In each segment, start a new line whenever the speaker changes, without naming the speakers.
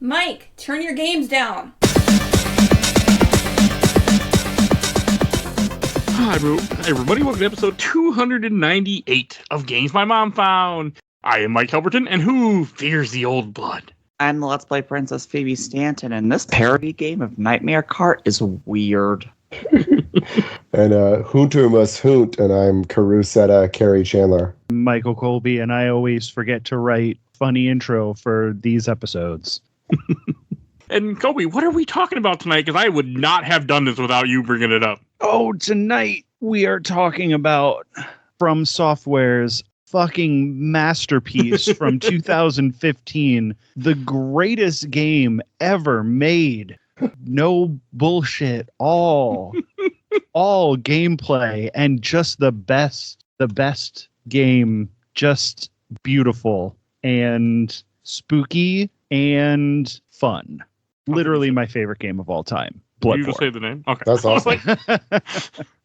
Mike, turn your games down.
Hi, everybody. Welcome to episode 298 of Games My Mom Found. I am Mike Albertin, and who fears the old blood?
I'm the Let's Play Princess Phoebe Stanton, and this parody game of Nightmare Cart is weird.
And Hunter must hoot, and I'm Carusetta Kerry Chandler.
Michael Colby, and I always forget to write funny intro for these episodes.
And Colby, what are we talking about tonight? Because I would not have done this without you bringing it up.
Oh, tonight we are talking about From Software's fucking masterpiece from 2015, the greatest game ever made. No bullshit, all gameplay, and just the best game, just beautiful and spooky and fun. Literally my favorite game of all time. Bloodborne.
You just say the name? Okay.
That's awesome.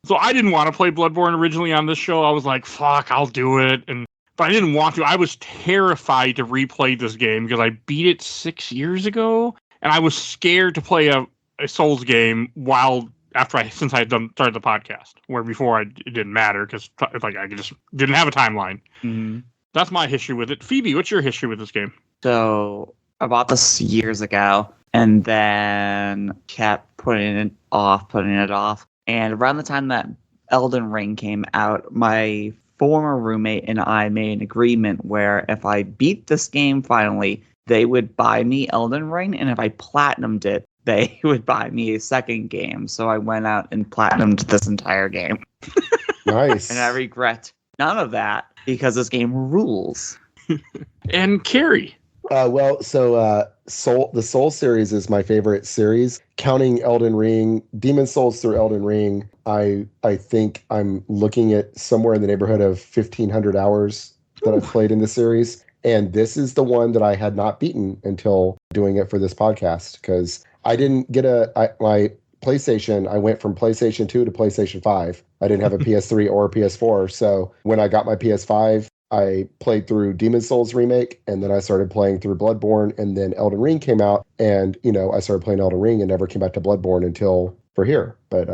So I didn't want to play Bloodborne originally on this show. I was like, fuck, I'll do it. But I didn't want to. I was terrified to replay this game because I beat it 6 years ago. And I was scared to play a Souls game since I had started the podcast. Where before it didn't matter because I just didn't have a timeline.
Mm-hmm.
That's my history with it. Phoebe, what's your history with this game?
So, I bought this years ago, and then kept putting it off. And around the time that Elden Ring came out, my former roommate and I made an agreement where if I beat this game finally, they would buy me Elden Ring, and if I platinumed it, they would buy me a second game. So I went out and platinumed this entire game.
Nice.
And I regret none of that because this game rules.
And Kerry.
The Soul series is my favorite series. Counting Elden Ring, Demon Souls through Elden Ring, I think I'm looking at somewhere in the neighborhood of 1,500 hours that I've played in the series. And this is the one that I had not beaten until doing it for this podcast, because I didn't get my PlayStation. I went from PlayStation 2 to PlayStation 5. I didn't have a PS3 or a PS4. So when I got my PS5, I played through Demon Souls Remake, and then I started playing through Bloodborne, and then Elden Ring came out, and I started playing Elden Ring and never came back to Bloodborne until for here. But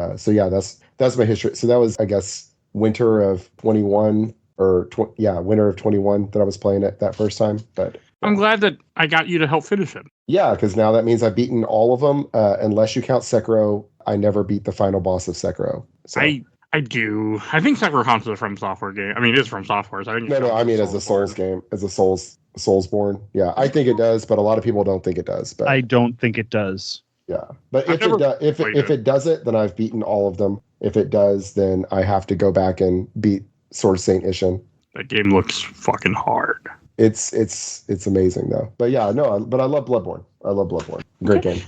that's my history. So that was, I guess, winter of 21 winter of 21 that I was playing it that first time. But
I'm glad that I got you to help finish it.
Yeah, because now that means I've beaten all of them, unless you count Sekiro. I never beat the final boss of Sekiro. So.
I do. I think Sekiro counts as a From Software game. I mean, it is From Software. So I think
I mean as a Souls game, as a Soulsborne. Yeah, I think it does, but a lot of people don't think it does. But
I don't think it does.
Yeah, but if it does it, then I've beaten all of them. If it does, then I have to go back and beat Sword of Saint Ishin.
That game looks fucking hard.
It's amazing though. But yeah, no, but I love Bloodborne. Great game.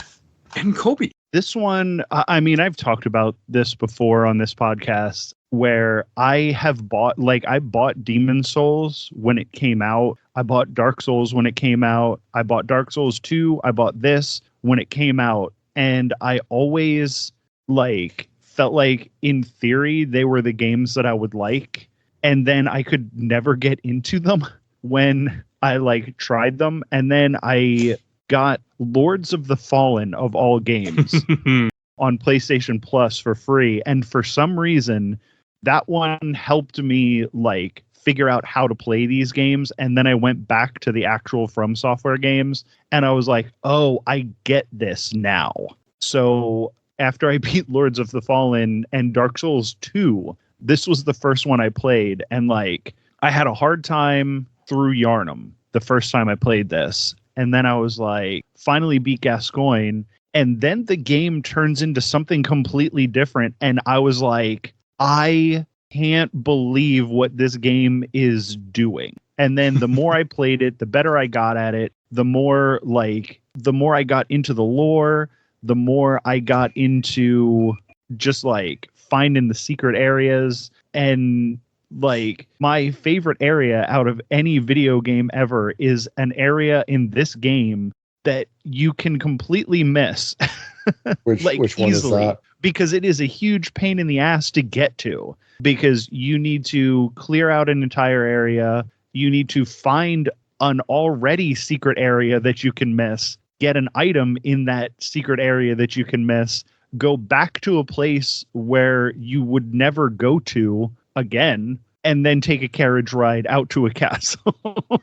And Colby.
This one, I mean, I've talked about this before on this podcast, where I bought Demon Souls when it came out. I bought Dark Souls when it came out. I bought Dark Souls 2. I bought this when it came out. And I always felt like in theory they were the games that I would like. And then I could never get into them when I tried them. And then I got Lords of the Fallen of all games on PlayStation Plus for free. And for some reason, that one helped me figure out how to play these games. And then I went back to the actual From Software games and I was like, oh, I get this now. So after I beat Lords of the Fallen and Dark Souls 2, this was the first one I played. And I had a hard time through Yharnam the first time I played this. And then I was finally beat Gascoigne. And then the game turns into something completely different. And I was like, I can't believe what this game is doing. And then the more I played it, the better I got at it. The more I got into the lore, the more I got into just finding the secret areas. And my favorite area out of any video game ever is an area in this game that you can completely miss.
Which one
easily,
is that?
Because it is a huge pain in the ass to get to, because you need to clear out an entire area. You need to find an already secret area that you can miss. get an item in that secret area that you can miss, go back to a place where you would never go to again, and then take a carriage ride out to a castle.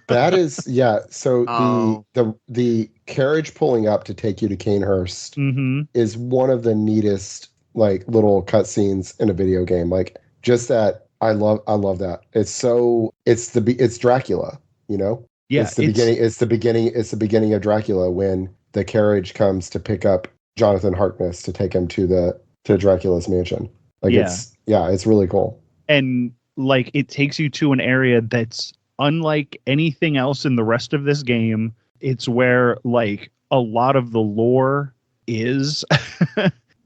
That is, yeah. So
Oh.
the carriage pulling up to take you to Canehurst
Mm-hmm.
is one of the neatest like little cutscenes in a video game. Like just that, I love that. It's Dracula, you know.
Yeah,
It's the beginning of Dracula when the carriage comes to pick up Jonathan Harkness to take him to Dracula's mansion. Like it's really cool.
And like it takes you to an area that's unlike anything else in the rest of this game. It's where like a lot of the lore is.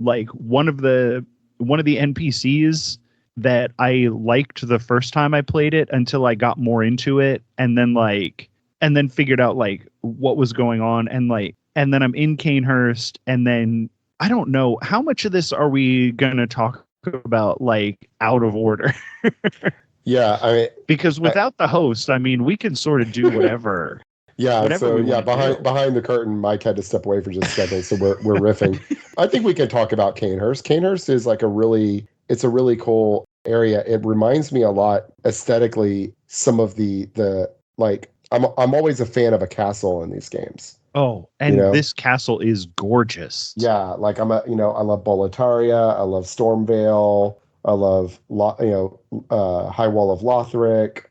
Like one of the NPCs that I liked the first time I played it until I got more into it, and then figured out like what was going on, and then I'm in Canehurst, and then I don't know how much of this are we gonna talk about like out of order.
Yeah, I mean,
because without the host, I mean, we can sort of do whatever.
Yeah,
whatever
so
we
yeah,
wanna do.
behind the curtain, Mike had to step away for just a second, so we're riffing. I think we can talk about Canehurst. Canehurst is like a really cool area. It reminds me a lot aesthetically some of the like I'm always a fan of a castle in these games.
Oh, and
You know?
this castle is gorgeous.
Yeah, like I love Boletaria, I love Stormvale, I love High Wall of Lothric.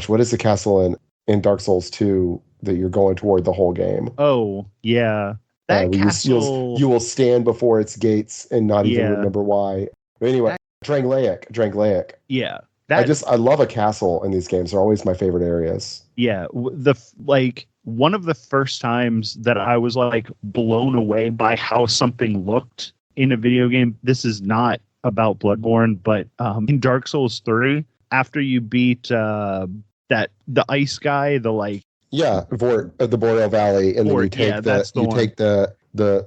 What is the castle in Dark Souls 2 that you're going toward the whole game?
Oh, yeah. That castle...
You will stand before its gates and not even
Yeah.
remember why. But anyway, Dranglaic.
Yeah.
I love a castle in these games. They're always my favorite areas.
Yeah. One of the first times that I was like blown away by how something looked in a video game. This is not about Bloodborne, but in Dark Souls 3, after you beat the ice guy, the
Boreal Valley, and then you take take the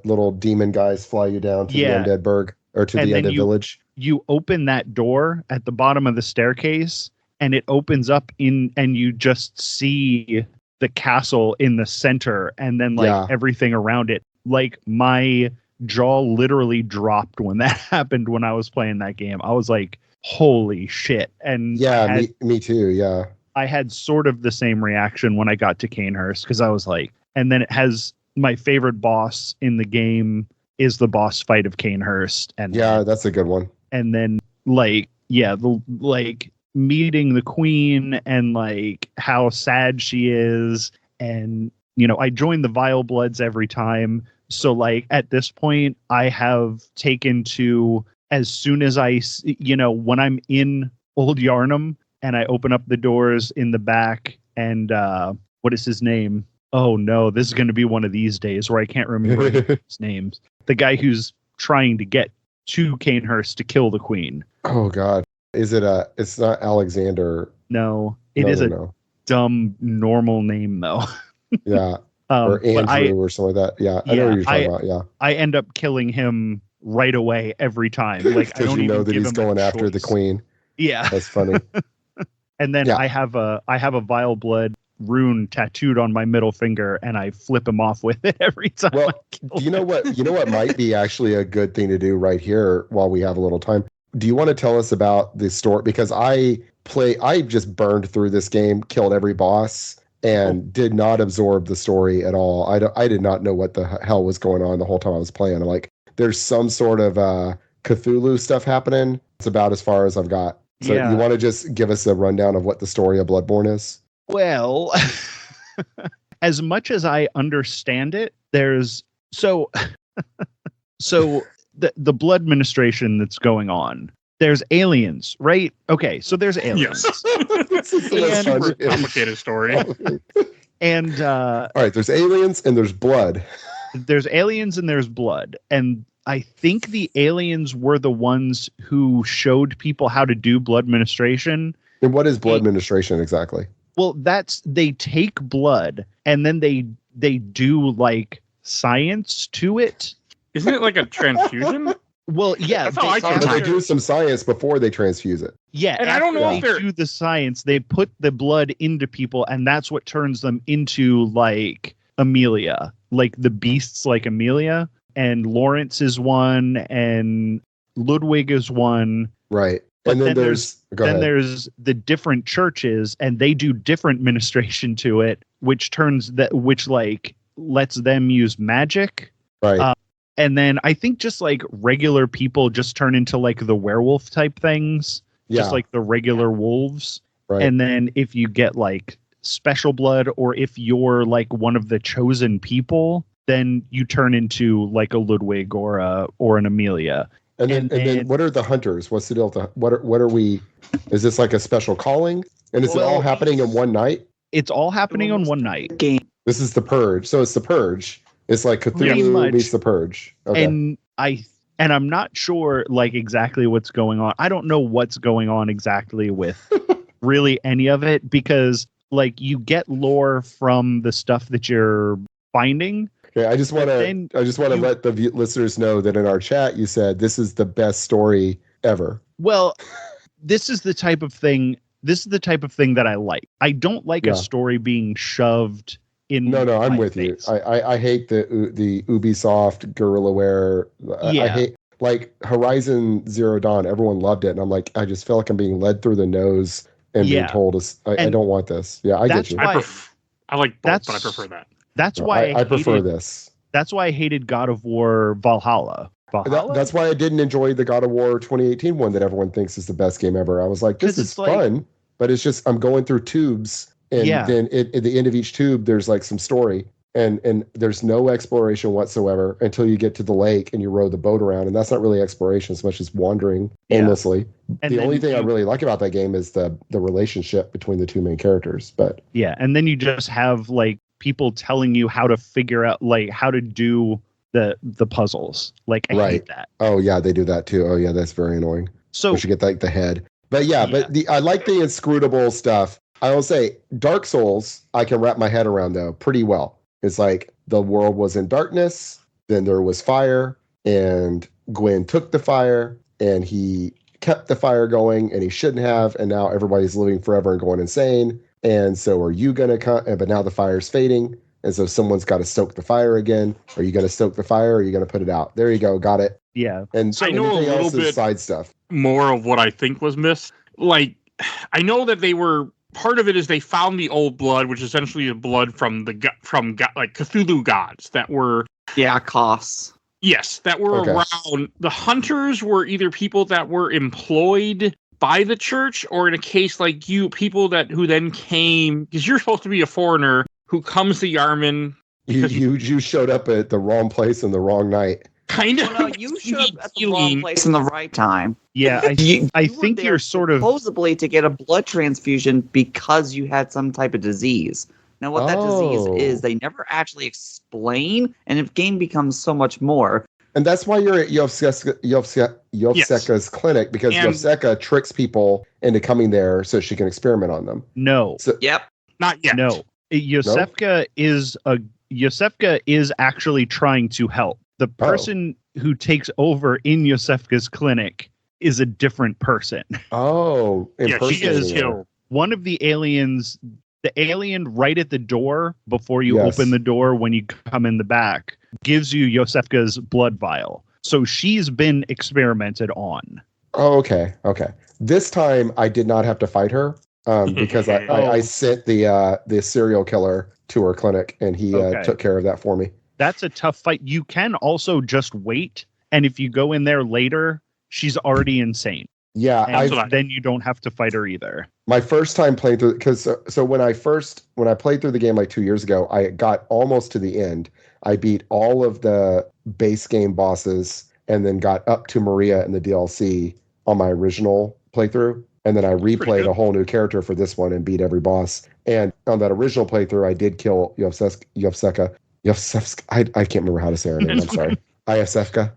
little demon guys fly you down to the Undead Burg or to the Undead Village.
You open that door at the bottom of the staircase, and it opens up and you just see the castle in the center, and then everything around it. Like my jaw literally dropped when that happened when I was playing that game. I was like, holy shit. And
me too. Yeah.
I had sort of the same reaction when I got to Canehurst, because I was like, and then it has my favorite boss in the game is the boss fight of Canehurst. And
that's a good one.
And then meeting the queen and like how sad she is. And, I join the Vile Bloods every time. So like at this point I have taken to, as soon as when I'm in Old Yarnum and I open up the doors in the back and what is his name? Oh no, this is going to be one of these days where I can't remember his names. The guy who's trying to get to Canehurst to kill the queen.
Oh God. Is it it's not Alexander.
No, it is a dumb normal name though.
Yeah. Or Andrew or something like that. Yeah. I know what you're talking about. Yeah.
I end up killing him right away every time. Like I don't even
that he's going after the queen.
Yeah.
That's funny.
And then I have a Vile Blood rune tattooed on my middle finger, and I flip him off with it every time.
Well, you know what might be actually a good thing to do right here while we have a little time. Do you want to tell us about the story? Because I just burned through this game, killed every boss, and did not absorb the story at all. I did not know what the hell was going on the whole time I was playing. I'm like, there's some sort of Cthulhu stuff happening. It's about as far as I've got. So you want to just give us a rundown of what the story of Bloodborne is?
Well, as much as I understand it, there's the blood ministration that's going going there's aliens, right? Okay, so there's aliens.
Yes.
This is the most
super complicated story.
And
all right, there's aliens and there's blood.
There's aliens and there's blood. And I think the aliens were the ones who showed people how to do blood ministration.
And what is blood ministration exactly?
Well, they take blood and then they do like science to it.
Isn't it like a transfusion?
Well, yeah.
That's how I thought.
They do some science before they transfuse it.
Yeah,
and I don't know if they
do the science. They put the blood into people, and that's what turns them into like Amelia, like the beasts like Amelia, and Lawrence is one, and Ludwig is one.
Right.
But
And then there's
the different churches, and they do different ministration to it, which like lets them use magic.
right.
And then I think just like regular people just turn into like the werewolf type things, just like the regular wolves.
Right.
And then if you get like special blood, or if you're like one of the chosen people, then you turn into like a Ludwig or an Amelia.
And then what are the hunters? What's the deal with what are we? Is this like a special calling? And is it all happening in one night?
It's all happening on one night.
Game.
This is the Purge. So it's the Purge. It's like Cthulhu meets the Purge. Okay.
And I'm not sure like exactly what's going on. I don't know what's going on exactly with really any of it, because like you get lore from the stuff that you're finding.
Okay, I just want to let the listeners know that in our chat you said this is the best story ever.
Well, this is the type of thing that I like. I don't like a story being shoved in. No, I'm with face.
you. I hate the Ubisoft Guerrillaware. I hate like Horizon Zero Dawn. Everyone loved it, and I'm like, I just feel like I'm being led through the nose and being told I don't want this. Yeah, I get you.
I like both, but I prefer that.
That's why
I prefer this.
That's why I hated God of War Valhalla.
That's why I didn't enjoy the God of War 2018 one that everyone thinks is the best game ever. I was like, this is fun, but it's just I'm going through tubes, and then at the end of each tube there's like some story, and there's no exploration whatsoever until you get to the lake and you row the boat around, and that's not really exploration as much as wandering aimlessly. And the only thing I really like about that game is the relationship between the two main characters. But
and then you just have like people telling you how to figure out like how to do the puzzles. Like I hate that.
Oh yeah, they do that too. Oh yeah, that's very annoying. So we should get like the head. But but I like the inscrutable stuff. I will say Dark Souls I can wrap my head around though pretty well. It's like the world was in darkness, then there was fire, and Gwen took the fire and he kept the fire going, and he shouldn't have, and now everybody's living forever and going insane. And so are you going to come? But now the fire's fading. And so someone's got to stoke the fire again. Are you going to stoke the fire, or are you going to put it out? There you go. Got it.
Yeah.
And so
I know
anything
a little
else is
bit
side stuff.
More of what I think was missed. Like, I know that they were, part of it is they found the old blood, which is essentially the blood from like Cthulhu gods that were.
Yeah, Koss.
Yes, that were around. The hunters were either people that were employed by the church, or in a case like you, people who then came, because you're supposed to be a foreigner who comes to Yarman.
You showed up at the wrong place in the wrong night.
Kind of. No, you showed up at the wrong place in the right time.
Yeah, I think you're sort of
supposedly to get a blood transfusion because you had some type of disease. Now, what that disease is, they never actually explain, and the game becomes so much more.
And that's why you're at Yovseka's clinic, because Yovseka tricks people into coming there so she can experiment on them.
No.
Not yet.
No. Yosefka is actually trying to help. The person who takes over in Yosefka's clinic is a different person.
Oh,
she gets killed.
One of the aliens, the alien right at the door before you open the door when you come in the back, gives you Yosefka's blood vial. So she's been experimented on.
Oh, okay. This time I did not have to fight her because I sent the serial killer to her clinic, and he took care of that for me.
That's a tough fight. You can also just wait, and if you go in there later, she's already insane.
Yeah,
and then you don't have to fight her either.
My first time playing through, because when I played through the game like 2 years ago, I got almost to the end. I beat all of the base game bosses, and then got up to Maria in the DLC on my original playthrough. And then I replayed a whole new character for this one and beat every boss. And on that original playthrough, I did kill Yovseka. I can't remember how to say her name. I'm sorry. Yovseka.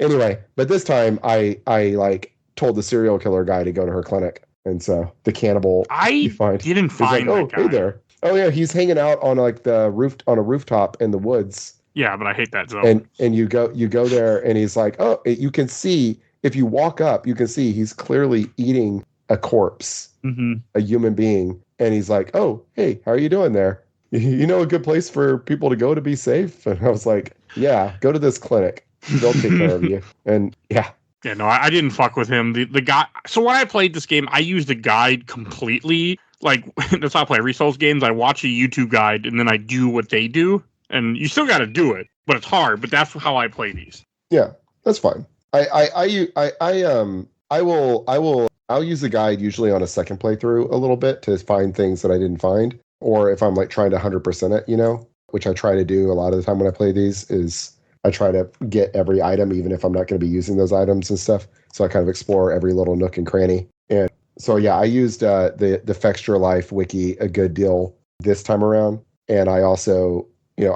Anyway, but this time I like told the serial killer guy to go to her clinic, and so the cannibal
didn't find that guy.
Hey there. Oh yeah, he's hanging out on like the roof on a rooftop in the woods.
Yeah, but I hate that zone.
And you go there, and he's like, oh, you can see if you walk up, you can see he's clearly eating a corpse, a human being, and he's like, oh hey, how are you doing there? you know a good place for people to go to be safe? And I was like, yeah, go to this clinic. They'll take care of you. And yeah.
Yeah, no, I didn't fuck with him. The guy. So when I played this game, I used the guide completely. Like that's how I play every Souls games. I watch a YouTube guide and then I do what they do. And you still got to do it, but it's hard. But that's how I play these.
Yeah, that's fine. I'll use the guide usually on a second playthrough a little bit to find things that I didn't find, or if I'm like trying to 100% it, you know, which I try to do a lot of the time when I play these is I try to get every item, even if I'm not going to be using those items and stuff. So I kind of explore every little nook and cranny. And so, yeah, I used the Fextra Life wiki a good deal this time around. And I also,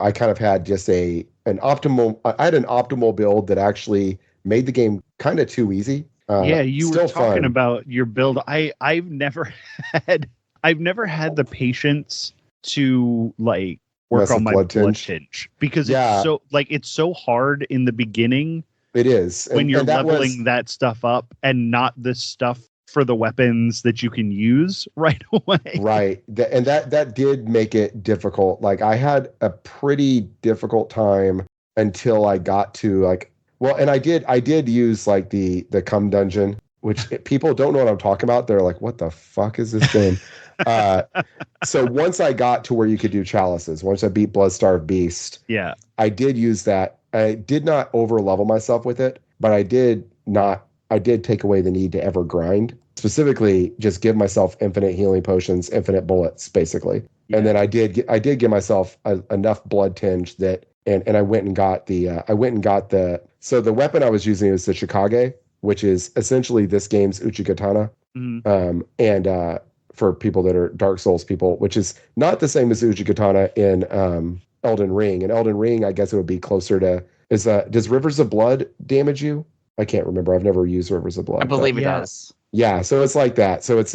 I kind of had just I had an optimal build that actually made the game kind of too easy.
Yeah, you were talking
fun.
about your build. I've never had the patience to like work on my blood tinge because it's so hard in the beginning.
It is
when you're leveling that stuff up and not the stuff for the weapons that you can use right away.
Right, and that did make it difficult. Like I had a pretty difficult time until I got to like. Well, and I did use like the cum dungeon, which people don't know what I'm talking about. They're like, what the fuck is this game? So once I got to where you could do chalices, once I beat Bloodstarved Beast,
yeah,
I did use that. I did not over level myself with it, but I did take away the need to ever grind. Specifically, just give myself infinite healing potions, infinite bullets, basically. Yeah. And then I did give myself enough blood tinge that. And I went and got so the weapon I was using is the Chikage, which is essentially this game's Uchikatana.
Mm-hmm.
And for people that are Dark Souls people, which is not the same as Uchikatana in Elden Ring. In Elden Ring, I guess it would be closer to does Rivers of Blood damage you? I can't remember. I've never used Rivers of Blood.
I believe it does.
Yeah, so it's like that. So it's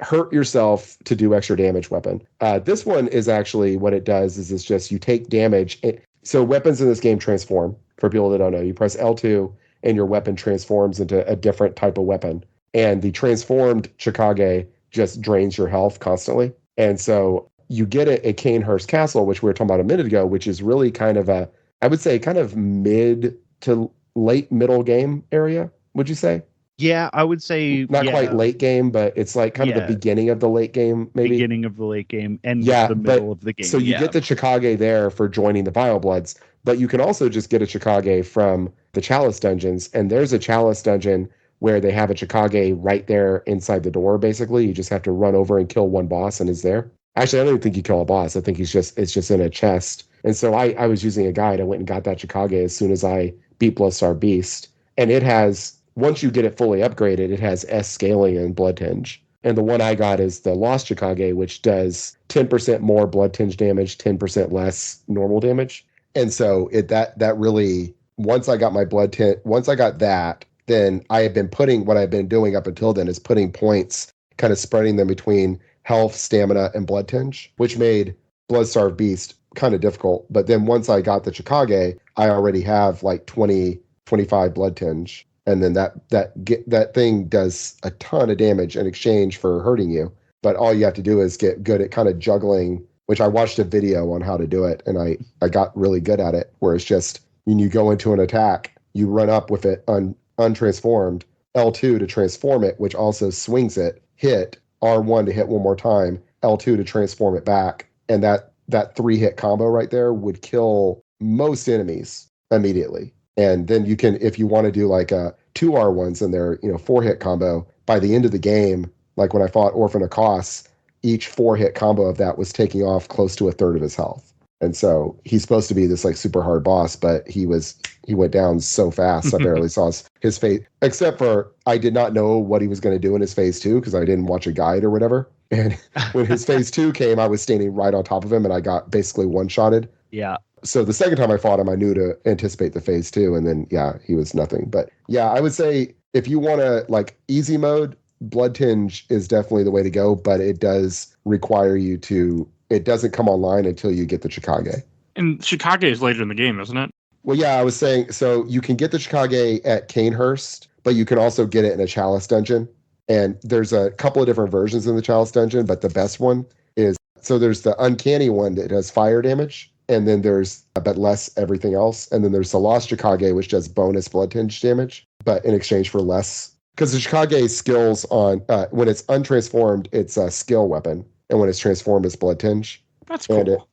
hurt yourself to do extra damage weapon. This one is actually what it does is it's just you take damage. So weapons in this game transform. For people that don't know, you press L2 and your weapon transforms into a different type of weapon. And the transformed Chikage just drains your health constantly. And so you get a Canehurst Castle, which we were talking about a minute ago, which is really kind of I would say kind of mid to late middle game area, would you say?
Yeah, I would say
not quite late game, but it's like kind of the beginning of the late game, maybe.
Beginning of the late game and the middle of the game.
So you get the Chikage there for joining the Biobloods, but you can also just get a Chikage from the Chalice dungeons, and there's a Chalice dungeon where they have a Chikage right there inside the door, basically. You just have to run over and kill one boss and it's there. Actually, I don't even think you kill a boss. I think it's just in a chest. And so I was using a guide. I went and got that Chikage as soon as I beat Bloodstarved Beast. And it has, once you get it fully upgraded, it has S scaling and blood tinge. And the one I got is the Lost Chikage, which does 10% more blood tinge damage, 10% less normal damage. And so that really, once I got my once I got that, then I had been putting, what I've been doing up until then is putting points, kind of spreading them between health, stamina, and blood tinge, which made Bloodstarved Beast kind of difficult. But then once I got the Chikage, I already have like 25 blood tinge. And then that thing does a ton of damage in exchange for hurting you. But all you have to do is get good at kind of juggling, which I watched a video on how to do it. And I got really good at it, where it's just when you go into an attack, you run up with it untransformed, L2 to transform it, which also swings it, hit, R1 to hit one more time, L2 to transform it back. And that 3-hit combo right there would kill most enemies immediately. And then you can, if you want to do like 2 R1s in their 4-hit combo, by the end of the game, like when I fought Orphan Akos, each 4-hit combo of that was taking off close to a third of his health. And so he's supposed to be this like super hard boss, but he went down so fast I barely saw his face, except for I did not know what he was going to do in his phase 2 because I didn't watch a guide or whatever. And when his phase 2 came, I was standing right on top of him and I got basically one-shotted.
Yeah.
So the second time I fought him, I knew to anticipate the phase 2, and then he was nothing. But yeah, I would say if you want to like easy mode, blood tinge is definitely the way to go, but it does require you to. It doesn't come online until you get the Chikage.
And Chikage is later in the game, isn't it?
Well, yeah, I was saying, so you can get the Chikage at Canehurst, but you can also get it in a Chalice dungeon. And there's a couple of different versions in the Chalice dungeon, but the best one is So there's the uncanny one that does fire damage, and then there's but less everything else, and then there's the Lost Chickage, which does bonus blood tinge damage, but in exchange for less. Because the Chickage skills on when it's untransformed, it's a skill weapon, and when it's transformed, it's blood tinge.
That's cool.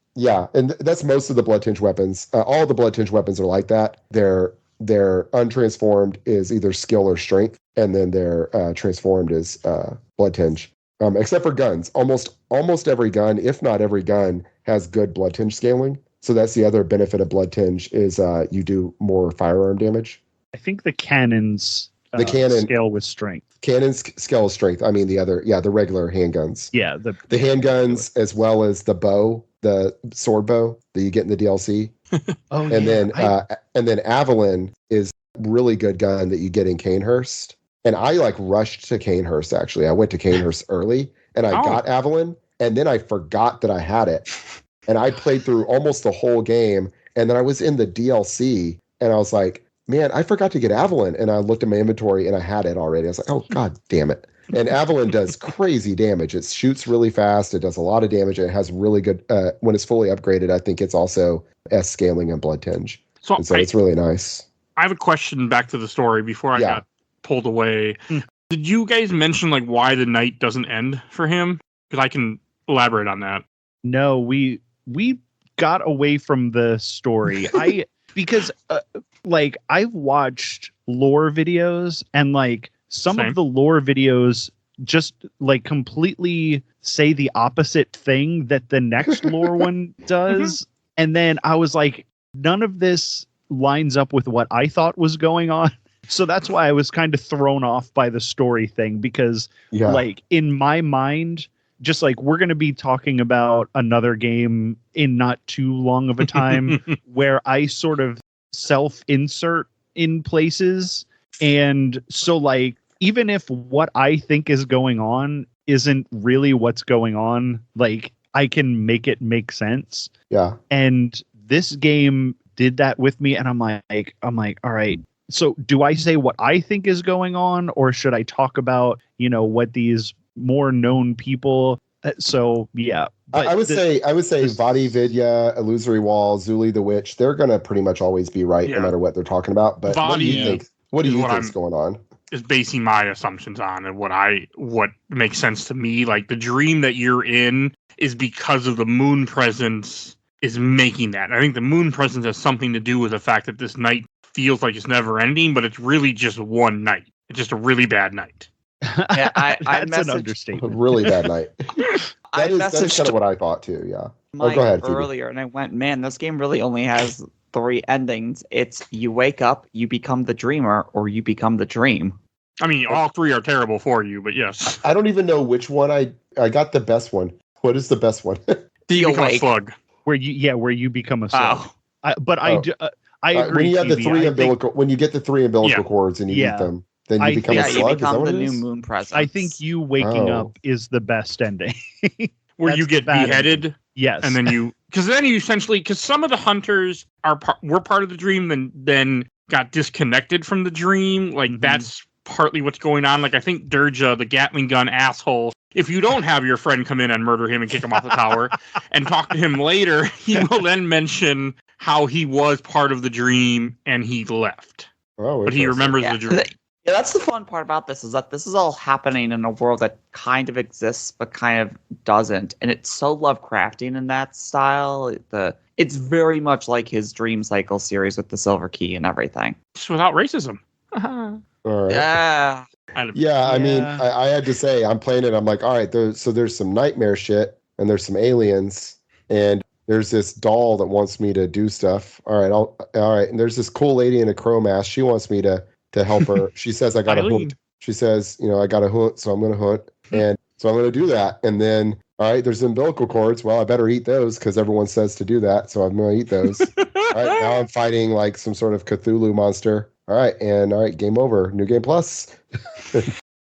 And that's most of the blood tinge weapons. All the blood tinge weapons are like that. They're untransformed is either skill or strength, and then they're transformed is blood tinge. Except for guns. Almost every gun, if not every gun, has good blood tinge scaling. So that's the other benefit of blood tinge is you do more firearm damage.
I think the cannons scale with strength.
Cannons scale with strength. I mean the regular handguns.
Yeah,
the handguns as well as the bow, the sword bow that you get in the DLC. And then Avalon is a really good gun that you get in Canehurst. And I rushed to Canehurst, actually. I went to Canehurst early, and I got Avalon, and then I forgot that I had it. And I played through almost the whole game, and then I was in the DLC, and I was like, man, I forgot to get Avalon. And I looked at my inventory, and I had it already. I was like, oh, God damn it. And Avalon does crazy damage. It shoots really fast. It does a lot of damage. And it has really good, when it's fully upgraded, I think it's also S scaling and blood tinge. So it's really nice.
I have a question back to the story before I got pulled away. Did you guys mention why the night doesn't end for him? Because I can elaborate on that.
No, we got away from the story. Because I've watched lore videos, and some of the lore videos just completely say the opposite thing that the next lore one does. And then I was like, none of this lines up with what I thought was going on. So that's why I was kind of thrown off by the story thing, because in my mind, just we're going to be talking about another game in not too long of a time where I sort of self-insert in places. And so even if what I think is going on isn't really what's going on, I can make it make sense.
Yeah.
And this game did that with me, and I'm like, all right. So do I say what I think is going on, or should I talk about, what these more known people? So yeah.
I would say Vadi Vidya, Illusory Wall, Zuli the Witch, they're gonna pretty much always be right no matter what they're talking about. But what do you think? What do you think's going on?
Is basing my assumptions on and what makes sense to me. The dream that you're in is because of the moon presence is making that. I think the moon presence has something to do with the fact that this night feels like it's never ending, but it's really just one night. It's just a really bad night.
Yeah,
that's an understatement.
A really bad night. That's kind of what I thought too. Yeah.
Mike,
go ahead, Phoebe.
Earlier, and I went, man, this game really only has 3 endings. It's you wake up, you become the dreamer, or you become the dream.
I mean, all 3 are terrible for you, but yes.
I don't even know which one I got the best one. What is the best one?
You become a slug.
Where you become a slug. I agree.
When you have the 3 umbilical, when you get the 3 umbilical cords and you eat them, then you become a slug.
You become the new moon presence.
I think you waking up is the best ending.
Where you get beheaded. Ending.
Yes.
And then you essentially, because some of the hunters were part of the dream, then got disconnected from the dream. That's partly what's going on. I think Durja, the Gatling gun asshole, if you don't have your friend come in and murder him and kick him off the tower and talk to him later, he will then mention how he was part of the dream and he left.
Oh,
but he remembers the dream.
Yeah, that's the fun part about this, is that this is all happening in a world that kind of exists but kind of doesn't, and it's so Lovecraftian in that style. It's very much like his Dream Cycle series with the Silver Key and everything.
Just without racism.
All right.
Yeah.
I mean, I had to say, I'm playing it. I'm like, all right, there's some nightmare shit, and there's some aliens, and there's this doll that wants me to do stuff. All right, and there's this cool lady in a crow mask. She wants me to help her. She says, I got to hunt. She says, I got to hunt, so I'm going to hunt. And so I'm going to do that. And then, all right, there's umbilical cords. Well, I better eat those because everyone says to do that. So I'm going to eat those. All right, now I'm fighting some sort of Cthulhu monster. All right, game over. New game plus.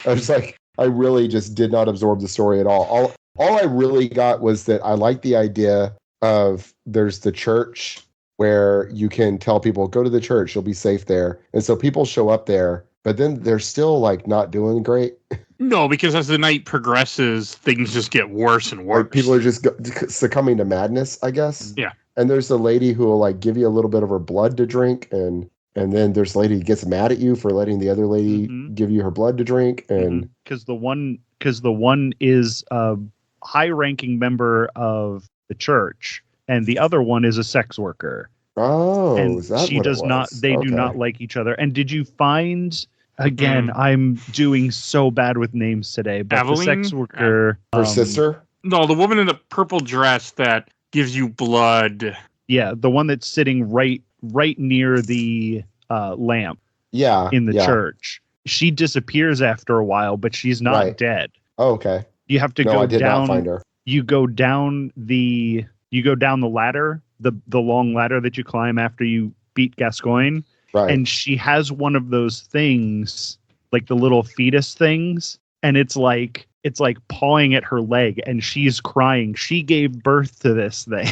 I was like, I really just did not absorb the story at all. All I really got was that I like the idea of there's the church where you can tell people, go to the church, you'll be safe there. And so people show up there but then they're still like not doing great.
No, because as the night progresses, things just get worse and worse.
Like people are just succumbing to madness, I guess.
Yeah.
And there's a lady who will like give you a little bit of her blood to drink, and then there's a lady who gets mad at you for letting the other lady give you her blood to drink, and
because the one is a high-ranking member of the church, and the other one is a sex worker.
Oh,
and
is that
she
what it
does not.
was?
They
Okay.
do not like each other. And did you find? Again, I'm doing so bad with names today. But
Aveline?
the sex worker,
Her sister?
No, the woman in the purple dress that gives you blood.
yeah, the one that's sitting right near the lamp
Yeah.
in the
yeah.
church. She disappears after a while, but she's not
Right.
dead.
Oh, okay.
You have to
No,
go
I did
down.
not find her.
You go down the ladder, the long ladder that you climb after you beat Gascoigne,
Right.
and she has one of those things, like the little fetus things, and it's like pawing at her leg, and she's crying. She gave birth to this thing.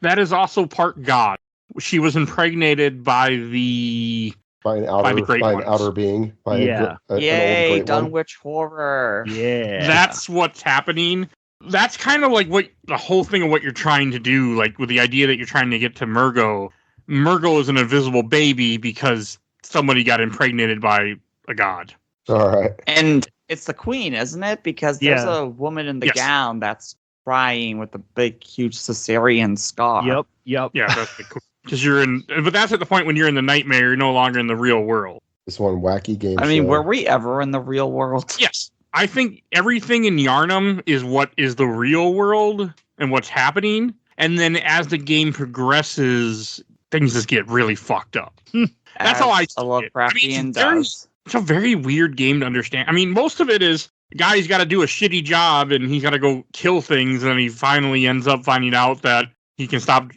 That is also part God. She was impregnated by the
by an outer,
Great
by an
Ones.
outer being. By
Yeah.
an
Yay,
old great one.
Dunwich horror.
Yeah,
That's what's happening. That's kind of like what the whole thing of what you're trying to do, like with the idea that you're trying to get to Murgo. Murgo is an invisible baby because somebody got impregnated by a god.
All right.
And it's the queen, isn't it? Because there's
Yeah.
a woman in the
Yes.
gown that's crying with a big, huge cesarean scar.
Yep.
Yeah, that's the because you're in. But that's at the point when you're in the nightmare. You're no longer in the real world.
This one wacky game
I mean,
show.
were we ever in the real world?
Yes, I think everything in Yarnum is what is the real world and what's happening. And then as the game progresses, things just get really fucked up. That's how I
As
see
a
it.
Lovecraftian
I mean, there's-
does.
It's a very weird game to understand. I mean, most of it is the guy's got to do a shitty job and he's got to go kill things, and he finally ends up finding out that he can stop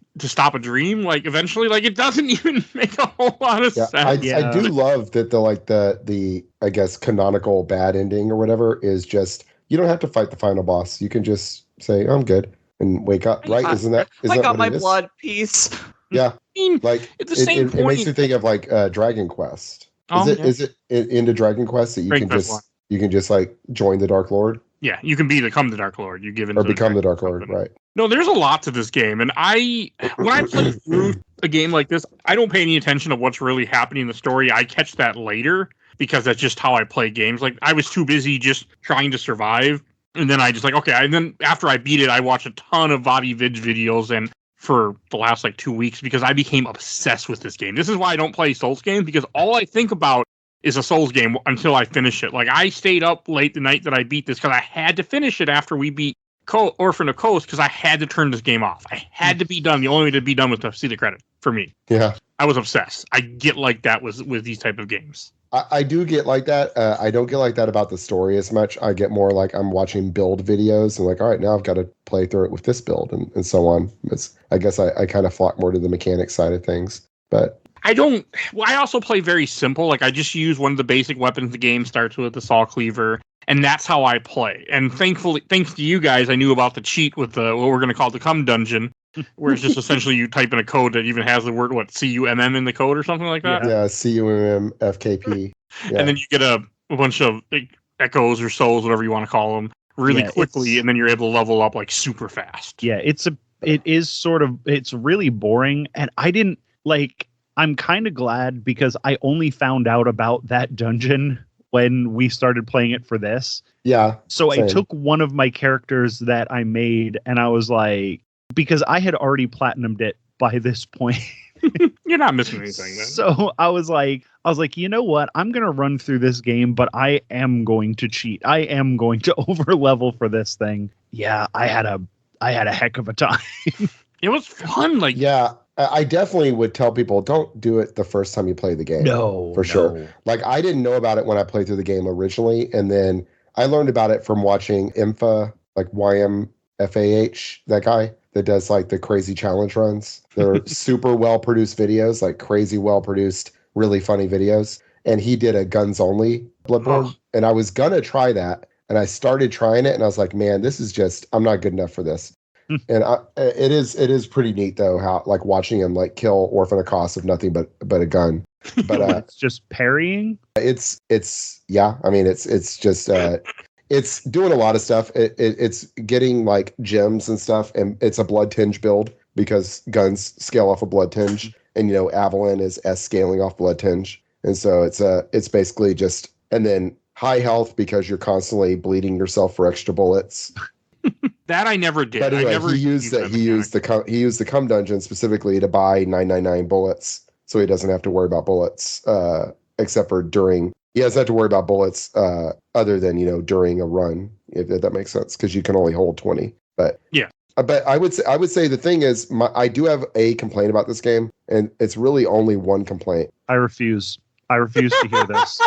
a dream. Like eventually, like it doesn't even make a whole lot of sense.
I do love that the I guess canonical bad ending or whatever is just you don't have to fight the final boss. You can just say I'm good and wake up. Right? Isn't that
I got my
what it is?
blood piece.
Yeah.
I mean,
Like
at the same
it
point,
makes me think of like Dragon Quest. Is it into Dragon Quest that you
Dragon
can
Quest
just you can just like join the Dark Lord
yeah, you can become the Dark Lord. You give into
or become the Dark Lord, right?
No, there's a lot to this game, and when I play through a game like this, I don't pay any attention to what's really happening in the story. I catch that later because that's just how I play games. Like I was too busy just trying to survive, and then I just like okay. And then after I beat it, I watched a ton of Bobby Vidge videos and for the last like 2 weeks because I became obsessed with this game. This is why I don't play Souls games because all I think about is a Souls game until I finish it. Like I stayed up late the night that I beat this because I had to finish it after we beat Orphan of Coast because I had to turn this game off. I had to be done. The only way to be done was to see the credit for me.
Yeah.
I was obsessed. I get like that with these type of games.
I do get like that. I don't get like that about the story as much. I get more like I'm watching build videos and like, all right, now I've got to play through it with this build and so on. I guess I kind of flock more to the mechanics side of things. But
I also play very simple. Like I just use one of the basic weapons the game starts with, the saw cleaver, and that's how I play. And thankfully, thanks to you guys, I knew about the cheat with what we're going to call the cum dungeon, where it's just essentially you type in a code that even has the word, CUMM in the code or something like that.
yeah, CUMMFKP. Yeah.
And then you get a bunch of echoes or souls, whatever you want to call them, really quickly, and then you're able to level up like super fast.
Yeah, it's really boring, and I didn't like. I'm kind of glad because I only found out about that dungeon when we started playing it for this.
Yeah.
So
same.
I took one of my characters that I made, and I was like, because I had already platinumed it by this point.
You're not missing anything then.
So I was like, you know what? I'm going to run through this game, but I am going to cheat. I am going to over level for this thing. Yeah, I had a heck of a time.
It was fun. Like,
yeah, I definitely would tell people don't do it the first time you play the game.
No,
for sure. Like I didn't know about it when I played through the game originally, and then I learned about it from watching IMFA, like YMFAH, that guy that does like the crazy challenge runs. They're super well produced videos, like crazy well produced, really funny videos. And he did a guns only Bloodborne, and I was gonna try that, and I started trying it, and I was like, man, this is just I'm not good enough for this. And it is pretty neat though how like watching him like kill Orphan Accost with nothing but a gun. But
It's just parrying.
it's yeah. I mean it's just it's doing a lot of stuff. It's getting like gems and stuff, and it's a blood tinge build because guns scale off a blood tinge, and Avalon is S scaling off blood tinge, and so it's basically just and then high health because you're constantly bleeding yourself for extra bullets.
That I never did.
But anyway,
I never
he used the cum dungeon specifically to buy 999 bullets, so he doesn't have to worry about bullets except for during. He doesn't have to worry about bullets other than during a run, if that makes sense, because you can only hold 20. But
yeah,
but I would say the thing is, I do have a complaint about this game, and it's really only one complaint.
I refuse to hear this.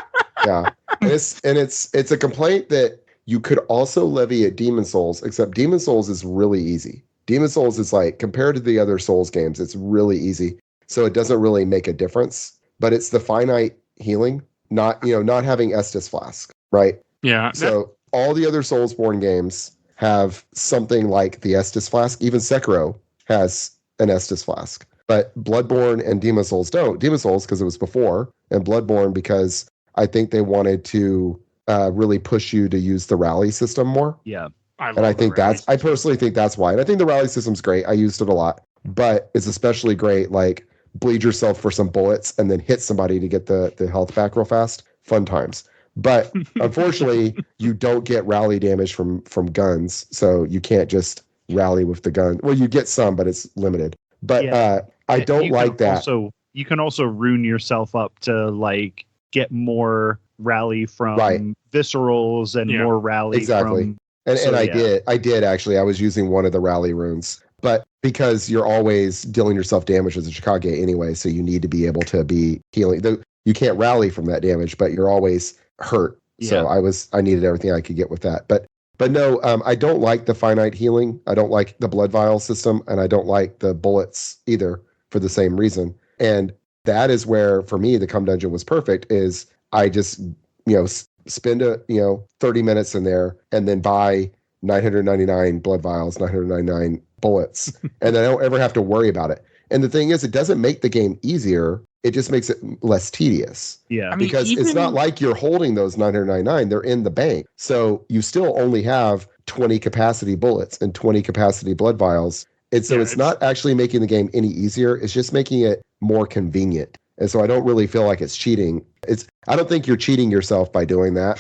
Yeah, and it's a complaint that you could also levy at Demon Souls, except Demon Souls is really easy. Demon Souls is like, compared to the other Souls games, it's really easy. So it doesn't really make a difference. But it's the finite healing, not having Estus Flask, right?
Yeah.
So all the other Soulsborne games have something like the Estus Flask. Even Sekiro has an Estus Flask. But Bloodborne and Demon Souls don't. Demon Souls, because it was before, and Bloodborne, because I think they wanted to really push you to use the rally system more.
Yeah.
I personally think that's why. And I think the rally system's great. I used it a lot. But it's especially great, like, bleed yourself for some bullets and then hit somebody to get the health back real fast. Fun times. But unfortunately, you don't get rally damage from guns. So you can't just rally with the gun. Well, you get some, but it's limited. But I don't like that.
You can also ruin yourself up to, like, get more rally from viscerals and more rally from...
And I did actually. I was using one of the rally runes. But because you're always dealing yourself damage as a Chickage anyway, so you need to be able to be healing. You can't rally from that damage, but you're always hurt. Yeah. So I needed everything I could get with that. But no, I don't like the finite healing. I don't like the blood vial system, and I don't like the bullets either for the same reason. And that is where, for me, the cum dungeon was perfect. Is I just spend 30 minutes in there and then buy 999 blood vials, 999 bullets, and then I don't ever have to worry about it. And the thing is, it doesn't make the game easier. It just makes it less tedious.
Yeah.
Because it's not like you're holding those 999. They're in the bank. So you still only have 20 capacity bullets and 20 capacity blood vials. And so it's not actually making the game any easier. It's just making it more convenient. And so I don't really feel like it's cheating. I don't think you're cheating yourself by doing that.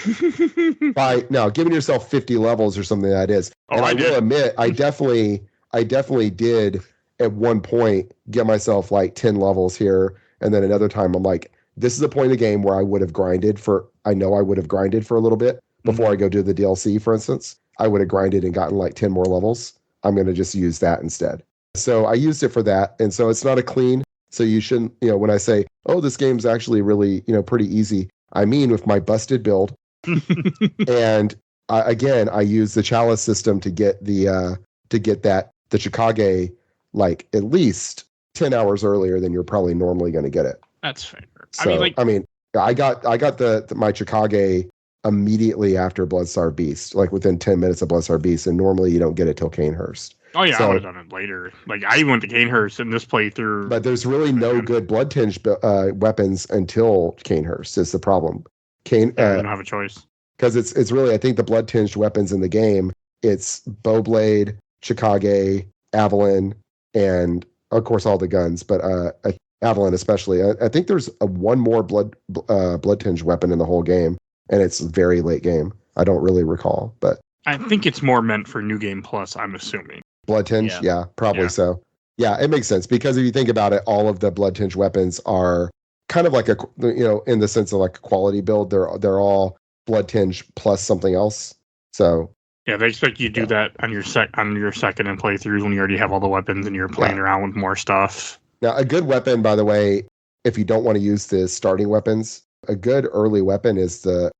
By giving yourself 50 levels or something that is. And I will admit, I definitely did at one point get myself like 10 levels here. And then another time I'm like, this is a point in the game where I would have grinded for a little bit before I go do the DLC, for instance. I would have grinded and gotten like 10 more levels. I'm going to just use that instead. So I used it for that. And so it's not a clean. So you shouldn't, when I say, oh, this game's actually really, pretty easy, I mean with my busted build. And I use the chalice system to get the Chickage like at least 10 hours earlier than you're probably normally going to get it.
That's fair.
So, I got my Chickage immediely after Bloodstar Beast, like within 10 minutes of Bloodstar Beast, and normally you don't get it till Canehurst.
Oh yeah, I would have done it later. Like I went to Canehurst in this playthrough.
But there's really no good blood tinge weapons until Canehurst is the problem.
I don't have a choice.
Because it's really, I think the blood tinged weapons in the game, it's Bowblade, Chickage, Avalon, and of course all the guns, but Avalon especially. I think there's one more blood tinged weapon in the whole game, and it's very late game. I don't really recall, but
I think it's more meant for New Game Plus, I'm assuming.
Blood tinge, yeah probably so. Yeah, it makes sense because if you think about it, all of the blood tinge weapons are kind of like in the sense of like a quality build. They're all blood tinge plus something else. So
yeah, they expect you to do that on your second and playthroughs when you already have all the weapons and you're playing around with more stuff.
Now, a good weapon, by the way, if you don't want to use the starting weapons, a good early weapon is the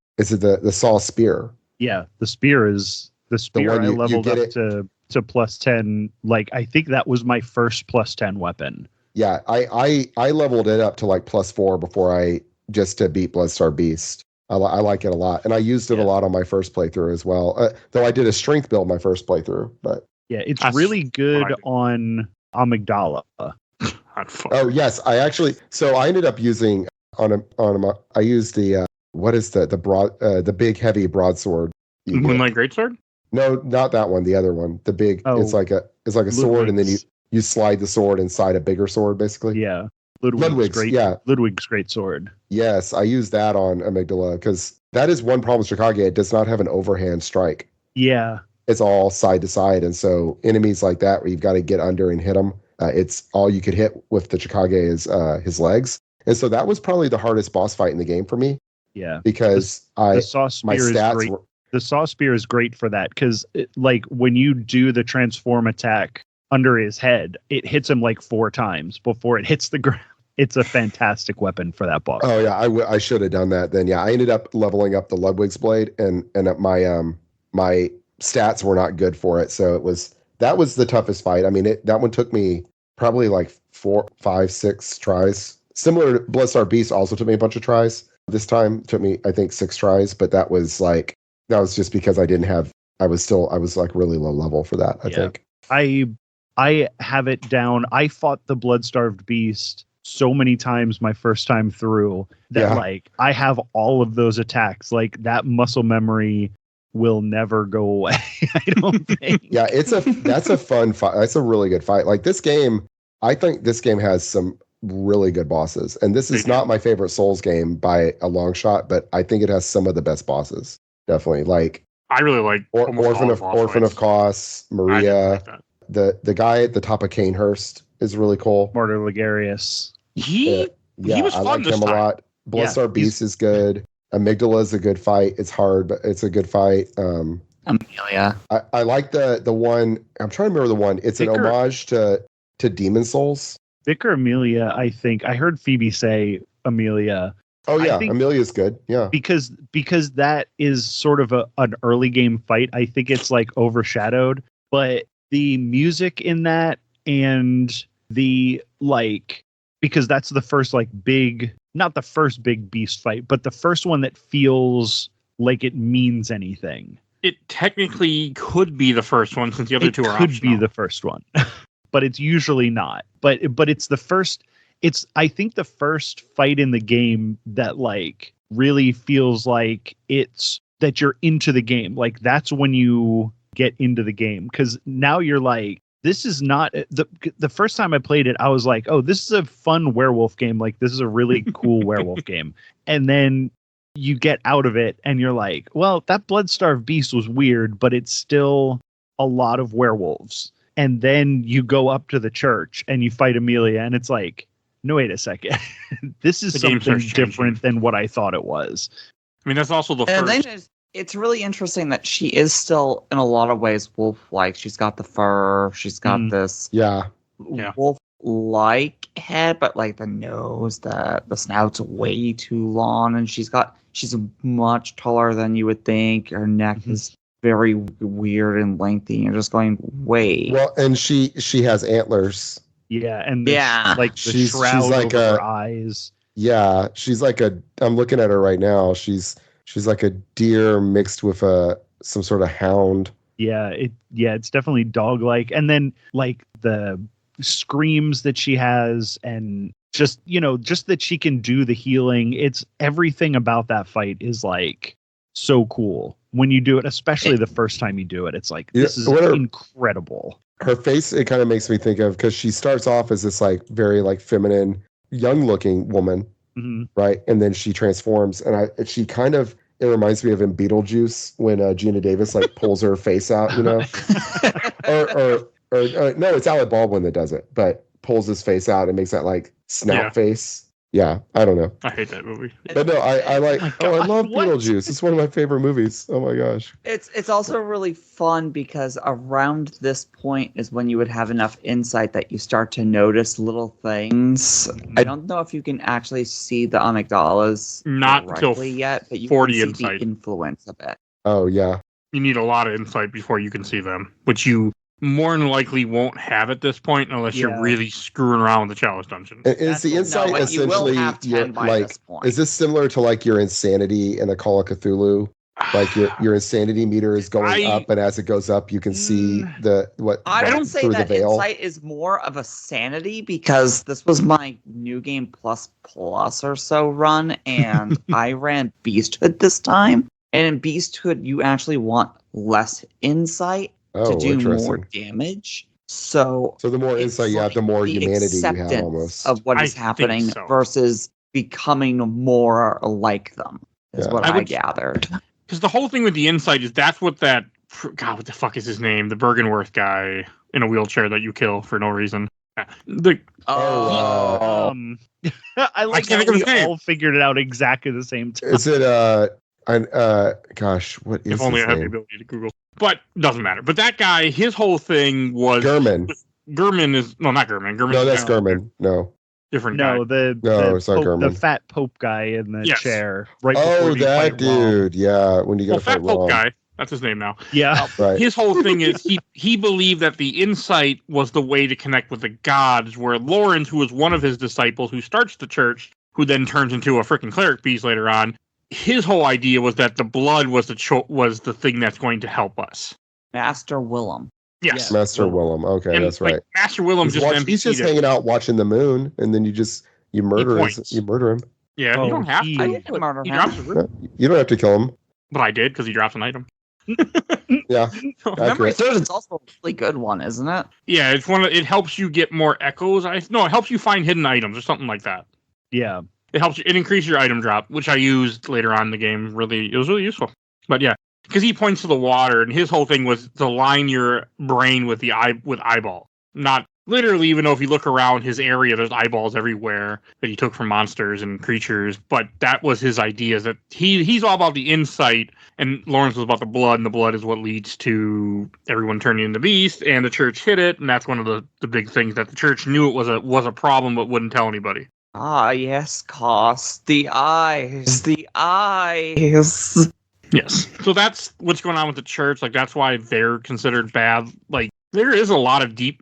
saw spear.
Yeah, the spear is the spear. I leveled up to plus 10. Like I think that was my first plus 10 weapon.
Yeah, I leveled it up to like plus 4 before just to beat Bloodstar Beast. I like it a lot, and I used it a lot on my first playthrough as well. Though I did a strength build my first playthrough, but
Yeah, it's
That's
really good
what I do.
on amygdala.
Oh yes, I ended up using I used the what is the big heavy broadsword. you get.
Moonlight Greatsword?
No, not that one. The other one, the big.
Oh,
it's like a sword, and then you slide the sword inside a bigger sword, basically.
Yeah,
Ludwig's, yeah.
Ludwig's great sword.
Yes, I use that on amygdala because that is one problem with Chicago. It does not have an overhand strike.
Yeah,
It's all side to side, and so enemies like that where you've got to get under and hit them. It's all you could hit with the Chicago is his legs, and so that was probably the hardest boss fight in the game for me.
Yeah,
because
the saw
my
spear is
stats
great.
were,
The saw spear is great for that because, like, when you do the transform attack under his head, it hits him like 4 times before it hits the ground. It's a fantastic weapon for that boss.
Oh yeah, I should have done that then. Yeah, I ended up leveling up the Ludwig's blade, and my stats were not good for it, so that was the toughest fight. I mean, that one took me probably like 4, 5, 6 tries. Similar to Bloodstar Beast, also took me a bunch of tries. This time took me, I think, 6 tries, but that was just because I was like really low level for that, I think.
I have it down. I fought the Blood-Starved Beast so many times my first time through that like I have all of those attacks. Like that muscle memory will never go away. I don't think.
Yeah, that's a fun fight. That's a really good fight. Like this game, I think this game has some really good bosses. And this is not my favorite Souls game by a long shot, but I think it has some of the best bosses. Definitely. Like
I really like
Orphan of Kos, Maria.
Like
the guy at the top of Canehurst is really cool.
Martyr Ligarius.
He was fun
I like him a lot. Bloodstar Beast is good. Amygdala is a good fight. It's hard, but it's a good fight.
Amelia.
I like the one. I'm trying to remember the one. It's an homage to Demon Souls.
Vicar Amelia, I think. I heard Phoebe say Amelia.
Oh yeah, Amelia's good. Yeah,
because that is sort of an early game fight. I think it's like overshadowed, but the music in that and the because that's the first not the first big beast fight, but the first one that feels like it means anything.
It technically could be the first one since the other two are optional.
It could be the first one, but it's usually not. But it's the first. It's I think the first fight in the game that like really feels like it's that you're into the game. Like that's when you get into the game because now you're like, this is not the first time I played it. I was like, oh, this is a fun werewolf game. Like this is a really cool werewolf game. And then you get out of it and you're like, well, that Blood-Starved Beast was weird, but it's still a lot of werewolves. And then you go up to the church and you fight Amelia and it's like, no, wait a second. This is something different than what I thought it was.
I mean, that's also the first.
And then it's really interesting that she is still, in a lot of ways, wolf-like. She's got the fur. She's got this wolf-like head, but like the nose, the snout's way too long, and she's much taller than you would think. Her neck is very weird and lengthy. You're just going, wait.
Well, and she has antlers.
Yeah, and like the shroud over her eyes.
Yeah, she's like I'm looking at her right now. She's like a deer mixed with some sort of hound.
Yeah, it's definitely dog-like. And then like the screams that she has and just that she can do the healing. It's everything about that fight is like so cool when you do it, especially the first time you do it. It's like, this is incredible.
Her face, it kind of makes me think of, because she starts off as this like very like feminine, young looking woman, right? And then she transforms, and it reminds me of in Beetlejuice when Gina Davis like pulls her face out, or no, it's Alec Baldwin that does it, but pulls his face out and makes that like snout face. Yeah, I don't know.
I hate that movie.
But no, I like. I love Beetlejuice. It's one of my favorite movies. Oh my gosh.
It's also really fun because around this point is when you would have enough insight that you start to notice little things. I don't know if you can actually see the amygdalas directly yet, but you 40 can see the influence of it.
Oh yeah.
You need a lot of insight before you can see them, which you more than likely won't have at this point unless you're really screwing around with the Chalice Dungeon.
Is the insight essentially like? Is this similar to like your insanity in the Call of Cthulhu? Like your insanity meter is going up, and as it goes up, you can see
I don't say
through
that
the veil.
insight is more of a sanity because this was my New Game Plus or so run, and I ran Beasthood this time. And in Beasthood, you actually want less insight to do more damage. So
the more insight you have, the more humanity you have almost.
Of what is happening versus becoming more like them is what I gathered.
Because the whole thing with the insight is that's what that... God, what the fuck is his name? The Bergenworth guy in a wheelchair that you kill for no reason.
I like how we all figured it out exactly the same time.
Is it gosh, what is
if only
his
I had
name?
the ability to Google. But doesn't matter. But that guy, his whole thing was
Gurman.
Gurman is not Gurman.
No, that's Gurman. No.
Different guy.
No,
it's not Gurman.
The fat Pope guy in the chair. Right
before that dude. Yeah, when you go
fat Pope guy. That's his name now.
Yeah.
Right.
His whole thing is he believed that the insight was the way to connect with the gods, where Lawrence, who was one of his disciples who starts the church, who then turns into a freaking cleric beast later on, his whole idea was that the blood was the thing that's going to help us.
Master Willem.
Yes.
Master Willem. Okay,
and,
that's right.
Master Willem
he's just hanging out watching the moon, and then you murder him.
Yeah, you don't have to.
I didn't murder him.
You don't have to kill him.
But I did because he drops an item.
Yeah.
Memory serves, it's also a really good one, isn't it?
Yeah, it's it helps you get more echoes. It helps you find hidden items or something like that.
Yeah.
It helps you. It increases your item drop, which I used later on in the game. It was really useful. But yeah, because he points to the water, and his whole thing was to line your brain with eyeball. Not literally, even though if you look around his area, there's eyeballs everywhere that he took from monsters and creatures. But that was his idea, is that he's all about the insight, and Lawrence was about the blood, and the blood is what leads to everyone turning into beast, and the church hid it, and that's one of the big things that the church knew it was a problem, but wouldn't tell anybody.
Ah, yes, Cost. The eyes.
Yes. So that's what's going on with the church. Like, that's why they're considered bad. Like, there is a lot of deep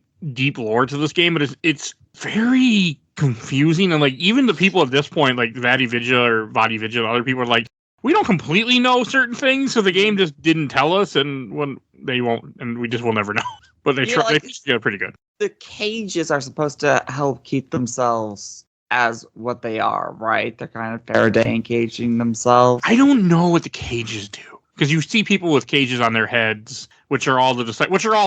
lore to this game, but it's very confusing. And, like, even the people at this point, like Vadi Vidya, other people are like, we don't completely know certain things, so the game just didn't tell us, and when they won't, and we just will never know. But they get it pretty good.
The cages are supposed to help keep themselves as what they are, right? They're kind of Faraday encaging themselves.
I don't know what the cages do, because you see people with cages on their heads, which are all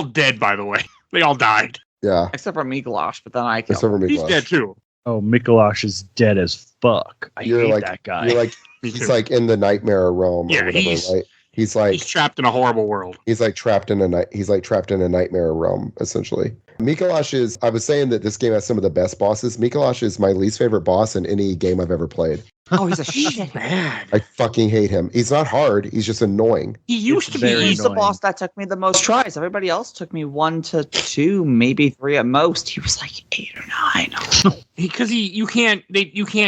dead, by the way. They all died.
Yeah.
Except for Mikolash, but then I killed him.
He's dead too.
Oh, Mikolash is dead as fuck. I hate that guy.
You're like, he's like in the nightmare realm.
Yeah,
or whatever, right? He's
trapped in a horrible world.
He's trapped in a nightmare realm, essentially. Mikolash I was saying that this game has some of the best bosses. Mikolash is my least favorite boss in any game I've ever played.
Oh, he's a shit.
Bad.
I fucking hate him. He's not hard. He's just annoying.
He used to be.
He's the boss that took me the most tries. Everybody else took me 1 to 2, maybe 3 at most. He was like 8 or 9.
Because you can't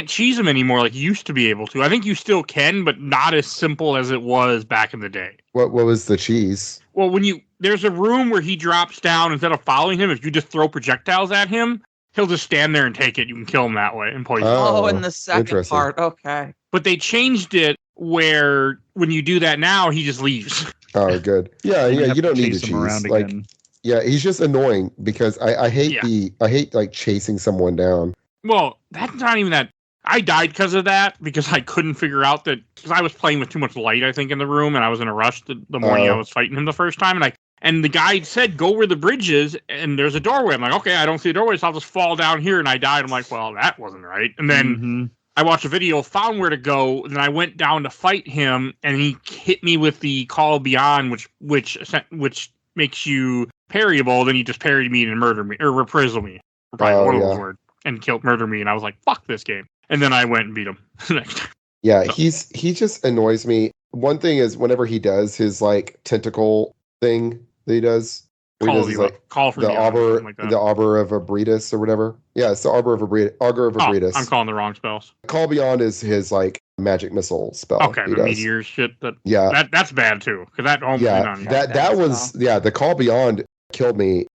cheese him anymore like you used to be able to. I think you still can, but not as simple as it was back in the day.
What was the cheese?
Well, there's a room where he drops down, instead of following him, if you just throw projectiles at him, he'll just stand there and take it. You can kill him that way and poison him.
Oh, in the second part, okay.
But they changed it where when you do that now, he just leaves.
Oh, good. Yeah, you don't need to cheese. Like,
again.
Yeah, he's just annoying because I hate like chasing someone down.
Well, that's not even that. I died because of that, because I couldn't figure out that, because I was playing with too much light, I think, in the room, and I was in a rush the morning I was fighting him the first time, and the guide said, go where the bridge is, and there's a doorway. I'm like, okay, I don't see a doorway, so I'll just fall down here, and I died. I'm like, well, that wasn't right. And then I watched a video, found where to go, and then I went down to fight him, and he hit me with the Call Beyond, which makes you parryable. Then he just parried me and murdered me, or reprisal me, or probably one of those words, and murdered me, and I was like, fuck this game. And then I went and beat him the next time.
Yeah, he just annoys me. One thing is whenever he does his like tentacle thing that he does, the Arbor of Abretus or whatever. Yeah, it's the Arbor of Abretus.
I'm calling the wrong spells.
Call Beyond is his like magic missile spell.
Okay, the meteor shit. That's bad too, because that almost
the Call Beyond killed me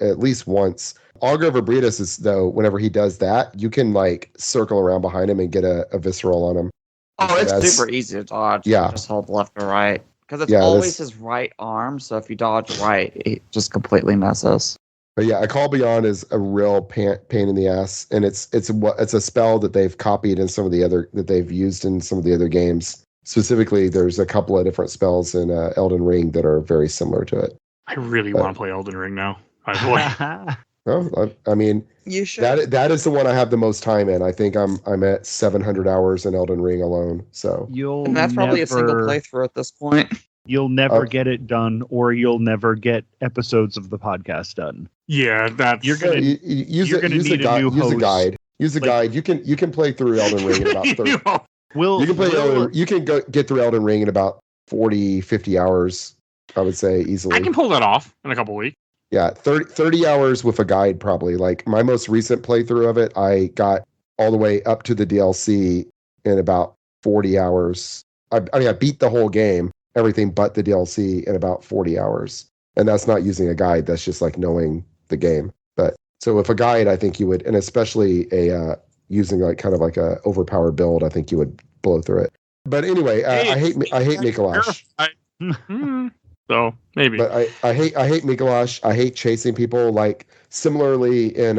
at least once. Augur of Abretus is, though, whenever he does that, you can like circle around behind him and get a visceral on him.
Oh, it's
That's-
super easy to dodge.
Yeah.
Just hold left or right. Because it's
Yeah,
always
that's-
his right arm, so if you dodge right, it just completely messes.
But yeah, a call beyond is a real pain in the ass, and it's a spell that they've copied in some of the other that they've used in some of the other games. Specifically, there's a couple of different spells in Elden Ring that are very similar to it.
I really
But-
want to play Elden Ring now. By the way,
Well, I mean,
You should.
that is the one I have the most time in. I think I'm at 700 hours in Elden Ring alone. So
And that's probably a single playthrough at this point.
You'll never
Oh.
get it done, or you'll never get episodes of the podcast done.
yeah, that's
You're gonna-
use
you're
a,
gonna
use a
need a
guide.
new
Use a
host.
guide. Use a
Like-
guide. You can play through Elden Ring in about 30.
You know,
Will
You can play
Will-
you can get through Elden Ring in about 40, 50 hours, I would say easily.
I can pull that off in a couple weeks.
Yeah, 30 hours with a guide probably. Like my most recent playthrough of it, I got all the way up to the DLC in about 40 hours. I mean, I beat the whole game, everything but the DLC in about 40 hours. And that's not using a guide. That's just like knowing the game. But so with a guide, I think you would, and especially using like kind of like a overpowered build, I think you would blow through it. But anyway,
Hey,
I hate Mikolash.
So maybe.
But I hate Mikolash. I hate chasing people. Like similarly in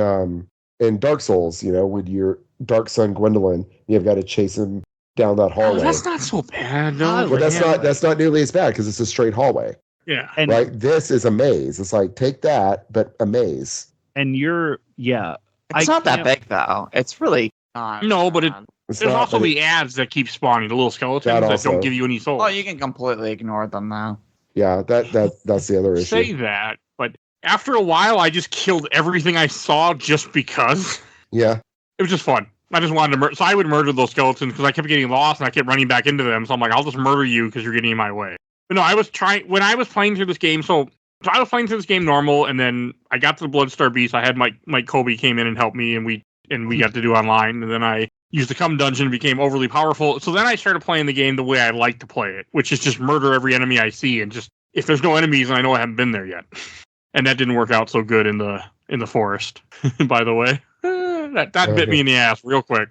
Dark Souls, you know, with your Dark Sun Gwendolyn, you've got to chase him down that
Oh,
hallway.
that's not so bad though.
But that's not nearly as bad because it's a straight hallway,
Yeah.
and
right? This is a maze. It's like take that, but a maze.
and you're
It's
I
not that
can't-
big, though. It's really not.
No, but
It's
There's
not,
also
but
the ads that keep spawning, the little skeletons
That
that
also.
don't give you any souls.
Oh, you can completely ignore them now.
yeah, that's the other issue.
Say that, but after a while, I just killed everything I saw just because.
Yeah,
It was just fun. I just wanted to murder. So I would murder those skeletons because I kept getting lost and I kept running back into them. So I'm like, I'll just murder you because you're getting in my way. But no, I was trying when I was playing through this game. So I was playing through this game normal, and then I got to the Bloodstar Beast. I had Mike Colby came in and helped me, and we got to do online. And then I used the Come Dungeon, became overly powerful. So then I started playing the game the way I like to play it, which is just murder every enemy I see, and just if there's no enemies, and I know I haven't been there yet. And that didn't work out so good in the forest. By the way, that bit me in the ass real quick.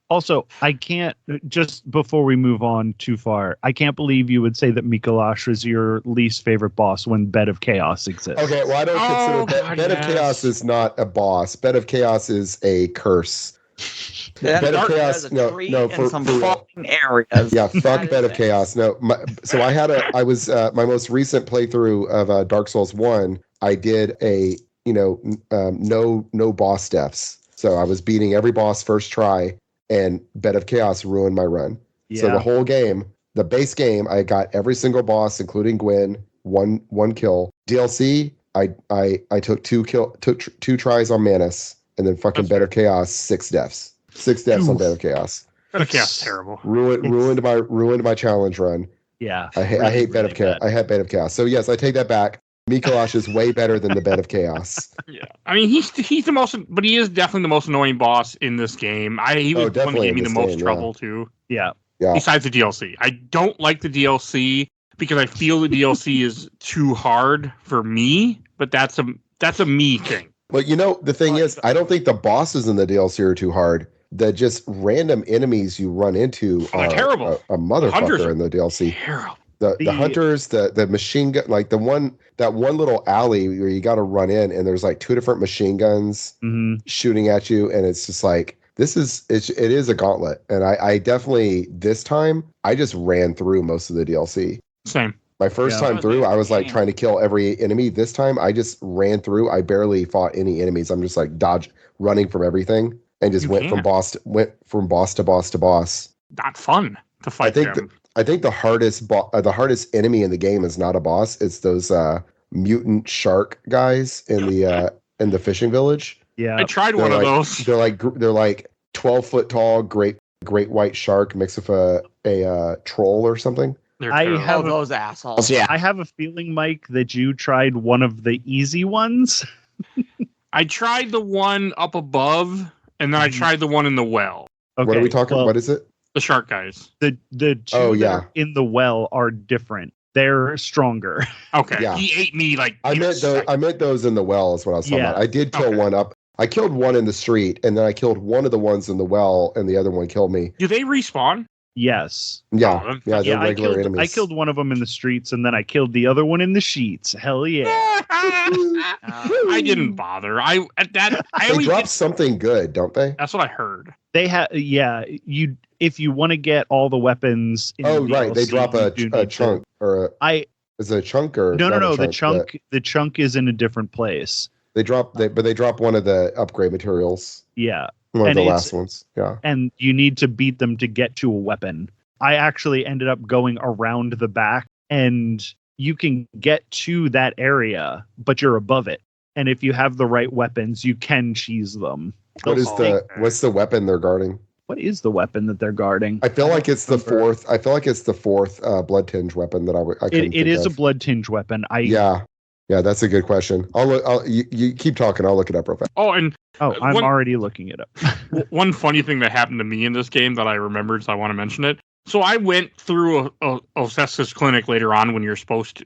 Also, I can't, just before we move on too far, I can't believe you would say that Mikolash is your least favorite boss when Bed of Chaos exists.
okay. Well, I don't
Oh,
consider
God,
Bed of
yes.
Chaos is not a boss. Bed of Chaos is a curse.
Then
Bed of
there's
Chaos.
a
No,
tree
no,
and
for
some
real.
falling areas.
Yeah, fuck
That
Bed
is
of
it.
Chaos. No, so I was my most recent playthrough of Dark Souls 1. I did a no boss deaths. So I was beating every boss first try, and Bed of Chaos ruined my run.
Yeah.
So the whole game, the base game, I got every single boss, including Gwen, one kill. DLC, I took two tries on Manus, and then fucking
That's
Bed of Chaos, 6 deaths. 6 deaths on
Oof.
Bed of Chaos.
That chaos is terrible.
Ruined my challenge run.
Yeah.
I hate Bed of Chaos.
bad.
I hate Bed of Chaos. So yes, I take that back. Mikolash is way better than the Bed of Chaos.
Yeah, I mean he's the most, but he is definitely the most annoying boss in this game. He was the one that
definitely
gave me
in
the
this
most
game,
trouble too.
Yeah.
Yeah.
Besides the DLC, I don't like the DLC because I feel the DLC is too hard for me. But that's a me thing.
But the thing is, I don't think the bosses in the DLC are too hard. The just random enemies you run into
Oh,
are
they're terrible.
A motherfucker
Hunters are
in the DLC.
Terrible.
The
The-
hunters, the machine gun, like that one little alley where you got to run in, and there's like 2 different machine guns
hmm
shooting at you, and it's just like it is a gauntlet. And I definitely this time I just ran through most of the DLC.
Same.
My first
Yeah.
time through, I was like
Damn.
trying to kill every enemy. This time I just ran through. I barely fought any enemies. I'm just like running from everything, and just
You
went from
can't.
boss to boss.
Not fun to fight
think
them.
I think the hardest enemy in the game is not a boss. It's those mutant shark guys in the fishing village.
Yeah.
I tried one of those.
They're like 12-foot tall, great white shark mixed with a troll or something.
They're
I
terrible.
have
Oh, those assholes. Yeah.
I have a feeling, Mike, that you tried one of the easy ones.
I tried the one up above, and then I tried the one in the well.
Okay,
What are we talking?
well,
What is it?
The shark guys.
The two
Oh,
that
yeah.
are in the well are different. They're stronger.
Okay.
Yeah.
He ate me like.
I
in a
meant those.
second.
I meant those in the well is what I was talking
Yeah.
about. I did kill
Okay.
one up. I killed one in the street, and then I killed one of the ones in the well, and the other one killed me.
Do they respawn?
Yes.
Yeah,
Oh,
yeah, they're
Yeah,
regular enemies.
I killed one of them in the streets, and then I killed the other one in the sheets. Hell yeah!
I didn't bother. I
They
always
drop
get,
something good, don't they?
that's what I heard.
They have, yeah. You, if you want to get all the weapons. In
Oh,
the
right. They
DLC,
drop
you
a
do need
chunk or is it a chunk or
no.
not a
The chunk is in a different place.
They drop one of the upgrade materials.
Yeah,
One of
And
the
it's-
last ones. Yeah.
and you need to beat them to get to a weapon. I actually ended up going around the back, and you can get to that area, but you're above it. And if you have the right weapons, you can cheese them.
What's the weapon they're guarding?
What is the weapon that they're guarding?
I feel like it's the
remember.
fourth. I feel like it's the fourth blood tinge weapon that I couldn't
It
think
is
of.
a blood tinge weapon.
Yeah, that's a good question. You keep talking. I'll look it up real fast.
Oh, and
I'm already looking it up.
one funny thing that happened to me in this game that I remembered, so I want to mention it. So I went through Osessa's clinic later on when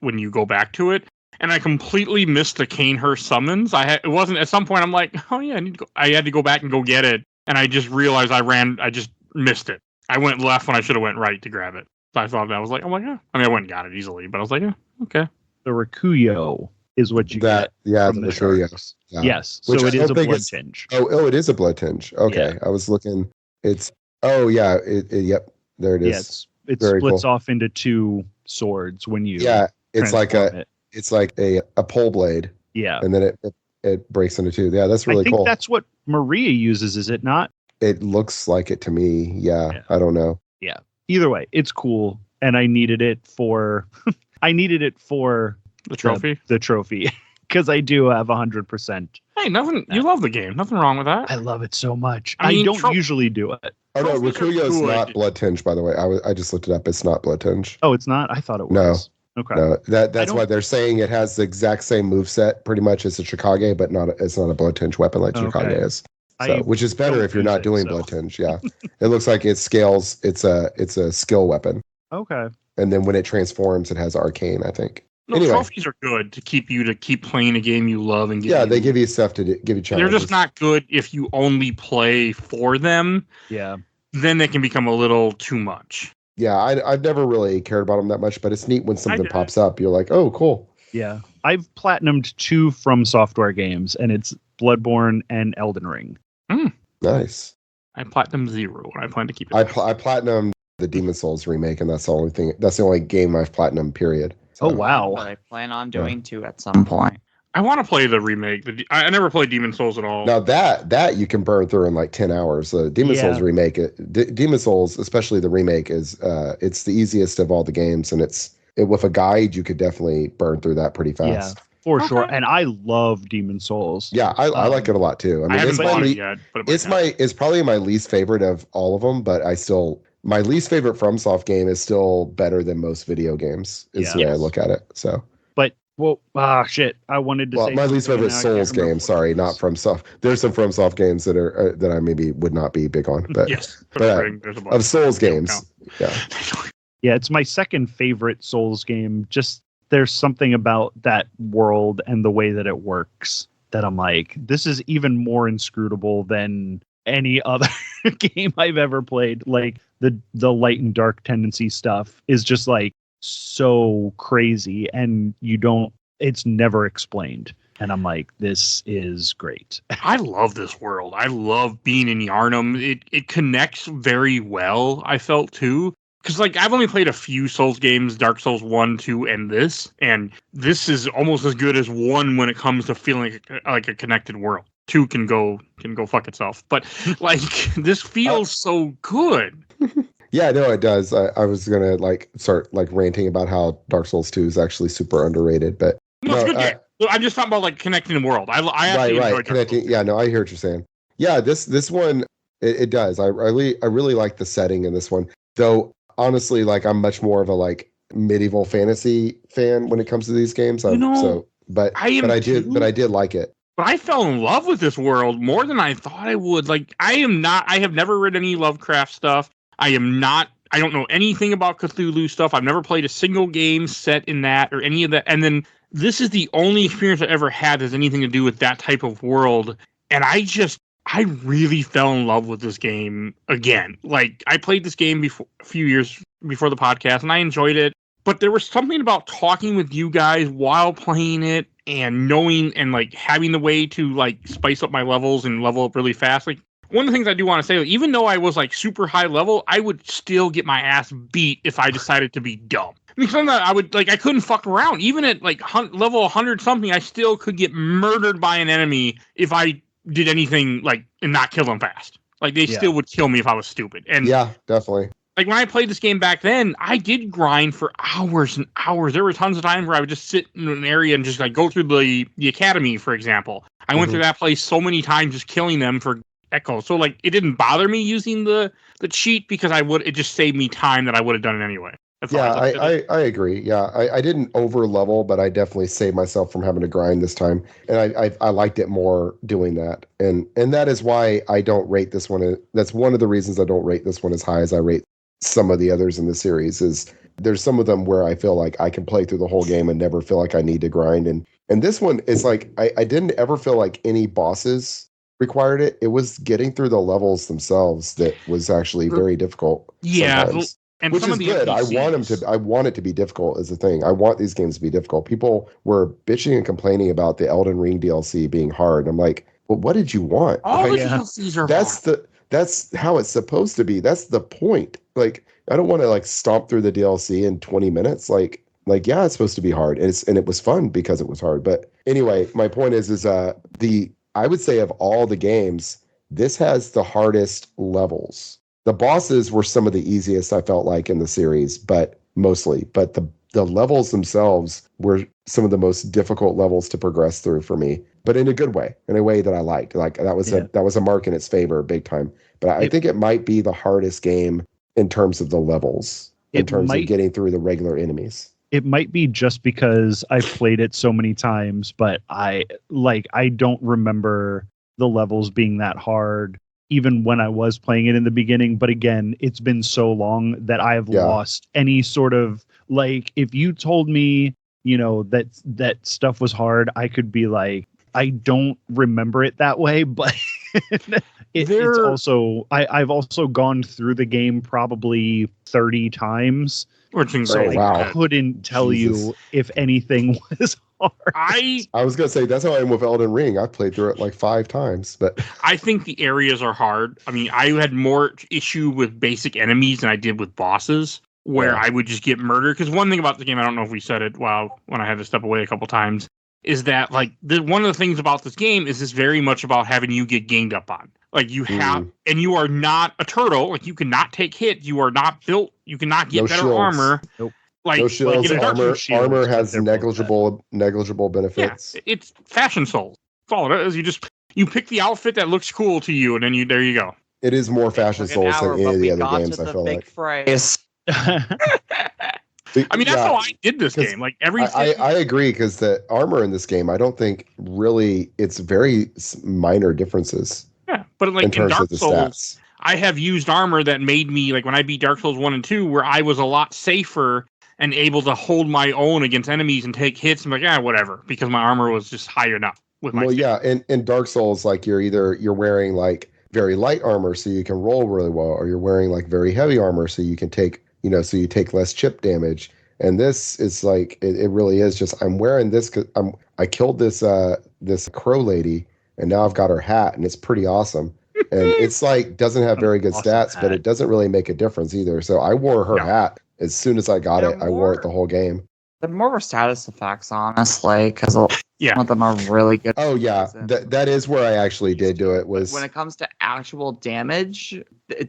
when you go back to it, and I completely missed the Canehurst summons. It wasn't at some point I'm like, oh yeah, I had to go back and go get it, and I just realized I just missed it. I went left when I should have went right to grab it. So I thought that was like, oh my god. I mean, I went and got it easily, but I was like, yeah, okay.
The Rakuyo is what you get.
Yeah,
from
the
the
Rakuyo.
sharks.
Yeah.
Yes,
Which
so
I
it is
don't
a
think
blood
it's-
tinge.
Oh, it is a blood tinge. Okay,
Yeah.
I was looking. It's yeah. Yep, there it is.
Yeah, it
Very
splits
cool.
off into two swords when you.
Yeah, it's like
transform it.
a pole blade,
Yeah,
and then it breaks into two. Yeah, that's really
I think
cool.
that's what Maria uses, is it not?
It looks like it to me. Yeah,
Yeah.
I don't know.
Either way, it's cool, and I needed it for. I needed it for
The trophy.
the trophy, because I do have 100%.
Hey, nothing. You love the game. Nothing wrong with that.
I love it so much.
I mean,
I don't usually do it.
Oh no,
Trophies are
Rakuyo is
good.
not blood tinge. By the way, I just looked it up. It's not blood tinge.
Oh, it's not. I thought it
No.
was. Okay.
No, that's
don't-
why they're saying it has the exact same moveset, pretty much as a Chikage, but it's not a blood tinge weapon like Chikage
Okay.
is. So, which is better
don't
if you're
use
not
it,
doing
so.
blood tinge. Yeah, it looks like it scales. It's a skill weapon,
Okay.
and then when it transforms, it has arcane. I think.
No,
Anyway.
trophies are good to keep playing a game you love and
Yeah, they give you stuff to give you
They're
challenges.
just not good if you only play for them.
Yeah.
Then they can become a little too much.
Yeah, I've never really cared about them that much, but it's neat when something
did.
pops up. You're like, oh, cool.
Yeah. I've platinumed 2 From Software games, and it's Bloodborne and Elden Ring.
Nice.
I platinum 0, and I plan to keep it.
I platinumed the Demon Souls remake, and that's the only thing. That's the only game I've platinumed. Period. So,
Oh, wow.
But I plan on doing too at some point.
I want to play the remake. I never played Demon Souls at all.
Now that you can burn through in like 10 hours. The Demon
Yeah.
Souls remake, Demon Souls, especially the remake, is it's the easiest of all the games, and with a guide you could definitely burn through that pretty fast.
Yeah, for
Okay.
sure. And I love Demon Souls.
Yeah, I like it a lot too. I
I
mean,
haven't bought it
it's
yet, but it
it's probably my least favorite of all of them, but my least favorite FromSoft game is still better than most video games. Is
Yeah.
the way I
Yes.
look at it. So,
But, shit. I wanted to say
my least
something,
favorite
and now I can't
Souls
remember
game.
what
Sorry,
it
not
was.
FromSoft. There's some FromSoft games that are that I maybe would not be big on, but
yes.
but,
There's a bunch.
of Souls
They don't
games,
count.
yeah.
Yeah, it's my second favorite Souls game. Just there's something about that world and the way that it works that I'm like, this is even more inscrutable than any other game I've ever played. Like the light and dark tendency stuff is just like so crazy, and it's never explained. And I'm like, this is great.
I love this world. I love being in Yarnum. It connects very well, I felt too. Because like I've only played a few Souls games, Dark Souls 1, 2, and this is almost as good as 1 when it comes to feeling like a connected world. 2 can go fuck itself. But like this feels so good.
Yeah, no, it does. I was gonna start ranting about how Dark Souls 2 is actually super underrated, but
No, it's
No,
a good game. Well, I'm just talking about like connecting the world. I actually enjoyed Dark
connecting.
Souls.
Yeah, no, I hear what you're saying. Yeah, this one it does. I really like the setting in this one, though. Honestly, I'm much more of a medieval fantasy fan when it comes to these games.
You know,
But
I am
I did like it.
But I fell in love with this world more than I thought I would. Like, I have never read any Lovecraft stuff. I don't know anything about Cthulhu stuff. I've never played a single game set in that or any of that. And then this is the only experience I ever had that has anything to do with that type of world. And I I really fell in love with this game again. Like, I played this game a few years before the podcast, and I enjoyed it. But there was something about talking with you guys while playing it and knowing and, like, having the way to, like, spice up my levels and level up really fast. Like, one of the things I do want to say, even though I was, like, super high level, I would still get my ass beat if I decided to be dumb. I mean, sometimes I couldn't fuck around. Even at, like, level 100-something, I still could get murdered by an enemy if I did anything, like, and not kill them fast. Like, they still would kill me if I was stupid. And
yeah, definitely.
Like, when I played this game back then, I did grind for hours and hours. There were tons of times where I would just sit in an area and just, like, go through the academy, for example. I went through that place so many times just killing them for echo. So, like, it didn't bother me using the cheat because it just saved me time that I would have done it anyway.
I agree. Yeah, I didn't over level, but I definitely saved myself from having to grind this time, and I liked it more doing that, and that is why I don't rate this one. That's one of the reasons I don't rate this one as high as I rate some of the others in the series. Is there's some of them where I feel like I can play through the whole game and never feel like I need to grind, and this one is like I didn't ever feel like any bosses required it. It was getting through the levels themselves that was actually very difficult.
Yeah.
Sometimes.
And
which is good.
NPCs.
I want it to be difficult is the thing. I want these games to be difficult. People were bitching and complaining about the Elden Ring DLC being hard. I'm like, well, what did you want?
All
like,
the DLCs are hard.
That's how it's supposed to be. That's the point. Like, I don't want to like stomp through the DLC in 20 minutes. Like yeah, it's supposed to be hard. And it was fun because it was hard. But anyway, my point is I would say of all the games, this has the hardest levels. The bosses were some of the easiest I felt like in the series, but the levels themselves were some of the most difficult levels to progress through for me, but in a good way, in a way that I liked. Like that was a mark in its favor, big time. But I think it might be the hardest game in terms of the levels, in terms of getting through the regular enemies.
It might be just because I've played it so many times, but I don't remember the levels being that hard. Even when I was playing it in the beginning. But again, it's been so long that I have lost any sort of, like, if you told me, that stuff was hard, I could be like, I don't remember it that way, but it's also, I've also gone through the game probably 30 times. I couldn't tell you if anything was hard.
I
was going to say, that's how I am with Elden Ring. I played through it like 5 times, but
I think the areas are hard. I mean, I had more issue with basic enemies than I did with bosses, where I would just get murdered. Because one thing about the game, I don't know if we said it when I had to step away a couple times, is that like one of the things about this game is it's very much about having you get ganged up on. Like you have, and you are not a turtle. Like you cannot take hit. You are not built. You cannot get better
shields.
Armor.
Nope.
Like, no shields. Armor has negligible benefits.
Yeah, it's fashion souls. That's all it is. You pick the outfit that looks cool to you, and then there you go.
It is more fashion souls than any of the other games. I feel like.
I mean, that's how I did this game. Like everything.
I agree, because the armor in this game, I don't think really, it's very minor differences.
Yeah, but like in Dark Souls, I have used armor that made me, like when I beat Dark Souls 1 and 2, where I was a lot safer and able to hold my own against enemies and take hits. I'm like, whatever, because my armor was just high enough with my. Well,
yeah, in Dark Souls, like you're wearing like very light armor so you can roll really well, or you're wearing like very heavy armor so you can take, so you take less chip damage. And this is like, it really is just, I'm wearing this because I killed this crow lady, and now I've got her hat, and it's pretty awesome. And it's like, doesn't have very good stats, but it doesn't really make a difference either. So I wore her hat as soon as I got it. I wore it the whole game.
They're more status effects, honestly, because some of them are really good.
Oh, yeah. That is where I actually did do it. Was
when it comes to actual damage,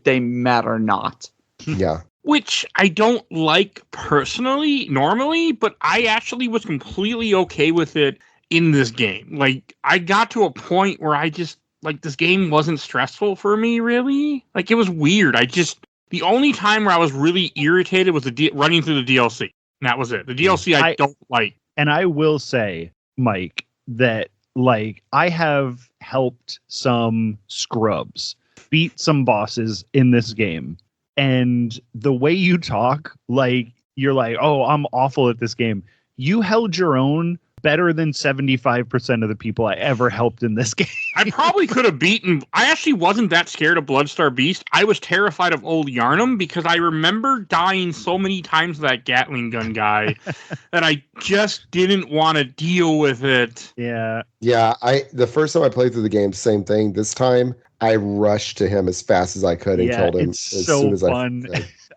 they matter not.
Yeah.
Which I don't like personally, normally, but I actually was completely okay with it in this game. Like, I got to a point where I just, like, this game wasn't stressful for me, really. Like, it was weird. The only time where I was really irritated was running through the DLC. And that was it. The DLC I don't like.
And I will say, Mike, that, like, I have helped some scrubs beat some bosses in this game. And the way you talk, like, you're like, oh, I'm awful at this game. You held your own better than 75% of the people I ever helped in this game.
I probably could have beaten. I actually wasn't that scared of Bloodstar Beast. I was terrified of Old Yarnum because I remember dying so many times to that Gatling gun guy that I just didn't want to deal with it.
Yeah.
Yeah, the first time I played through the game, same thing. This time I rushed to him as fast as I could and killed him
it's
as
so
soon as
fun.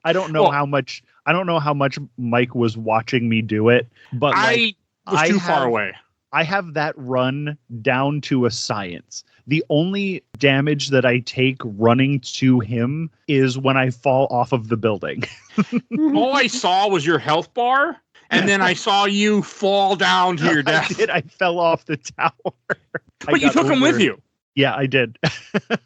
I don't know
Well,
how much Mike was watching me do it, but
I was too far away.
I have that run down to a science. The only damage that I take running to him is when I fall off of the building.
All I saw was your health bar, and then I saw you fall down to your death.
I fell off the tower.
But you took him with you.
Yeah, I did.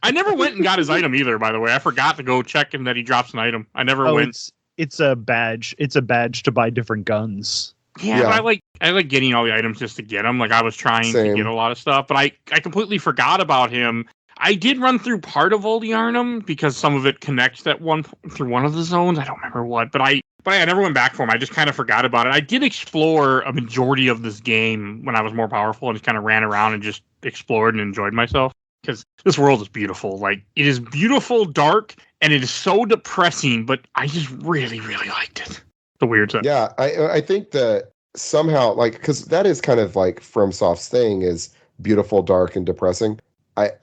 I never went and got his item either, by the way. I forgot to go check him that he drops an item. I never went.
It's a badge. It's a badge to buy different guns.
Yeah, but I like getting all the items just to get them. Like I was trying to get a lot of stuff, but I completely forgot about him. I did run through part of Old Yarnum because some of it connects through one of the zones. I don't remember what, but I never went back for him. I just kind of forgot about it. I did explore a majority of this game when I was more powerful and just kind of ran around and just explored and enjoyed myself because this world is beautiful. Like it is beautiful, dark, and it is so depressing, but I just really, really liked it. The weird stuff.
Yeah, I think that somehow, like, because that is kind of like FromSoft's thing is beautiful, dark, and depressing. I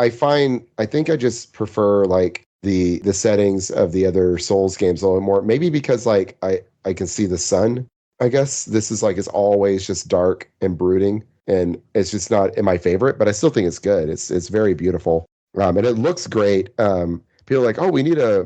think I just prefer like the settings of the other Souls games a little more. Maybe because like I can see the sun. I guess this is like it's always just dark and brooding, and it's just not in my favorite. But I still think it's good. It's very beautiful, and it looks great. People are like, oh, we need a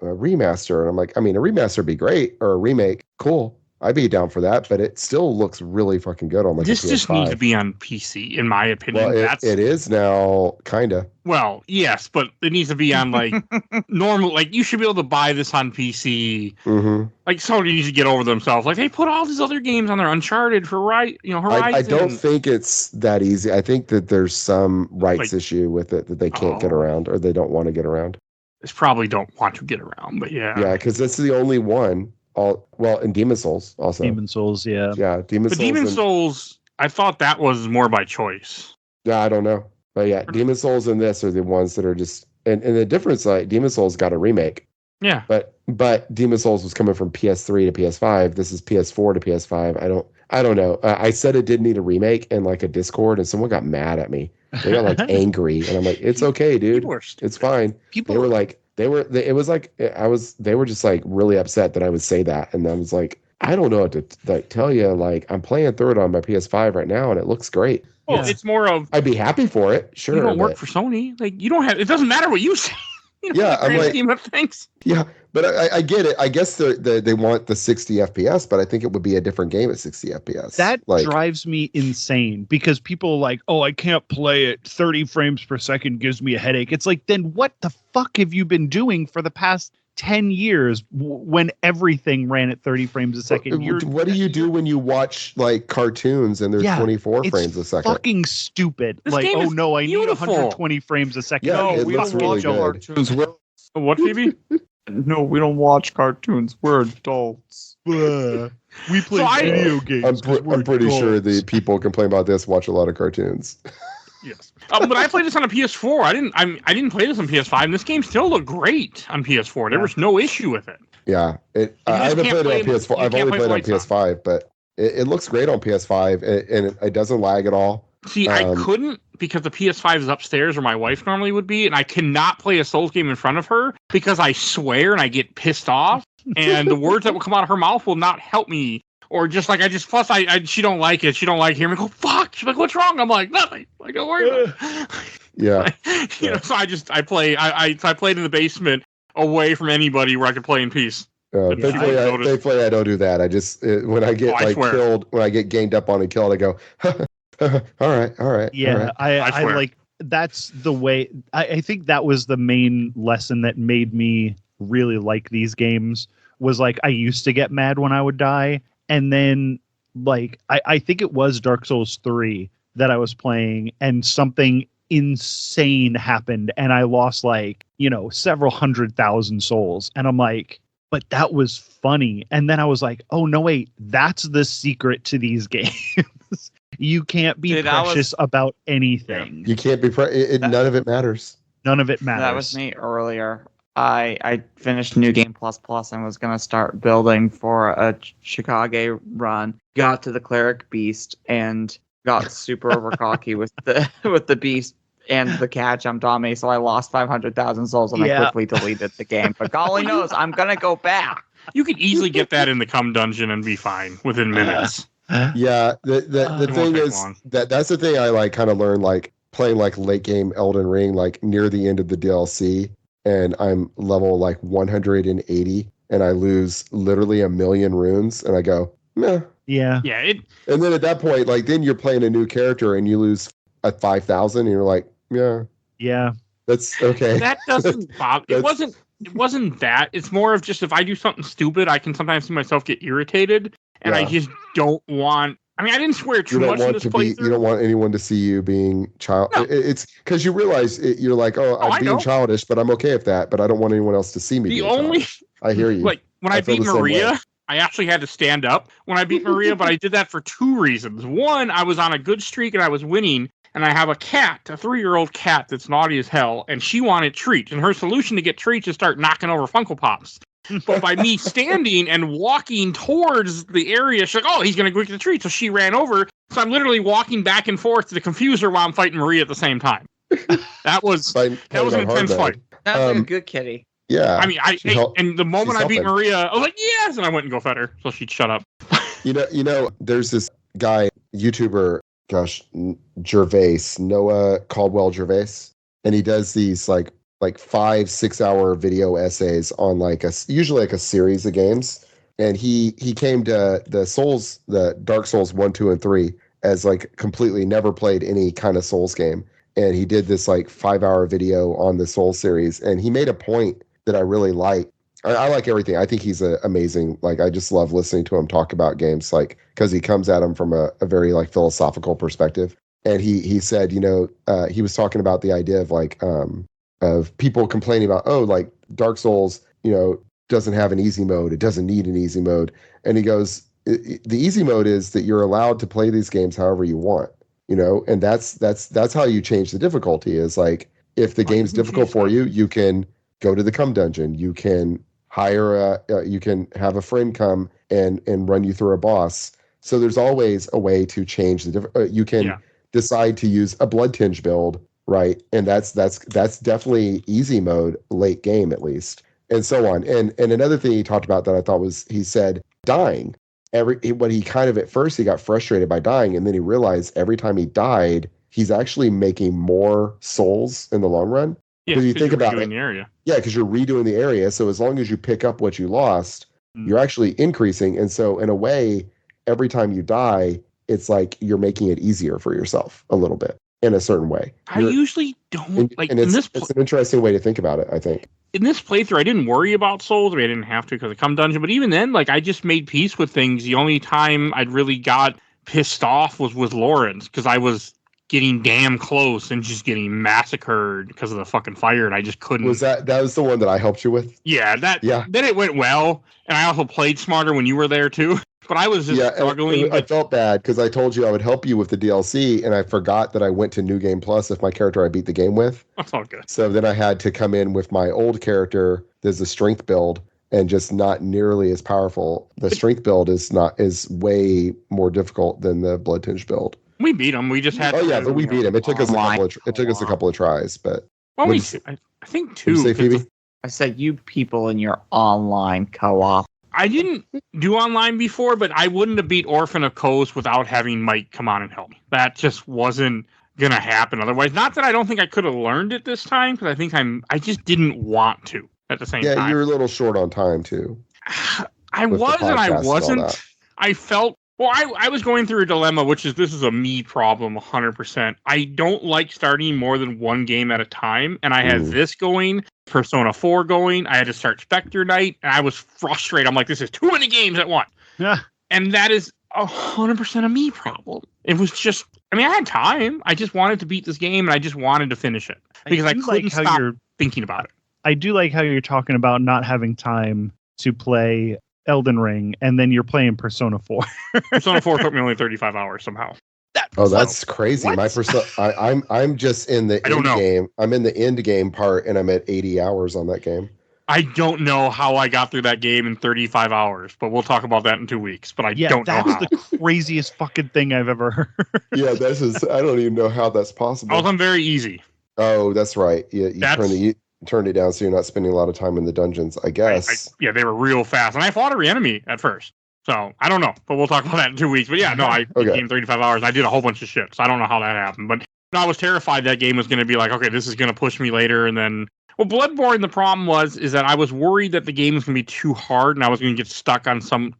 remaster. And I'm like, I mean, a remaster would be great, or a remake. Cool. I'd be down for that, but it still looks really fucking good on like
this
a PS5.
Just needs to be on PC, in my opinion.
Well, it is now, kind of.
Well, yes, but it needs to be on like normal. Like you should be able to buy this on PC.
Mm-hmm.
Like somebody needs to get over themselves. Like they put all these other games on there, Uncharted for Horizon.
I don't think it's that easy. I think that there's some rights issue with it that they can't get around, or they don't want to get around.
They probably don't want to get around, but yeah.
Yeah, because that's the only one. And Demon Souls also.
Demon Souls, yeah.
Yeah, Demon
Souls, I thought that was more by choice.
Yeah, I don't know. But yeah, Demon Souls and this are the ones that are just... And the difference, like, Demon Souls got a remake.
Yeah.
But Demon Souls was coming from PS3 to PS5. This is PS4 to PS5. I don't know. I said it did need a remake in, like, a Discord, and someone got mad at me. They got, like, angry. And I'm like, it's okay, dude. It's fine. They were like... They were just like really upset that I would say that, and I was like, I don't know what to tell you. Like, I'm playing through it on my PS5 right now, and it looks great.
Well, it's more of
I'd be happy for it. Sure,
you don't work for Sony. Like, you don't have. It doesn't matter what you say.
Yeah, I'm like,
scheme of things.
Yeah, but I get it. I guess they want the 60 FPS, but I think it would be a different game at 60 FPS.
That drives me insane because people are like, oh, I can't play it. 30 frames per second gives me a headache. It's like, then what the fuck have you been doing for the past 10 years when everything ran at 30 frames a second?
What do you do when you watch like cartoons and there's 24 frames a second?
Fucking stupid.
This
like, oh no, I
beautiful.
need 120 frames a second.
Yeah,
no,
it
we
looks
don't
really
watch
good.
cartoons.
What, Phoebe?
No, we don't watch cartoons. We're adults.
We play video games.
I'm pretty sure the people complain about this watch a lot of cartoons.
Yes, but I played this on a PS4. I didn't play this on PS5, and this game still looked great on PS4. There was no issue with it.
Yeah, I haven't played it on PS4. I've only played it on PS5, but it looks great on PS5, and it doesn't lag at all.
See, I couldn't because the PS5 is upstairs where my wife normally would be, and I cannot play a Souls game in front of her because I swear and I get pissed off, and the words that will come out of her mouth will not help me. Or just like she don't like it. She don't like hearing me go, fuck. She's like, what's wrong? I'm like, nothing. Like, don't worry about it.
Yeah.
You know, so I played in the basement away from anybody where I could play in peace.
Thankfully, I don't do that. I just when I get killed, when I get ganged up on and killed, I go, all right.
Yeah,
all right.
I like that's the way. I think that was the main lesson that made me really like these games. Was like I used to get mad when I would die, and then like I think it was Dark Souls 3 that I was playing, and something insane happened, and I lost like several 100,000 souls, and I'm like, but that was funny. And then I was like, oh no, wait, that's the secret to these games. You can't be precious about anything.
You can't be none of it matters.
None of it matters.
That was me earlier. I finished New Game Plus and was going to start building for a Chicago run. Got to the Cleric Beast and got super overcocky with the Beast and the cat jumped on me, so I lost 500,000 souls and I quickly deleted the game. But golly knows, I'm going to go back.
You could easily get that in the cum dungeon and be fine within minutes.
Yeah, the thing is that's the thing I like kind of learned, like playing like late game Elden Ring, like near the end of the DLC, and I'm level like 180 and I lose literally 1,000,000 runes and I go, meh.
Yeah.
And then at that point, like then you're playing a new character and you lose at 5,000 and you're like, yeah, that's okay.
That doesn't bother. It wasn't that. It's more of just if I do something stupid, I can sometimes see myself get irritated, and I just don't want. I mean, I didn't swear too much in this playthrough.
You don't want anyone to see you being child. No. It's because you realize you're like, I'm being childish, but I'm okay with that. But I don't want anyone else to see me. I hear you.
Like when I beat Maria, I actually had to stand up when I beat Maria, but I did that for 2 reasons. One, I was on a good streak and I was winning. And I have a cat, a 3-year-old cat that's naughty as hell, and she wanted treats. And her solution to get treats is start knocking over Funko Pops. But by me standing and walking towards the area, she's like, oh, he's going to go get the treat. So she ran over. So I'm literally walking back and forth to confuse her while I'm fighting Maria at the same time. That was an intense fight.
That's like a good kitty.
Yeah.
I mean, and the moment I beat Maria, I was like, yes! And I went and go fed her. So she'd shut up.
You know, there's this guy, YouTuber, Noah Caldwell Gervais, and he does these like 5-6 hour video essays on usually like a series of games. And he came to the Dark Souls 1, 2, and 3 as like completely never played any kind of Souls game. And he did this like 5-hour video on the Souls series, and he made a point that I really like. I like everything. I think he's amazing. Like, I just love listening to him talk about games, like, because he comes at them from a very like philosophical perspective. And he said, he was talking about the idea of like of people complaining about, like Dark Souls, doesn't have an easy mode. It doesn't need an easy mode. And he goes, the easy mode is that you're allowed to play these games however you want, and that's how you change the difficulty. Is like, if the game's difficult for you, you can go to the cum dungeon. You can hire you can have a friend come and run you through a boss. So there's always a way to change the you can decide to use a blood tinge build, right? And that's definitely easy mode late game, at least, and so on. And another thing he talked about that I thought was, he said dying. When he kind of at first he got frustrated by dying, and then he realized every time he died, he's actually making more souls in the long run.
Yeah,
because you think about it,
the area.
Yeah, because you're redoing the area. So as long as you pick up what you lost, you're actually increasing. And so in a way, every time you die, it's like you're making it easier for yourself a little bit in a certain way.
I usually don't like.
And it's an interesting way to think about it, I think.
In this playthrough, I didn't worry about souls. I mean, I didn't have to because I come dungeon. But even then, like, I just made peace with things. The only time I'd really got pissed off was with Lawrence, because I was getting damn close and just getting massacred because of the fucking fire, and I just couldn't.
That was the one that I helped you with?
Yeah, then it went well, and I also played smarter when you were there too. But I was just struggling.
I felt bad because I told you I would help you with the DLC, and I forgot that I went to New Game Plus with my character I beat the game with.
That's all good.
So then I had to come in with my old character. There's a strength build, and just not nearly as powerful. The strength build is way more difficult than the blood tinge build.
We beat him. We just had.
But we beat him. It took us a couple of tries, but.
Well, I think 2.
Did you say, Phoebe?
I said you people in your online co-op.
I didn't do online before, but I wouldn't have beat Orphan of Kos without having Mike come on and help me. That just wasn't gonna happen otherwise. Not that I don't think I could have learned it this time, because I think I just didn't want to at the same time.
Yeah, you're a little short on time too.
I was and I wasn't. I felt. Well, I was going through a dilemma, this is a me problem 100%. I don't like starting more than one game at a time, and I had this going, Persona 4 going, I had to start Spectre Knight, and I was frustrated. I'm like, this is too many games at once.
Yeah.
And that is 100% a me problem. It was just, I had time. I just wanted to beat this game, and I just wanted to finish it. Because I couldn't stop thinking about it.
I do like how you're talking about not having time to play Elden Ring, and then you're playing Persona 4.
Persona 4 took me only 35 hours somehow.
That's crazy.
What?
My I'm just in the
I don't
end
know.
game. I'm in the end game part, and I'm at 80 hours on that game.
I don't know how I got through that game in 35 hours, but we'll talk about that in 2 weeks. But I don't know
that's
how.
the craziest fucking thing I've ever heard.
Yeah, this is. I don't even know how that's possible.
I was on very easy.
Oh, that's right. Yeah, you turned it down so you're not spending a lot of time in the dungeons, I guess.
Yeah, they were real fast. And I fought every enemy at first. So I don't know, but we'll talk about that in 2 weeks. But yeah, no, I became 35 hours. And I did a whole bunch of shit. So I don't know how that happened. But I was terrified that game was going to be like, okay, this is going to push me later. And then, well, Bloodborne, the problem is that I was worried that the game was going to be too hard and I was going to get stuck on something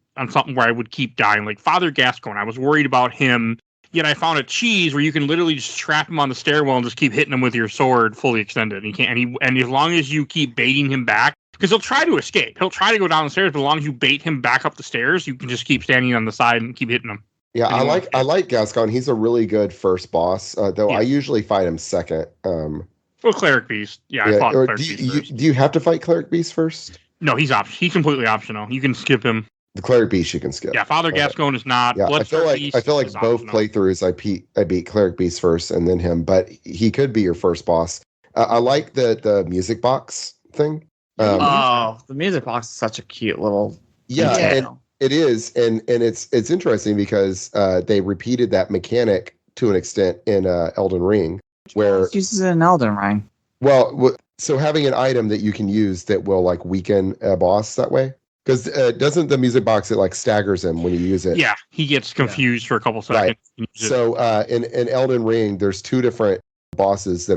where I would keep dying. Like Father Gascoigne, I was worried about him. Yet I found a cheese where you can literally just trap him on the stairwell and just keep hitting him with your sword fully extended. And he can't, and as long as you keep baiting him back, because he'll try to escape. He'll try to go down the stairs, but as long as you bait him back up the stairs, you can just keep standing on the side and keep hitting him.
Yeah, I like Gascoigne. He's a really good first boss, though I usually fight him second.
Well, Cleric Beast. Yeah, I fought Cleric Beast first.
Do you have to fight Cleric Beast first?
No, he's completely optional. You can skip him.
The Cleric Beast you can skip.
Yeah, Father Gascoigne is not.
Yeah, I feel like both playthroughs I beat Cleric Beast first and then him, but he could be your first boss. I like the music box thing.
The music box is such a cute little
and it is, and it's interesting because they repeated that mechanic to an extent in Elden Ring, where
it uses it in Elden Ring.
Well, so having an item that you can use that will like weaken a boss that way. Because doesn't the music box, it like staggers him when you use it?
Yeah, he gets confused for a couple seconds.
Right. So in Elden Ring, there's two different bosses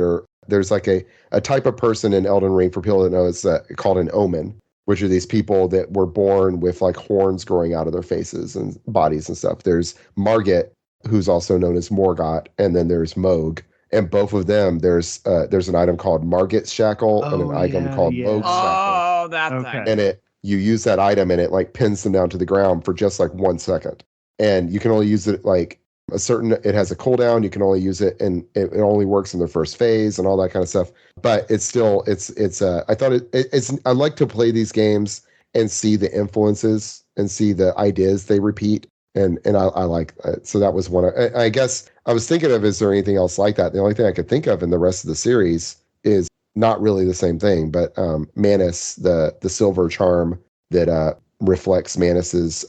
there's like a type of person in Elden Ring, for people that know, it's called an omen, which are these people that were born with like horns growing out of their faces and bodies and stuff. There's Margit, who's also known as Morgott, and then there's Moog. And both of them, there's an item called Margit's Shackle and an item called Moog's Shackle.
Oh, that's okay.
And you use that item and it like pins them down to the ground for just like 1 second. And you can only use it like it has a cooldown. You can only use it and it only works in the first phase and all that kind of stuff. But it's still, I like to play these games and see the influences and see the ideas they repeat. And I like it. So that was one. I guess I was thinking of, is there anything else like that? The only thing I could think of in the rest of the series is not really the same thing, but Manus, the silver charm that reflects Manus's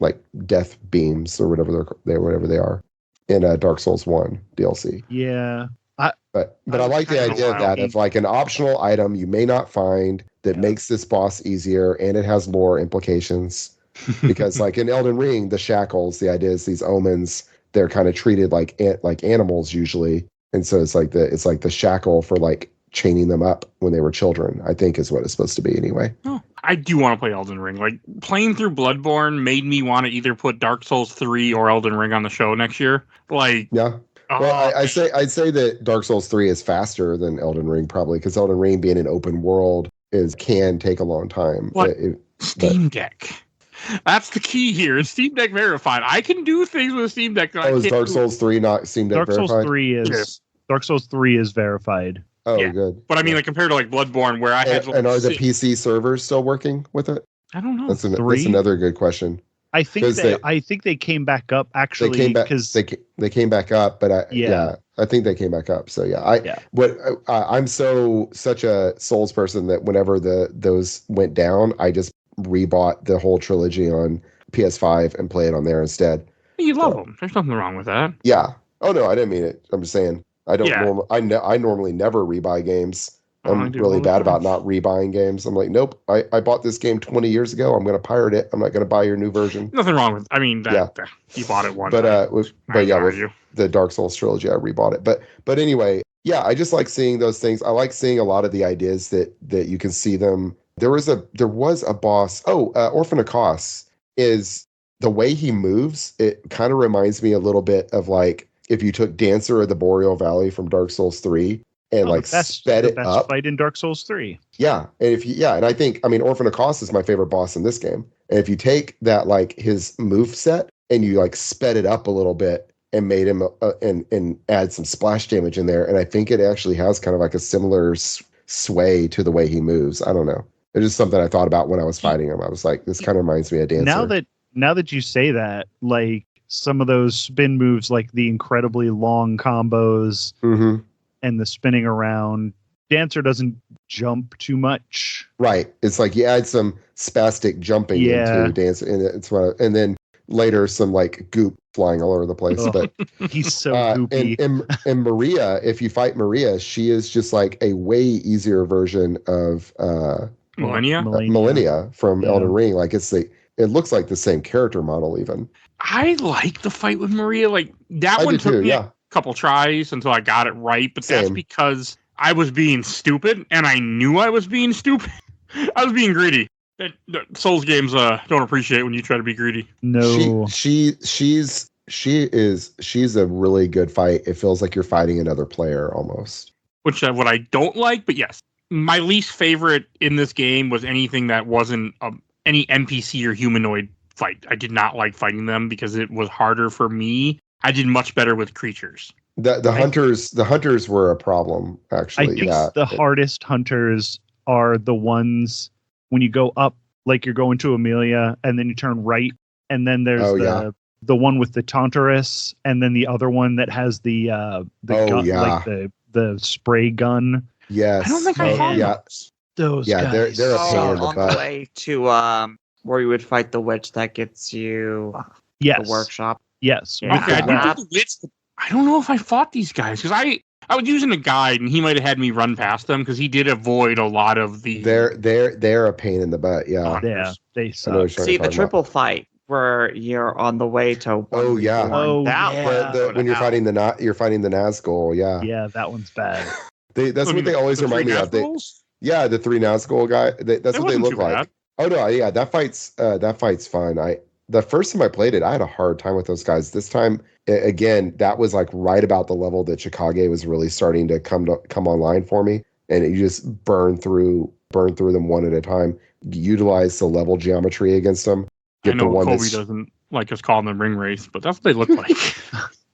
like death beams or whatever they are in Dark Souls 1 DLC.
Yeah.
But I like the idea of that, of like an optional item you may not find that makes this boss easier, and it has lore implications. Because like in Elden Ring, the shackles, the idea is these omens, they're kind of treated like animals usually. And so it's like the shackle for like chaining them up when they were children, I think is what it's supposed to be anyway.
Oh, I do want to play Elden Ring. Like playing through Bloodborne made me want to either put Dark Souls 3 or Elden Ring on the show next year. Like,
yeah. Well, I'd say that Dark Souls 3 is faster than Elden Ring, probably, because Elden Ring being an open world can take a long time.
Steam Deck. That's the key here. It's Steam Deck verified. I can do things with a Steam Deck.
Is Dark Souls 3 not Steam Deck verified?
Dark Souls 3 is verified.
Oh, yeah. Good.
But I mean, like compared to like Bloodborne, where I had to.
And are the PC servers still working with it?
I don't know.
That's another good question.
I think they came back up actually because
they came back up, but I think they came back up. So I'm such a Souls person that whenever those went down, I just rebought the whole trilogy on PS5 and play it on there instead.
You love them. There's nothing wrong with that.
Yeah. Oh no, I didn't mean it. I'm just saying I don't. Yeah. I normally never rebuy games. I'm really bad about not rebuying games. I'm like, nope. I bought this game 20 years ago. I'm going to pirate it. I'm not going to buy your new version.
Nothing wrong with. I mean, you bought it once.
But with the Dark Souls trilogy, I rebought it. But anyway, yeah, I just like seeing those things. I like seeing a lot of the ideas that you can see them. There was a boss. Orphan of Kos is the way he moves. It kind of reminds me a little bit of like if you took Dancer of the Boreal Valley from Dark Souls 3 and sped it up.
Fight in Dark Souls 3.
Yeah, and I think Orphan of Kos is my favorite boss in this game. And if you take that like his move set and you like sped it up a little bit and made him and add some splash damage in there, and I think it actually has kind of like a similar sway to the way he moves. I don't know. It's just something I thought about when I was fighting him. I was like, this kind of reminds me of Dancer.
Now that you say that, like some of those spin moves, like the incredibly long combos and the spinning around, Dancer doesn't jump too much.
Right. It's like you add some spastic jumping into Dancer, and then later some like goop flying all over the place. But
he's so goopy.
And Maria, if you fight Maria, she is just like a way easier version of Millennia from Elden Ring. Like it looks like the same character model even.
I like the fight with Maria. Like that one took me a couple tries until I got it right, but that's because I was being stupid and I knew I was being stupid. I was being greedy. Souls games don't appreciate when you try to be greedy.
No.
She's a really good fight. It feels like you're fighting another player almost.
Which what I don't like, but yes. My least favorite in this game was anything that wasn't any NPC or humanoid fight. I did not like fighting them because it was harder for me. I did much better with creatures.
The hunters were a problem, actually.
I think the hardest hunters are the ones when you go up, like you're going to Amelia, and then you turn right, and then there's the one with the Tauntaurus, and then the other one that has the gun, like the spray gun.
Yes.
I don't think I fought
those guys.
They're a pain in the
butt. On the way to where you would fight the witch that gets you the workshop.
Yes.
Okay, I don't know if I fought these guys because I was using a guide and he might have had me run past them because he did avoid a lot of the.
They're a pain in the butt. Yeah.
Yeah. They suck.
See the triple fight where you're on the way to.
When you're fighting the Nazgul. Yeah.
Yeah, that one's bad.
That's what they always remind me of. The three Nazgul guy. That's what they look like. Bad. Oh no, yeah, that fight's fun. The first time I played it, I had a hard time with those guys. This time, again, that was like right about the level that Chicago was really starting to come online for me, and you just burn through them one at a time. Utilize the level geometry against them.
I know Colby doesn't like us calling them ring wraiths, but that's what they look like.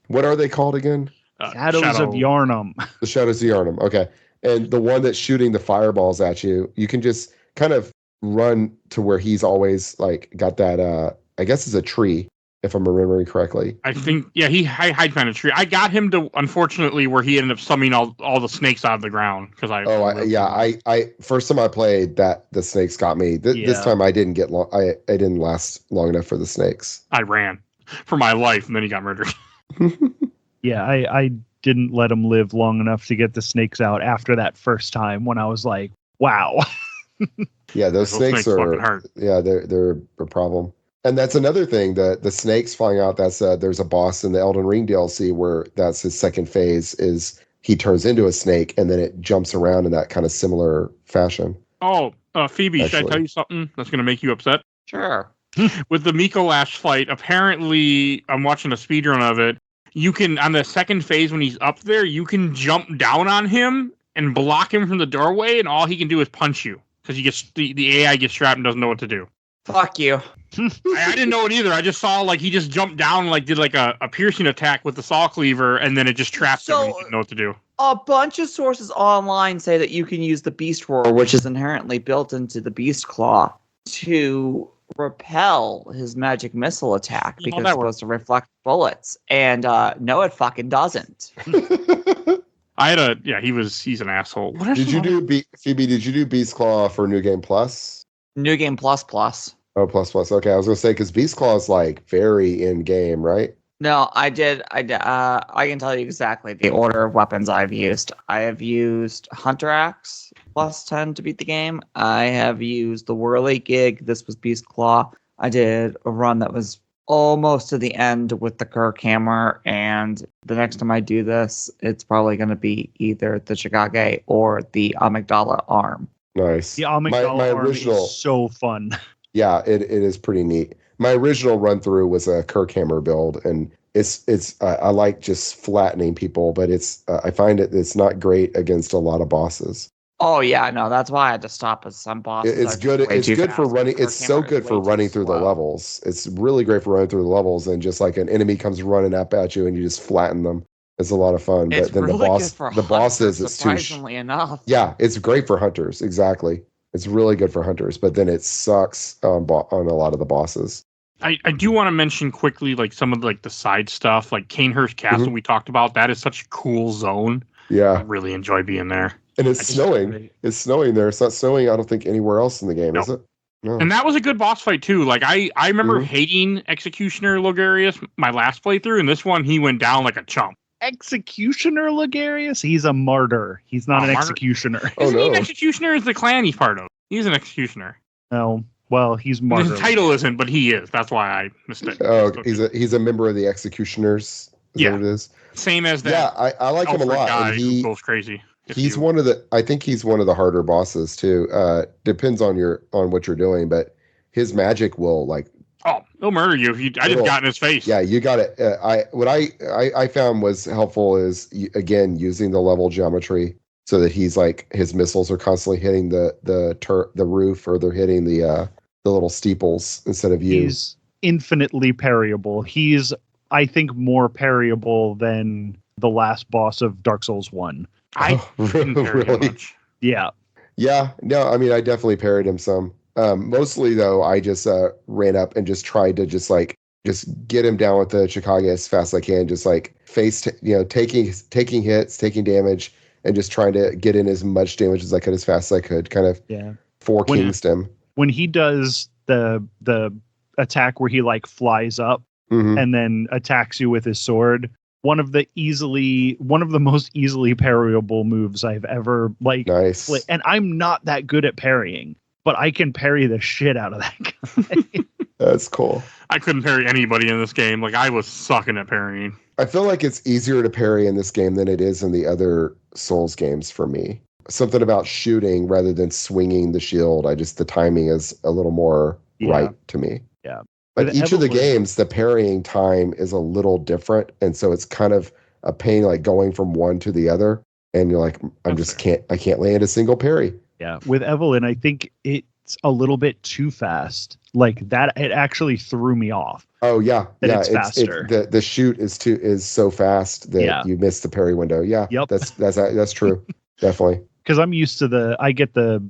What are they called again?
Shadows of Yharnam.
The Shadows of Yharnam. Okay, and the one that's shooting the fireballs at you, you can just kind of run to where he's always like got that. I guess it's a tree, if I'm remembering correctly.
I think, he hides behind a tree. I got him to, unfortunately, where he ended up summoning all the snakes out of the ground.
I first time I played that, the snakes got me. This time I didn't get long. I didn't last long enough for the snakes.
I ran for my life, and then he got murdered.
I didn't let him live long enough to get the snakes out after that first time when I was like, wow.
Yeah, those snakes are fucking hurt. Yeah, they're a problem. And that's another thing, the snakes flying out. That's there's a boss in the Elden Ring DLC where that's his second phase is he turns into a snake and then it jumps around in that kind of similar fashion.
Oh, Phoebe, should I tell you something that's going to make you upset?
Sure.
With the Mikolash fight, apparently I'm watching a speedrun of it. You can, on the second phase when he's up there, you can jump down on him and block him from the doorway, and all he can do is punch you because he gets the AI gets trapped and doesn't know what to do.
Fuck you.
I didn't know it either. I just saw like he just jumped down and like did like a piercing attack with the saw cleaver, and then it just trapped him and he didn't know what to do.
A bunch of sources online say that you can use the Beast Roar, which is inherently built into the Beast Claw, to repel his magic missile attack because it's supposed to reflect bullets. And no, it fucking doesn't.
He's an asshole.
Did you do Phoebe? Did you do Beast Claw for New Game Plus?
New Game Plus.
Oh, plus. Okay, I was gonna say because Beast Claw is like very in game, right?
No, I did. I can tell you exactly the order of weapons I've used. I have used Hunter Axe plus 10 to beat the game. I have used the Whirly Gig. This was Beast Claw. I did a run that was almost to the end with the Kirk Hammer, and the next time I do this, it's probably going to be either the Chikage or the Amygdala arm.
Nice.
The Amygdala arm is so fun. Yeah,
it is pretty neat. My original run through was a Kirk Hammer build, and it's I like just flattening people, but I find it's not great against a lot of bosses.
Oh yeah, no, that's why I had to stop with some bosses.
It's good. It's good for running. It's so good for running through the levels. It's really great for running through the levels, and just like an enemy comes running up at you, and you just flatten them. It's a lot of fun.
It's
but then
really
the bosses, it's too.
Surprisingly enough.
Yeah, it's great for hunters. Exactly. It's really good for hunters, but then it sucks on a lot of the bosses.
I do want to mention quickly, like some of like the side stuff, like Canehurst Castle we talked about. That is such a cool zone. I
Yeah,
really enjoy being there.
and it's snowing. It's snowing there. It's not snowing, I don't think, anywhere else in the game, is it? No.
And that was a good boss fight too. Like I remember hating Executioner Logarius my last playthrough, and this one he went down like a chump.
Executioner Logarius? He's a martyr. He's not an
martyr?
Executioner.
Oh,
Isn't he
no.
an Executioner? Is the clan he's part of? He's an Executioner.
No. Well, he's martyr.
His title isn't, but he is. That's why I mistake.
Oh, he's a member of the Executioners. Is that what it is?
Same as that.
Yeah, I like him a lot.
Guy
And
who goes crazy.
He's one of the. I think he's one of the harder bosses too. Depends on what you're doing, but his magic will like.
Oh, he'll murder you if you. I just got in his face.
Yeah, you got it. What I found was helpful is again using the level geometry so that he's like his missiles are constantly hitting the roof, or they're hitting the little steeples instead of you.
He's infinitely parryable. He's, I think, more parryable than the last boss of Dark Souls 1.
I didn't parry him much.
Yeah.
Yeah, no, I mean, I definitely parried him some. Mostly though, I just ran up and just tried to just get him down with the Chikage as fast as I can, just like taking hits, taking damage, and just trying to get in as much damage as I could as fast as I could. Kind of four kinged him. When
he does the attack where he like flies up and then attacks you with his sword, one of the most easily parryable moves I've ever
nice.
And I'm not that good at parrying, but I can parry the shit out of that guy.
That's cool.
I couldn't parry anybody in this game. Like I was sucking at parrying.
I feel like it's easier to parry in this game than it is in the other Souls games for me. Something about shooting rather than swinging the shield. The timing is a little more right to me.
Yeah.
Like each of the games, the parrying time is a little different. And so it's kind of a pain, like going from one to the other. And you're like, I can't land a single parry.
Yeah. With Evelyn, I think it's a little bit too fast. Like that, it actually threw me off.
Oh yeah.
It's faster.
The shoot is so fast that you miss the parry window. Yeah.
Yep.
That's true. Definitely.
Because I'm used to I get the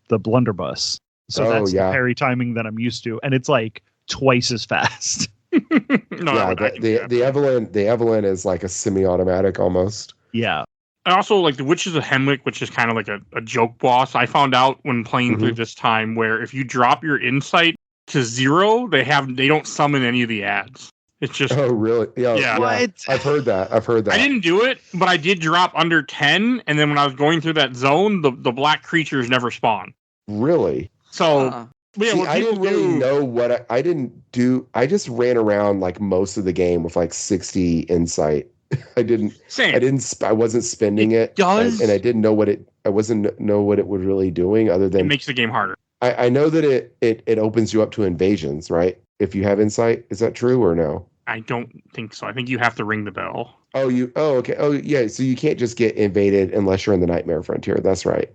blunderbuss. So that's the parry timing that I'm used to. And it's like twice as fast.
The Evelyn is like a semi-automatic almost.
Yeah.
I also like the Witches of Henwick, which is kind of like a joke boss. I found out when playing through this time where if you drop your insight to 0, they don't summon any of the ads. It's just
really? Yeah.
What?
I've heard that.
I didn't do it, but I did drop under 10, and then when I was going through that zone, the black creatures never spawn.
Really?
So
I didn't really know what I didn't do. I just ran around like most of the game with like 60 insight. I wasn't spending it. And I didn't know what it was really doing other than
it makes the game harder.
I know that it opens you up to invasions, right? If you have insight, is that true or no?
I don't think so. I think you have to ring the bell.
Okay. Oh, yeah. So you can't just get invaded unless you're in the Nightmare Frontier. That's right.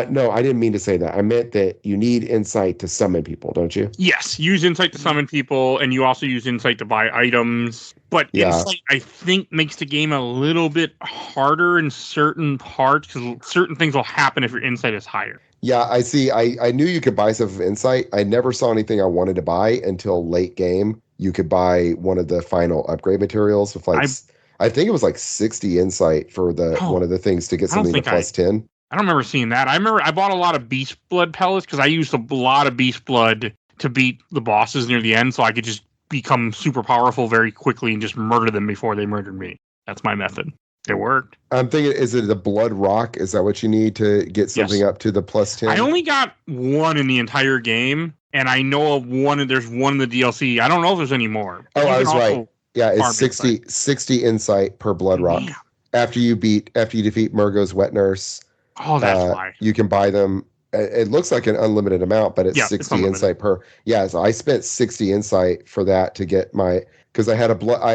No, I didn't mean to say that. I meant that you need insight to summon people, don't you?
Yes, use insight to summon people, and you also use insight to buy items. But insight, I think, makes the game a little bit harder in certain parts because certain things will happen if your insight is higher.
Yeah, I see. I knew you could buy stuff with insight. I never saw anything I wanted to buy until late game. You could buy one of the final upgrade materials with I think it was like 60 insight for one of the things to get something to plus 10.
I don't remember seeing that. I remember I bought a lot of beast blood pellets because I used a lot of beast blood to beat the bosses near the end, so I could just become super powerful very quickly and just murder them before they murdered me. That's my method. It worked. I'm
thinking, is it the blood rock? Is that what you need to get something up to the plus 10?
I only got one in the entire game, and I know of one. There's one in the DLC. I don't know if there's any more.
Oh, I was right. Yeah, it's 60 insight per blood rock. Yeah. After you defeat Murgo's wet nurse.
Oh, that's why.
You can buy them. It looks like an unlimited amount, but it's 60 insight per. Yeah, so I spent 60 insight for that to get because I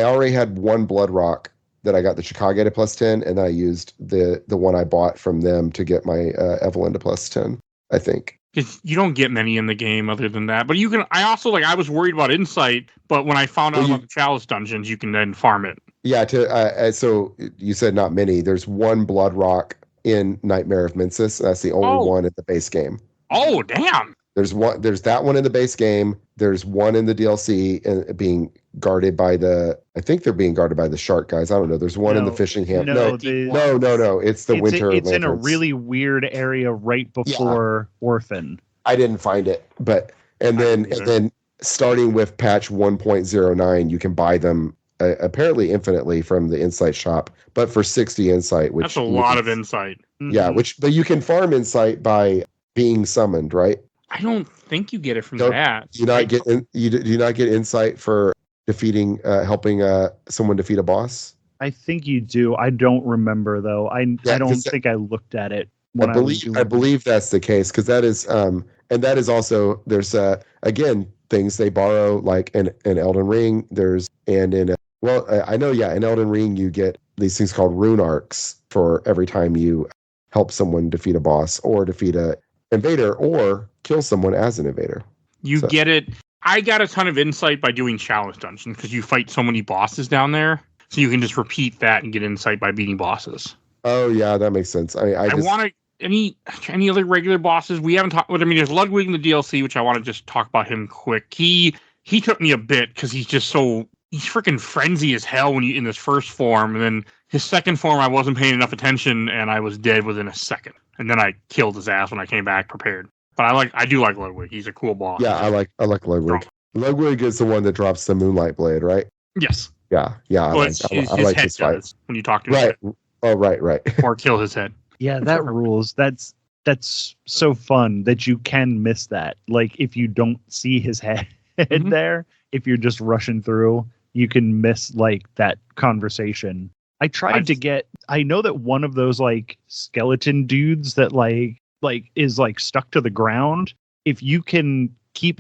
already had one blood rock that I got the Chikage to plus 10, and I used the one I bought from them to get my Evelyn to plus 10, I think.
Because you don't get many in the game other than that. But you can. I also I was worried about insight, but when I found out about the Chalice dungeons, you can then farm it.
Yeah. So you said not many. There's one blood rock in Nightmare of Mensis. That's the only one in the base game.
Oh, damn.
There's that one in the base game. There's one in the DLC and being guarded by I think they're being guarded by the shark guys. I don't know. There's one in the fishing hamp. No. It's the Winter
It's in a
Lanterns.
really weird area right before Orphan.
I didn't find it, and then starting with patch 1.09, you can buy them apparently infinitely from the Insight shop, but for 60 Insight, which
that's a lot of Insight.
Yeah, but you can farm Insight by being summoned, right?
I don't think you get it from that.
Do you not get Insight for defeating, helping someone defeat a boss?
I think you do. I don't remember though. I don't think I looked at it.
I believe that's the case because that is, and that is also there's again things they borrow like in Elden Ring. In Elden Ring you get these things called rune arcs for every time you help someone defeat a boss or defeat a invader or kill someone as an invader.
Get it. I got a ton of Insight by doing challenge dungeons because you fight so many bosses down there, so you can just repeat that and get Insight by beating bosses.
Oh yeah, that makes sense. I want to
any other regular bosses we haven't talked. I mean, there's Ludwig in the DLC, which I want to just talk about him quick. He took me a bit because he's freaking frenzy as hell when in his first form, and then his second form I wasn't paying enough attention and I was dead within a second. And then I killed his ass when I came back prepared. But I do like Ludwig. He's a cool boss.
Yeah, I like Ludwig. Strong. Ludwig is the one that drops the Moonlight Blade, right?
Yes.
Yeah. I like his fight.
When you talk to him.
Right. Oh, right.
Or kill his head.
Yeah, that rules. That's so fun that you can miss that. Like if you don't see his head there, if you're just rushing through, you can miss like that conversation. I know that one of those like skeleton dudes that like is like stuck to the ground. If you can keep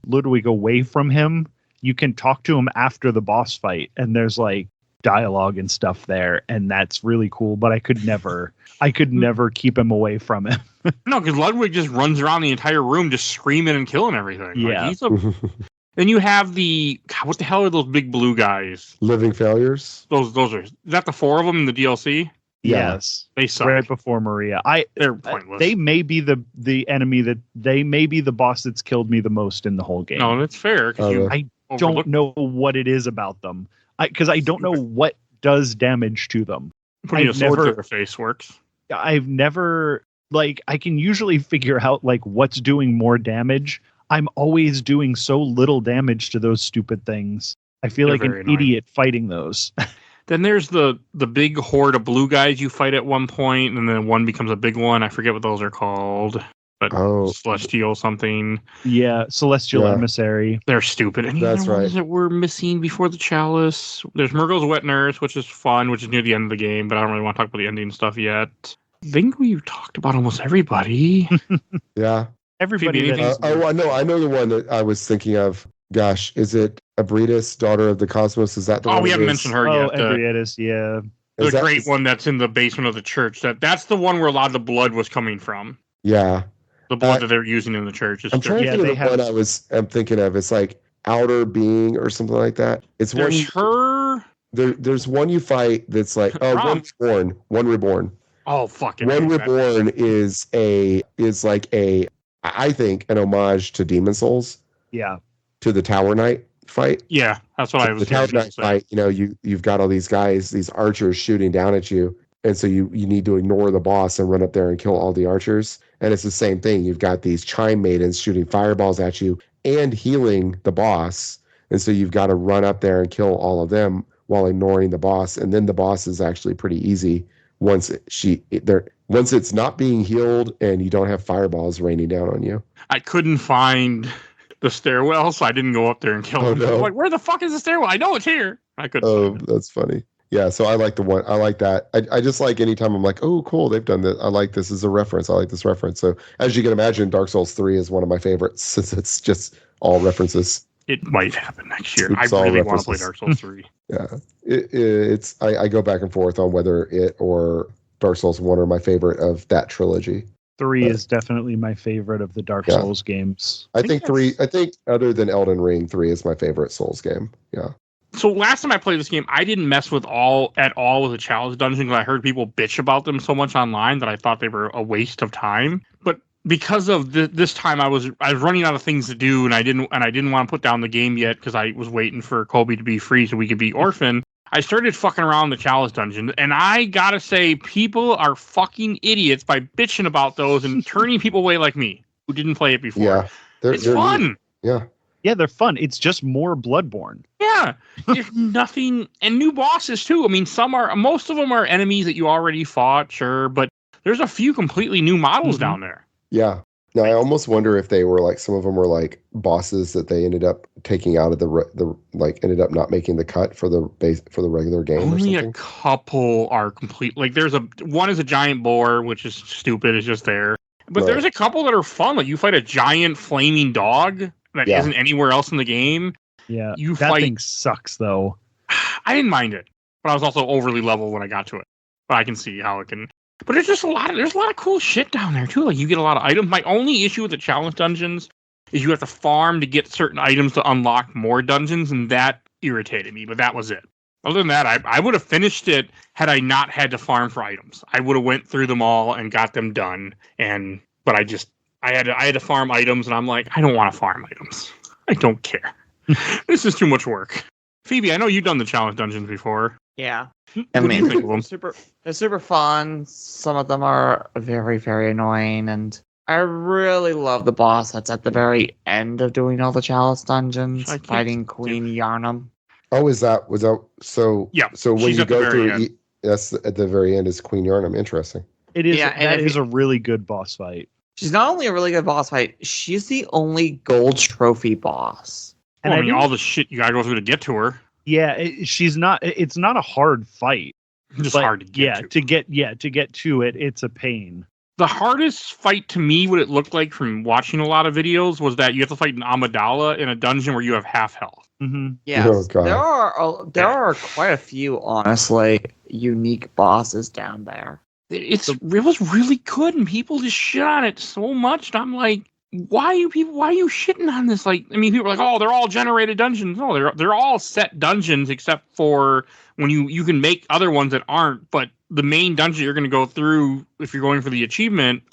Ludwig away from him, you can talk to him after the boss fight, and there's like dialogue and stuff there, and that's really cool. But I could never keep him away from him.
No, because Ludwig just runs around the entire room just screaming and killing everything.
Yeah.
Then you have what the hell are those big blue guys?
Living Failures?
Those are, is that the 4 of them in the DLC?
Yes.
They suck.
Right before Maria.
They're pointless.
They may be the enemy they may be the boss that's killed me the most in the whole game.
No, that's fair.
I don't know what it is about them. Because I don't know what does damage to them.
Putting a sword to their face works.
I've never, I can usually figure out, what's doing more damage. I'm always doing so little damage to those stupid things. I feel like an idiot fighting those.
Then there's the big horde of blue guys you fight at one point, and then one becomes a big one. I forget what those are called. But Celestial something.
Yeah, Celestial Emissary.
They're stupid. And
that's right.
Ones that we're missing before the Chalice. There's Murgo's Wet Nurse, which is fun, which is near the end of the game, but I don't really want to talk about the ending stuff yet. I think we've talked about almost everybody.
Yeah.
Everybody.
I know the one that I was thinking of. Gosh, is it Abritus, Daughter of the Cosmos? Is that the one?
Oh, we haven't mentioned her yet.
Abritus, yeah.
The great one that's in the basement of the church. That's the one where a lot of the blood was coming from.
Yeah.
The blood that they're using in the church.
I'm trying to think of the one I'm thinking of. It's like Outer Being or something like that. It's
there's her.
There's one you fight that's like One Reborn.
Oh fucking.
One Reborn is like I think an homage to Demon Souls.
Yeah.
To the Tower Knight fight.
Yeah, that's what I was.
The Tower Knight fight. You've got all these guys, these archers shooting down at you. And so you need to ignore the boss and run up there and kill all the archers. And it's the same thing. You've got these chime maidens shooting fireballs at you and healing the boss. And so you've got to run up there and kill all of them while ignoring the boss. And then the boss is actually pretty easy once it's not being healed and you don't have fireballs raining down on you.
I couldn't find the stairwell, so I didn't go up there and kill him.
No.
I'm like, where the fuck is the stairwell? I know it's here. I couldn't.
Oh, that's funny. Yeah, so I like the one. I like that. I just like anytime I'm like, oh, cool, they've done this. I like this as a reference. I like this reference. So as you can imagine, Dark Souls 3 is one of my favorites since it's just all references.
It might happen next year. I really want to play Dark Souls 3.
Yeah, I go back and forth on whether it or Dark Souls 1 are my favorite of that trilogy.
3 is definitely my favorite of the Dark Souls games.
I think 3. I think other than Elden Ring, 3 is my favorite Souls game. Yeah.
So last time I played this game, I didn't mess with at all with the challenge dungeon because I heard people bitch about them so much online that I thought they were a waste of time. But because of this time, I was running out of things to do, and I didn't want to put down the game yet because I was waiting for Colby to be free so we could be orphan. I started fucking around the chalice dungeon, and I gotta say, people are fucking idiots by bitching about those and turning people away like me who didn't play it before.
Yeah,
it's fun.
Neat. Yeah.
Yeah, they're fun. It's just more Bloodborne.
Yeah, there's nothing, and new bosses too. I mean, most of them are enemies that you already fought, sure, but there's a few completely new models down there.
Yeah. Now I almost wonder if they were like some of them were like bosses that they ended up taking out of the ended up not making the cut for the regular game.
Only
or something.
A couple are complete. Like one is a giant boar, which is stupid. It's just there. But there's a couple that are fun. Like you fight a giant flaming dog that isn't anywhere else in the game.
Yeah,
that
thing sucks though.
I didn't mind it, but I was also overly leveled when I got to it. But I can see how it can. But there's a lot of cool shit down there too. Like you get a lot of items. My only issue with the challenge dungeons is you have to farm to get certain items to unlock more dungeons, and that irritated me. But that was it. Other than that, I would have finished it had I not had to farm for items. I would have went through them all and got them done. But I had to farm items, and I'm like, I don't want to farm items. I don't care. This is too much work. Phoebe, I know you've done the challenge dungeons before.
Yeah.
What do you think of them?
They're super fun. Some of them are very, very annoying, and I really love the boss that's at the very end of doing all the chalice dungeons, fighting Queen Yarnum.
Oh, was that so?
Yeah.
So when you go through, that's at the very end is Queen Yarnum. Interesting.
It is. Yeah, that is a really good boss fight.
She's not only a really good boss fight, she's the only gold trophy boss.
And I mean, all the shit you gotta go through to get to her.
Yeah, she's not. It's not a hard fight.
Just hard to get to.
To get to it, it's a pain.
The hardest fight to me, what it looked like from watching a lot of videos, was that you have to fight an Amidala in a dungeon where you have half health.
Mm-hmm.
Yes, there are quite a few, honestly, unique bosses down there.
It was really good, and people just shit on it so much. And I'm like, why are you shitting on this? Like, I mean, people are like, oh, they're all generated dungeons. No, they're all set dungeons except for when you can make other ones that aren't. But the main dungeon you're going to go through, if you're going for the achievement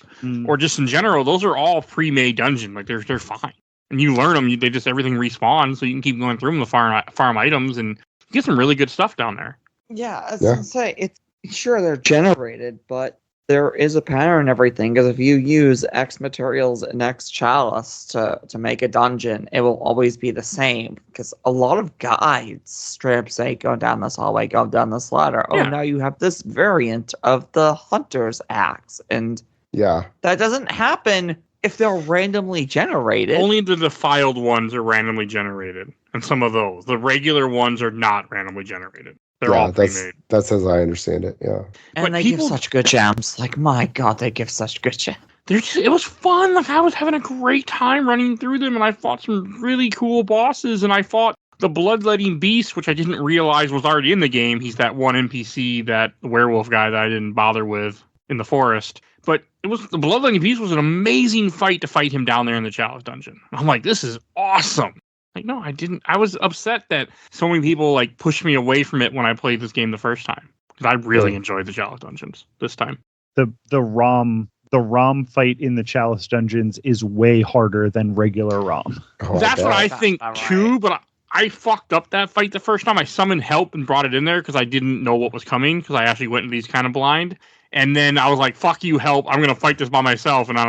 or just in general, those are all pre-made dungeons. Like they're fine, and you learn them. They just everything respawns, so you can keep going through them to farm items and get some really good stuff down there.
Yeah, I was gonna say it's sure they're generated, but there is a pattern and everything, because if you use X materials and X chalice to make a dungeon, it will always be the same. Because a lot of guides straight up say, go down this hallway, go down this ladder. Oh, now you have this variant of the hunter's axe. And that doesn't happen if they're randomly generated.
Only the defiled ones are randomly generated. And some of those. The regular ones are not randomly generated. They're all pre-made.
That's as I understand it, yeah.
And they give such good gems. Like, my God, they give such good gems.
It was fun. Like, I was having a great time running through them, and I fought some really cool bosses, and I fought the bloodletting beast, which I didn't realize was already in the game. He's that one NPC, that werewolf guy that I didn't bother with in the forest. But the bloodletting beast was an amazing fight to fight him down there in the chalice dungeon. I'm like, this is awesome. Like, no, I didn't. I was upset that so many people like pushed me away from it when I played this game the first time, because I really enjoyed the chalice dungeons this time.
The ROM fight in the chalice dungeons is way harder than regular ROM.
That's what I think too. But I fucked up that fight the first time. I summoned help and brought it in there because I didn't know what was coming, because I actually went into these kind of blind. And then I was like, "Fuck you, help! I'm gonna fight this by myself." And then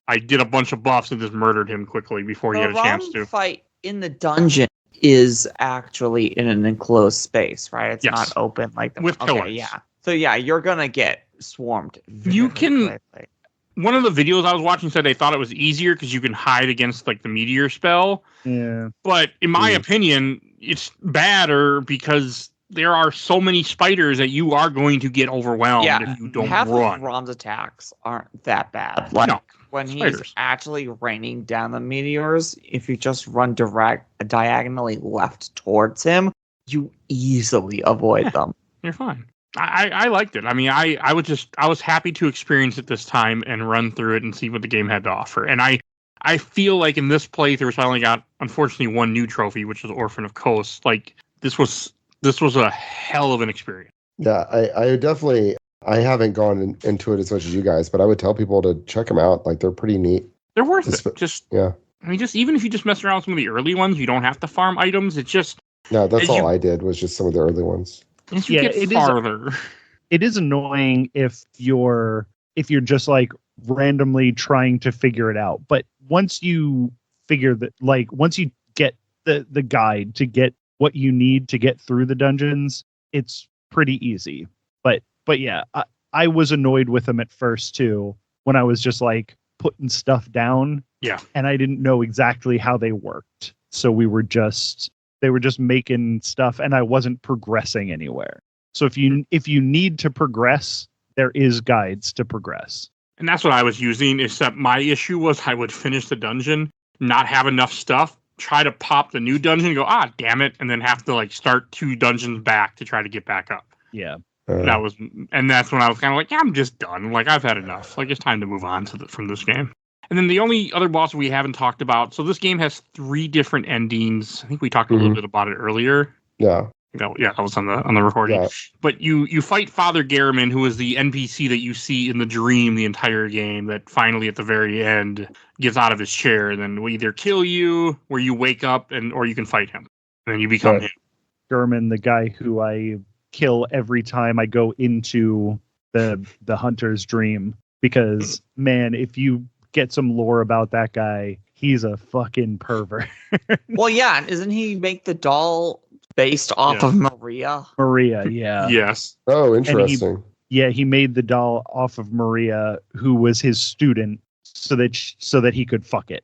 I did a bunch of buffs and just murdered him quickly before he had a chance to.
Fight in the dungeon is actually in an enclosed space, right? It's not open like
with pillars.
Yeah. So you're gonna get swarmed.
You can. One of the videos I was watching said they thought it was easier because you can hide against like the meteor spell.
Yeah.
But in my opinion, it's badder because there are so many spiders that you are going to get overwhelmed if you don't
half
run.
Of Rom's attacks aren't that bad. Like, when
spiders.
He's actually raining down the meteors, if you just run diagonally left towards him, you easily avoid them.
You're fine. I liked it. I mean, I was happy to experience it this time and run through it and see what the game had to offer. And I feel like in this playthrough, I only got, unfortunately, one new trophy, which is Orphan of Coast. Like, this was a hell of an experience.
Yeah, I definitely, I haven't gone into it as much as you guys, but I would tell people to check them out. Like, they're pretty neat.
They're worth it. Just
yeah.
I mean, just even if you just mess around with some of the early ones, you don't have to farm items. It's just
No, that's all I did was just some of the early ones.
as you get farther.
It is annoying if you're just like randomly trying to figure it out. But once you figure that, like, once you get the guide to get what you need to get through the dungeons, it's pretty easy. But yeah, I was annoyed with them at first too, when I was just like putting stuff down.
Yeah.
And I didn't know exactly how they worked. So they were just making stuff and I wasn't progressing anywhere. So if you need to progress, there is guides to progress.
And that's what I was using, except my issue was I would finish the dungeon, not have enough stuff, try to pop the new dungeon, go, damn it, and then have to like start 2 dungeons back to try to get back up.
Yeah.
That's when I was kind of like, yeah, I'm just done. Like, I've had enough. Like, it's time to move on from this game. And then the only other boss we haven't talked about, so this game has 3 different endings. I think we talked a little bit about it earlier.
Yeah.
That was on the recording. Yeah. But you fight Father Garriman, who is the NPC that you see in the dream the entire game, that finally at the very end gets out of his chair and then will either kill you, where you wake up, or you can fight him. And then you become him.
Garriman, the guy who I kill every time I go into the hunter's dream, because man, if you get some lore about that guy, he's a fucking pervert.
Well, yeah, isn't he make the doll based off of Maria?
Maria, yeah.
Yes.
Oh, interesting.
He made the doll off of Maria, who was his student, so that he could fuck it.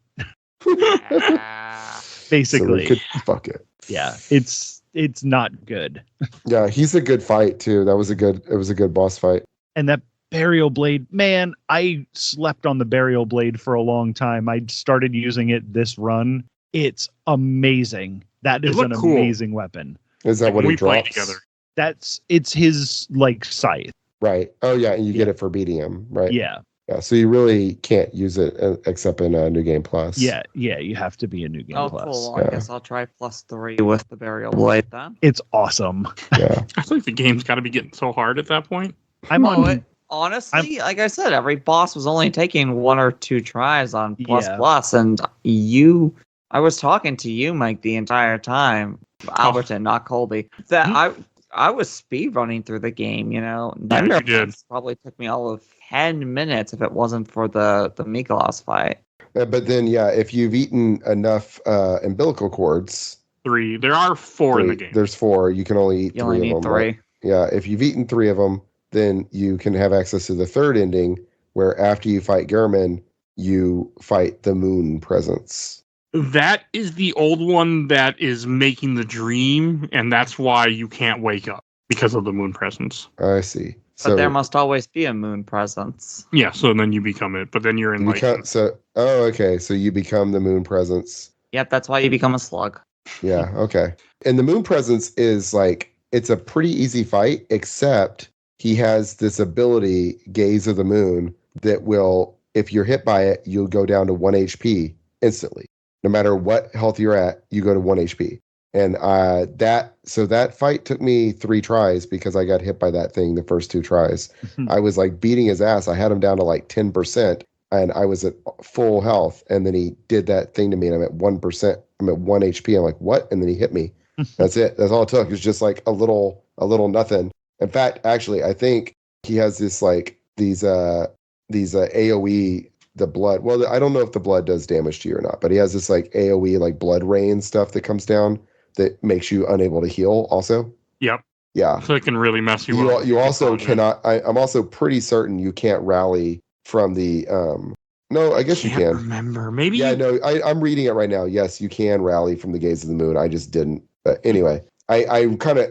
Basically,
so he could fuck it.
Yeah, it's not good.
Yeah, he's a good fight too. It was a good boss fight.
And that burial blade, man, I slept on the burial blade for a long time. I started using it this run. It's amazing. That is an amazing weapon.
Is that what he drops?
Together.
It's his like scythe.
Right. Oh yeah, and you get it for beating him, right?
Yeah.
Yeah, so you really can't use it except in New Game Plus.
Yeah, you have to be a New Game Plus.
Cool. I guess I'll try +3 with the burial blade then.
It's awesome.
Yeah.
I think the game's got to be getting so hard at that point.
Honestly, like I said, every boss was only taking 1 or 2 tries on plus, and I was talking to you, Mike, the entire time. Albertin, not Colby. That I was speed running through the game, you know.
Yeah, you did.
Probably took me all of 10 minutes if it wasn't for the Miklos fight.
But then, if you've eaten enough umbilical cords.
3. There are 4 in the game.
There's 4. You can only eat 3 of them. You only need 3. Right? Yeah, if you've eaten 3 of them, then you can have access to the 3rd ending, where after you fight Garriman, you fight the moon presence.
That is the old one that is making the dream, and that's why you can't wake up, because of the moon presence.
I see.
But there must always be a moon presence.
Yeah, so then you become it, but then you're in
okay, so you become the moon presence.
Yep, that's why you become a slug.
Yeah, okay. And the moon presence is like, it's a pretty easy fight, except he has this ability, Gaze of the Moon, that will, if you're hit by it, you'll go down to 1 HP instantly. No matter what health you're at, you go to 1 HP. And that fight took me 3 tries because I got hit by that thing the first 2 tries. I was like beating his ass. I had him down to like 10%, and I was at full health. And then he did that thing to me, and I'm at 1%. I'm at 1 HP. I'm like, what? And then he hit me. That's it. That's all it took. It was just like a little nothing. In fact, actually, I think he has this like these AoE. The blood. Well, I don't know if the blood does damage to you or not, but he has this like AoE like blood rain stuff that comes down that makes you unable to heal. Also.
Yep.
Yeah.
So it can really mess you up.
You also cannot. I'm also pretty certain you can't rally from the. No, I guess you can.
Remember, maybe.
Yeah, no, I'm reading it right now. Yes, you can rally from the Gaze of the Moon. I just didn't. But anyway, I kind of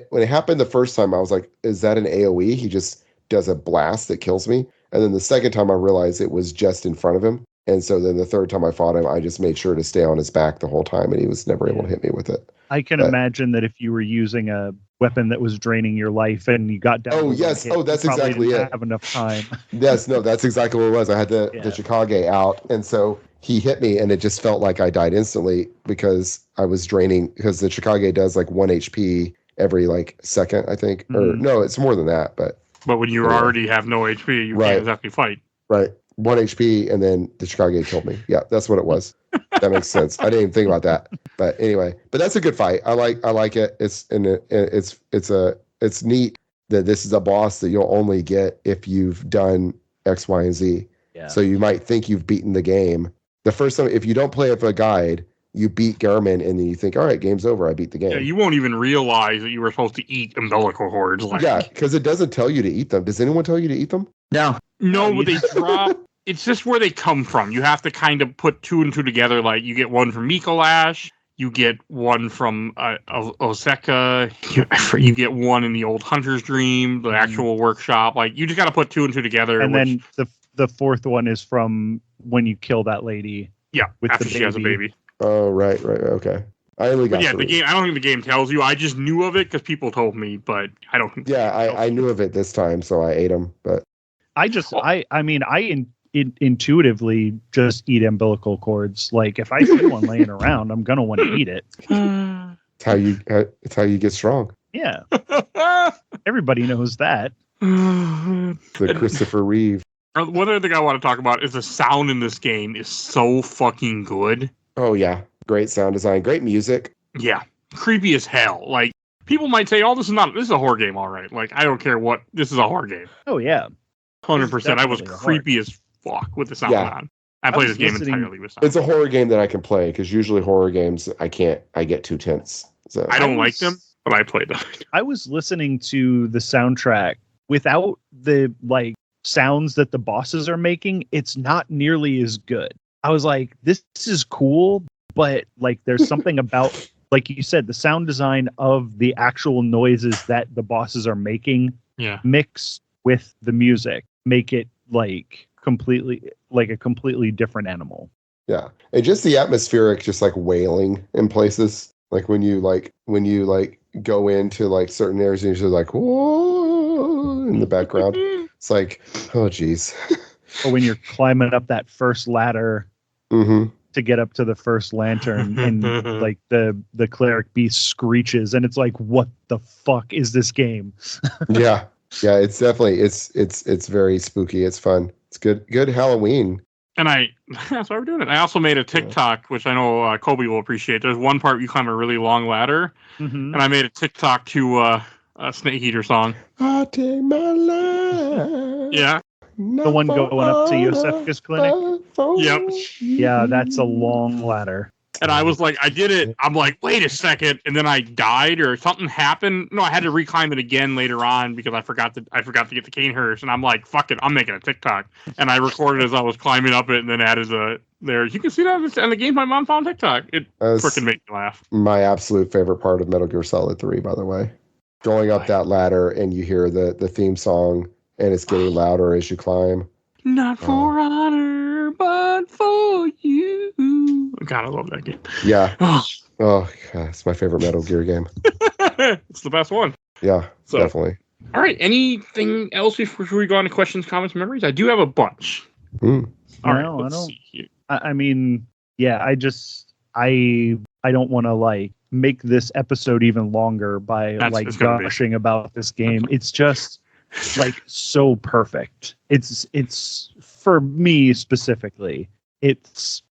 when it happened the first time, I was like, "Is that an AoE?" He just does a blast that kills me. And then the second time I realized it was just in front of him. And so then the third time I fought him, I just made sure to stay on his back the whole time, and he was never able to hit me with it.
I can imagine that if you were using a weapon that was draining your life and you got down.
Oh, yes.
Hit,
that's
you probably
exactly
didn't
it.
Have enough time.
Yes, no, that's exactly what it was. I had the Chikage out, and so he hit me, and it just felt like I died instantly because I was draining, because the Chikage does like 1 HP every like second, I think. Or no, it's more than that, but
when you already have no HP, you can't exactly fight.
Right. 1 HP, and then the Chikage killed me. Yeah, that's what it was. That makes sense. I didn't even think about that. But anyway, that's a good fight. I like it. It's neat that this is a boss that you'll only get if you've done X, Y, and Z. Yeah. So you might think you've beaten the game. The first time, if you don't play with a guide, you beat Garmin, and then you think, all right, game's over. I beat the game.
Yeah, you won't even realize that you were supposed to eat umbilical cords.
Yeah, because it doesn't tell you to eat them. Does anyone tell you to eat them?
No,
but they drop. It's just where they come from. You have to kind of put two and two together. Like, you get one from Mikolash, you get one from Oseka, you get one in the old Hunter's Dream, the actual workshop. Like, you just got to put two and two together.
And then the fourth one is from when you kill that lady.
Yeah, with after she has a baby.
Oh, right, okay. I only got
the game. I don't think the game tells you. I just knew of it because people told me, but I don't.
Yeah, I knew of it this time, so I ate them. But
I intuitively just eat umbilical cords. Like, if I see one laying around, I'm gonna want to eat it.
It's how you get strong.
Yeah, everybody knows that.
The Christopher Reeve.
One other thing I want to talk about is the sound in this game is so fucking good.
Oh yeah, great sound design, great music.
Yeah, creepy as hell. Like, people might say, "Oh, this is a horror game, all right." Like, I don't care what. This is a horror game.
Oh yeah,
100%. I was creepy as fuck with the sound on. I played this game entirely with sound.
It's a horror game that I can play, because usually horror games I can't. I get too tense. So
I don't like them, but I played them.
I was listening to the soundtrack without the sounds that the bosses are making. It's not nearly as good. I was like, this is cool, but there's something about, like you said, the sound design of the actual noises that the bosses are making mixed with the music make it completely a completely different animal.
Yeah. And just the atmospheric, just wailing in places. When you go into certain areas and you're just whoa in the background. It's oh geez.
Or when you're climbing up that first ladder to get up to the first lantern, and the cleric beast screeches, and it's what the fuck is this game?
Yeah, it's definitely it's very spooky. It's fun. It's good Halloween.
And that's why we're doing it. I also made a TikTok, which I know Colby will appreciate. There's one part you climb a really long ladder, and I made a TikTok to a Snake Eater song.
I take my life.
Yeah.
The one going up to Yosefka's clinic?
Yep.
Yeah, that's a long ladder.
And I was I did it. I'm wait a second. And then I died or something happened. No, I had to reclimb it again later on because I forgot to get the cane hearse. And I'm fuck it. I'm making a TikTok. And I recorded as I was climbing up it and then added there. You can see that in the game my mom found TikTok. It freaking made me laugh.
My absolute favorite part of Metal Gear Solid 3, by the way. Going up that ladder and you hear the theme song and it's getting louder as you climb.
Not for honor, but for you. God, I love that game.
Yeah. Oh, God, it's my favorite Metal Gear game.
It's the best one.
Yeah, definitely.
All right. Anything else before we go on to questions, comments, memories? I do have a bunch.
All
right. Let's see here.
I mean, yeah, I don't want to make this episode even longer by gushing about this game. It's just so perfect. It's for me specifically. It's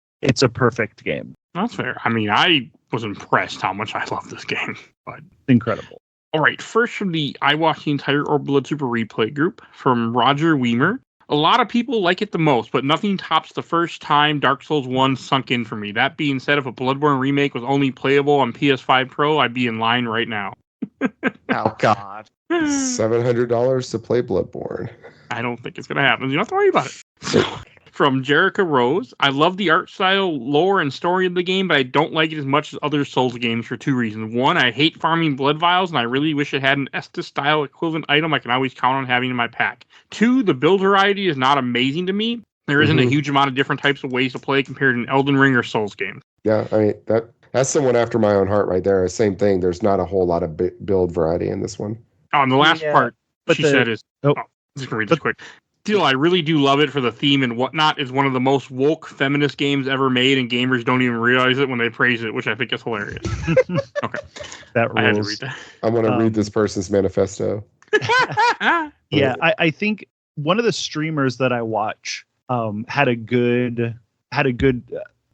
a perfect game.
That's fair. I mean, I was impressed how much I love this game. But
incredible.
All right. First from the I watched the entire Blood Super replay group from Roger Weimer. A lot of people like it the most, but nothing tops the first time Dark Souls 1 sunk in for me. That being said, if a Bloodborne remake was only playable on PS5 Pro, I'd be in line right now.
Oh, God.
$700 to play Bloodborne.
I don't think it's going to happen. You don't have to worry about it. From Jerica Rose, I love the art style, lore, and story of the game, but I don't like it as much as other Souls games for two reasons. One, I hate farming blood vials, and I really wish it had an Estus-style equivalent item I can always count on having in my pack. Two, the build variety is not amazing to me, There isn't a
Mhm.
huge amount of different types of ways to play compared to an Elden Ring or Souls game.
Yeah, I mean that's someone after my own heart right there. Same thing. There's not a whole lot of build variety in this one.
Oh, and the last
Yeah,
part
but
she
the-
said is,
oh.
I'm just gonna read this quick. Still, I really do love it for the theme and whatnot. Is one of the most woke feminist games ever made, and gamers don't even realize it when they praise it, which I think is hilarious. Okay,
That
I had to
rules.
read
I'm going to read this
Um,
person's manifesto.
that.
Yeah, I think one of the streamers that I watch had a good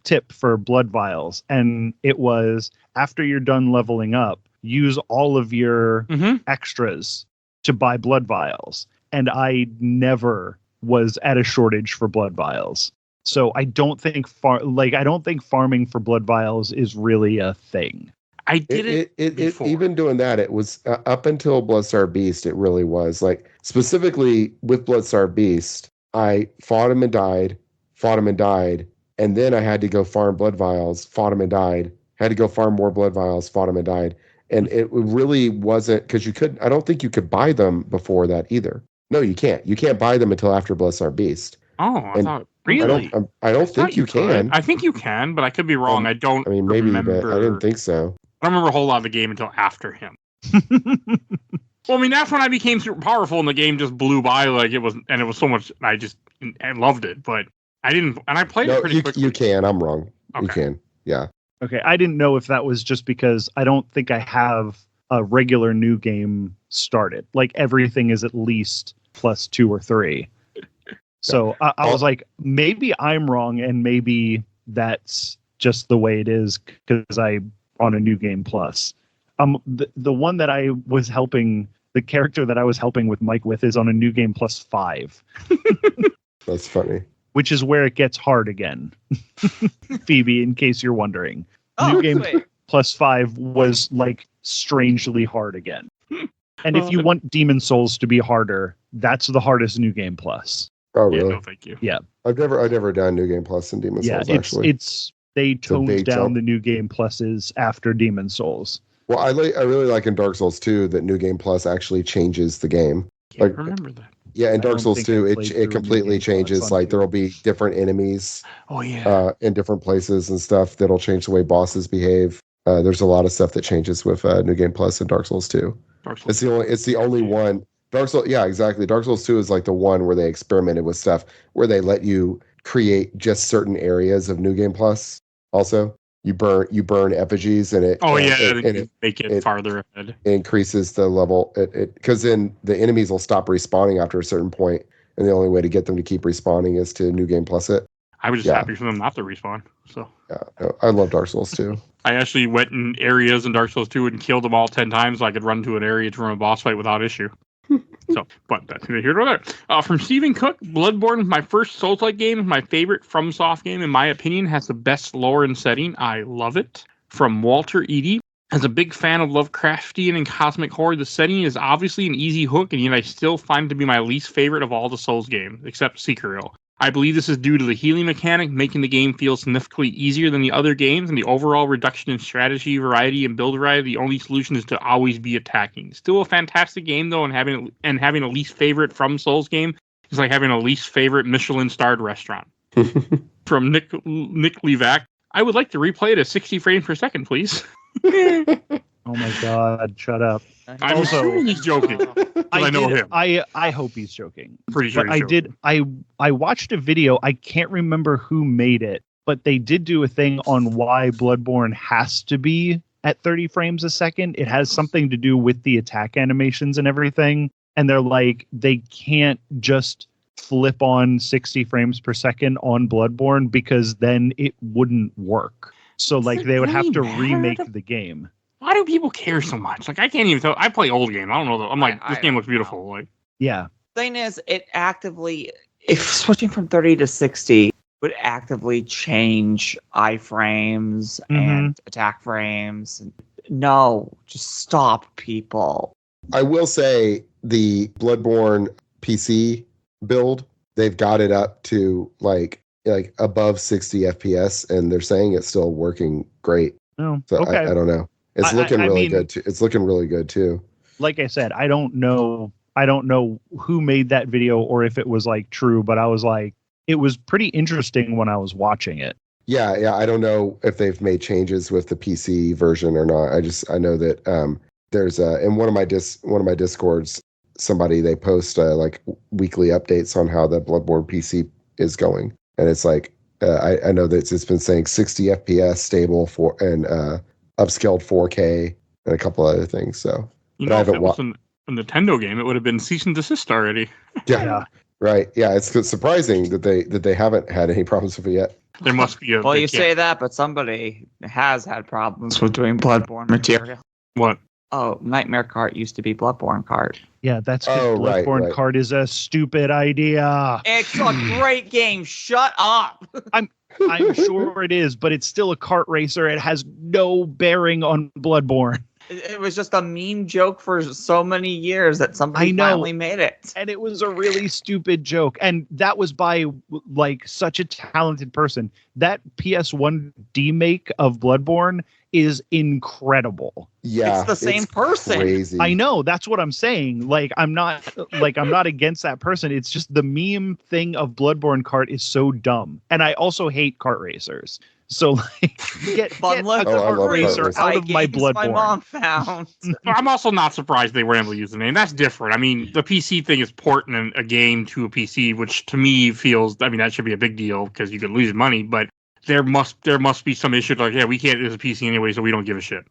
tip for blood vials, and it was after you're done leveling up, use all of your
Mhm.
extras to buy blood vials. And I never was at a shortage for blood vials. So I don't think farming for blood vials is really a thing.
I did it before.
Even doing that, it was up until Bloodstar Beast. It really was like specifically with Bloodstar Beast. I fought him and died, and then I had to go farm blood vials. Fought him and died. Had to go farm more blood vials. Fought him and died. And it really wasn't because you could. I don't think you could buy them before that either. No, you can't. You can't buy them until after Bloodstar Beast.
Oh, I
And
thought
Really?
I don't think you can.
I think you can, but I could be wrong. I don't.
I mean, maybe,
remember.
but I didn't think so.
I don't remember a whole lot of the game until after him. Well, I mean, that's when I became super powerful, and the game just blew by like it was, and it was so much. I loved it, but I didn't, and I played it pretty quickly.
You can. I'm wrong. You
Okay.
can. Yeah.
Okay, I didn't know if that was just because I don't think I have a regular new game started. Like everything is at least +2 or 3. So I was like, maybe I'm wrong, and maybe that's just the way it is because I'm on a new game plus. The one that I was helping, the character that I was helping with Mike with is on a new game +5.
That's funny.
Which is where it gets hard again. Phoebe, in case you're wondering.
Oh,
New game
sweet.
+5 was like strangely hard again. And if you want Demon Souls to be harder, that's the hardest new game plus.
Oh,
Yeah,
really?
no, thank you.
I've never done New Game Plus in Demon Souls, actually.
They
a
toned
big
down
jump.
the new game pluses after Demon Souls.
Well, I really like in Dark Souls 2 that New Game Plus actually changes the game.
Can't
Like-
remember that.
Yeah, in
I
Dark
don't
Souls
think
2,
I played through
it completely
New Game Plus
changes.
on
Like,
2.
there will be different enemies
Oh yeah.
in different places and stuff that'll change the way bosses behave. There's a lot of stuff that changes with New Game Plus in Dark Souls 2.
Dark Souls.
It's the only one. Dark Souls, yeah, exactly. Dark Souls 2 is like the one where they experimented with stuff where they let you create just certain areas of New Game Plus. Also, you burn effigies and it.
Oh yeah,
and
and
it
make it farther ahead.
increases the level. Because then the enemies will stop respawning after a certain point, and the only way to get them to keep respawning is to New Game Plus it.
I was just
Yeah.
happy for them not to respawn. So
Yeah, no, I love Dark Souls 2.
I actually went in areas in Dark Souls 2 and killed them all 10 times so I could run to an area to run a boss fight without issue. So, but that's neither here nor there. From Stephen Cook, Bloodborne is my first Souls-like game. My favorite FromSoft game, in my opinion, has the best lore and setting. I love it. From Walter Eady, as a big fan of Lovecraftian and cosmic horror, the setting is obviously an easy hook, and yet I still find it to be my least favorite of all the Souls games, except Sekiro. I believe this is due to the healing mechanic, making the game feel significantly easier than the other games, and the overall reduction in strategy, variety, and build variety. The only solution is to always be attacking. Still a fantastic game, though, and having a least favorite from Souls game is like having a least favorite Michelin-starred restaurant. From Nick Levac, I would like to replay it at 60 frames per second, please.
Oh my god, shut up.
I'm
Also-
assuming he's joking. I know him.
I hope he's joking.
Pretty sure
But
he's joking.
I watched a video, I can't remember who made it, but they did do a thing on why Bloodborne has to be at 30 frames a second. It has something to do with the attack animations and everything. And they're like, they can't just flip on 60 frames per second on Bloodborne because then it wouldn't work. So
Does
like
it
they would
really
have to
matter?
remake the game.
Why do people care so much? Like, I can't even tell. I play old games. I don't know. I'm like,
I
this game
don't
looks beautiful. Like,
Yeah.
Thing is, it actively, if switching from 30 to 60 would actively change iframes and attack frames. No, just stop, people.
I will say the Bloodborne PC build, they've got it up to like above 60 FPS, and they're saying it's still working great.
Oh,
So
okay.
I don't know. It's
I
looking really
mean-
good too. It's looking really good too.
Like I said, I don't know who made that video or if it was like true, but I was like, it was pretty interesting when I was watching it.
Yeah. I don't know if they've made changes with the PC version or not. I know that there's in one of my discords, they post like weekly updates on how the Bloodborne PC is going, and it's like I know that it's been saying 60 FPS stable and upscaled 4K and a couple other things. So
if it was a Nintendo game, it would have been cease and desist already.
Yeah. Right. Yeah, it's surprising that they haven't had any problems with it yet.
There must be a.
Well, you say that, but somebody has had problems with doing Bloodborne material.
What?
Oh, Nightmare Cart used to be Bloodborne Cart.
Yeah, that's because Bloodborne Cart is a stupid idea.
It's a great game. Shut up.
I'm sure it is, but it's still a kart racer. It has no bearing on Bloodborne.
It was just a meme joke for so many years that somebody finally made it.
And it was a really stupid joke. And that was by like such a talented person. That PS1 remake of Bloodborne is incredible.
Yeah. It's the same person.
Crazy.
I know, that's what I'm saying. I'm not against that person. It's just the meme thing of Bloodborne kart is so dumb. And I also hate kart racers. So like, get a kart racer out of my Bloodborne.
My mom found.
I'm also not surprised they were able to use the name. That's different. I mean, the PC thing is porting a game to a PC, which to me feels. I mean, that should be a big deal because you could lose money. But there must be some issue like, yeah, we can't use a PC anyway, so we don't give a shit.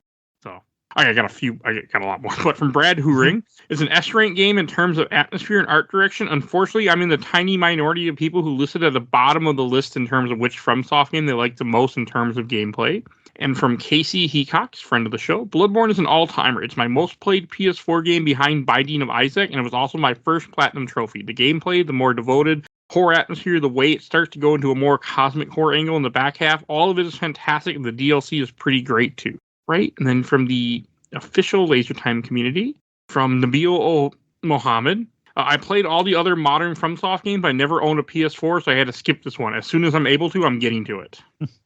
So I got a lot more. But from Brad Hooring, it's an S-rank game in terms of atmosphere and art direction. Unfortunately, I'm in the tiny minority of people who listed at the bottom of the list in terms of which FromSoft game they like the most in terms of gameplay. And from Casey Hecox, friend of the show, Bloodborne is an all-timer. It's my most played PS4 game behind Binding of Isaac, and it was also my first platinum trophy. The gameplay, the more devoted horror atmosphere, the way it starts to go into a more cosmic horror angle in the back half, all of it is fantastic, and the DLC is pretty great too. Right? And then from the official Laser Time community, from Nabil Mohammed, I played all the other modern FromSoft games, but I never owned a PS4, so I had to skip this one. As soon as I'm able to, I'm getting to it.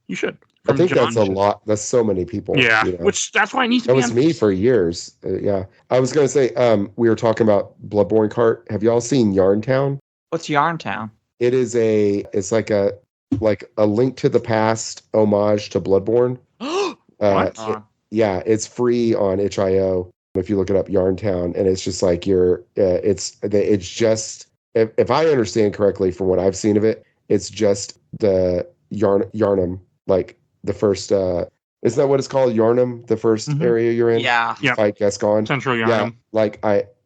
You should.
I think that's a lot. That's so many people.
Yeah, which that's why it needs to be.
That was me for years. Yeah. I was going to say, we were talking about Bloodborne Cart. Have y'all seen Yarntown?
What's Yarntown?
It is it's like a Link to the Past homage to Bloodborne.
What?
Yeah, it's free on itch.io if you look it up, Yarntown, and it's just like it's just if I understand correctly from what I've seen of it, it's just the Yarnum, like the first. Isn't that what it's called, Yarnum? The first area you're in.
Yeah.
Fight Gascon.
Central Yarnum.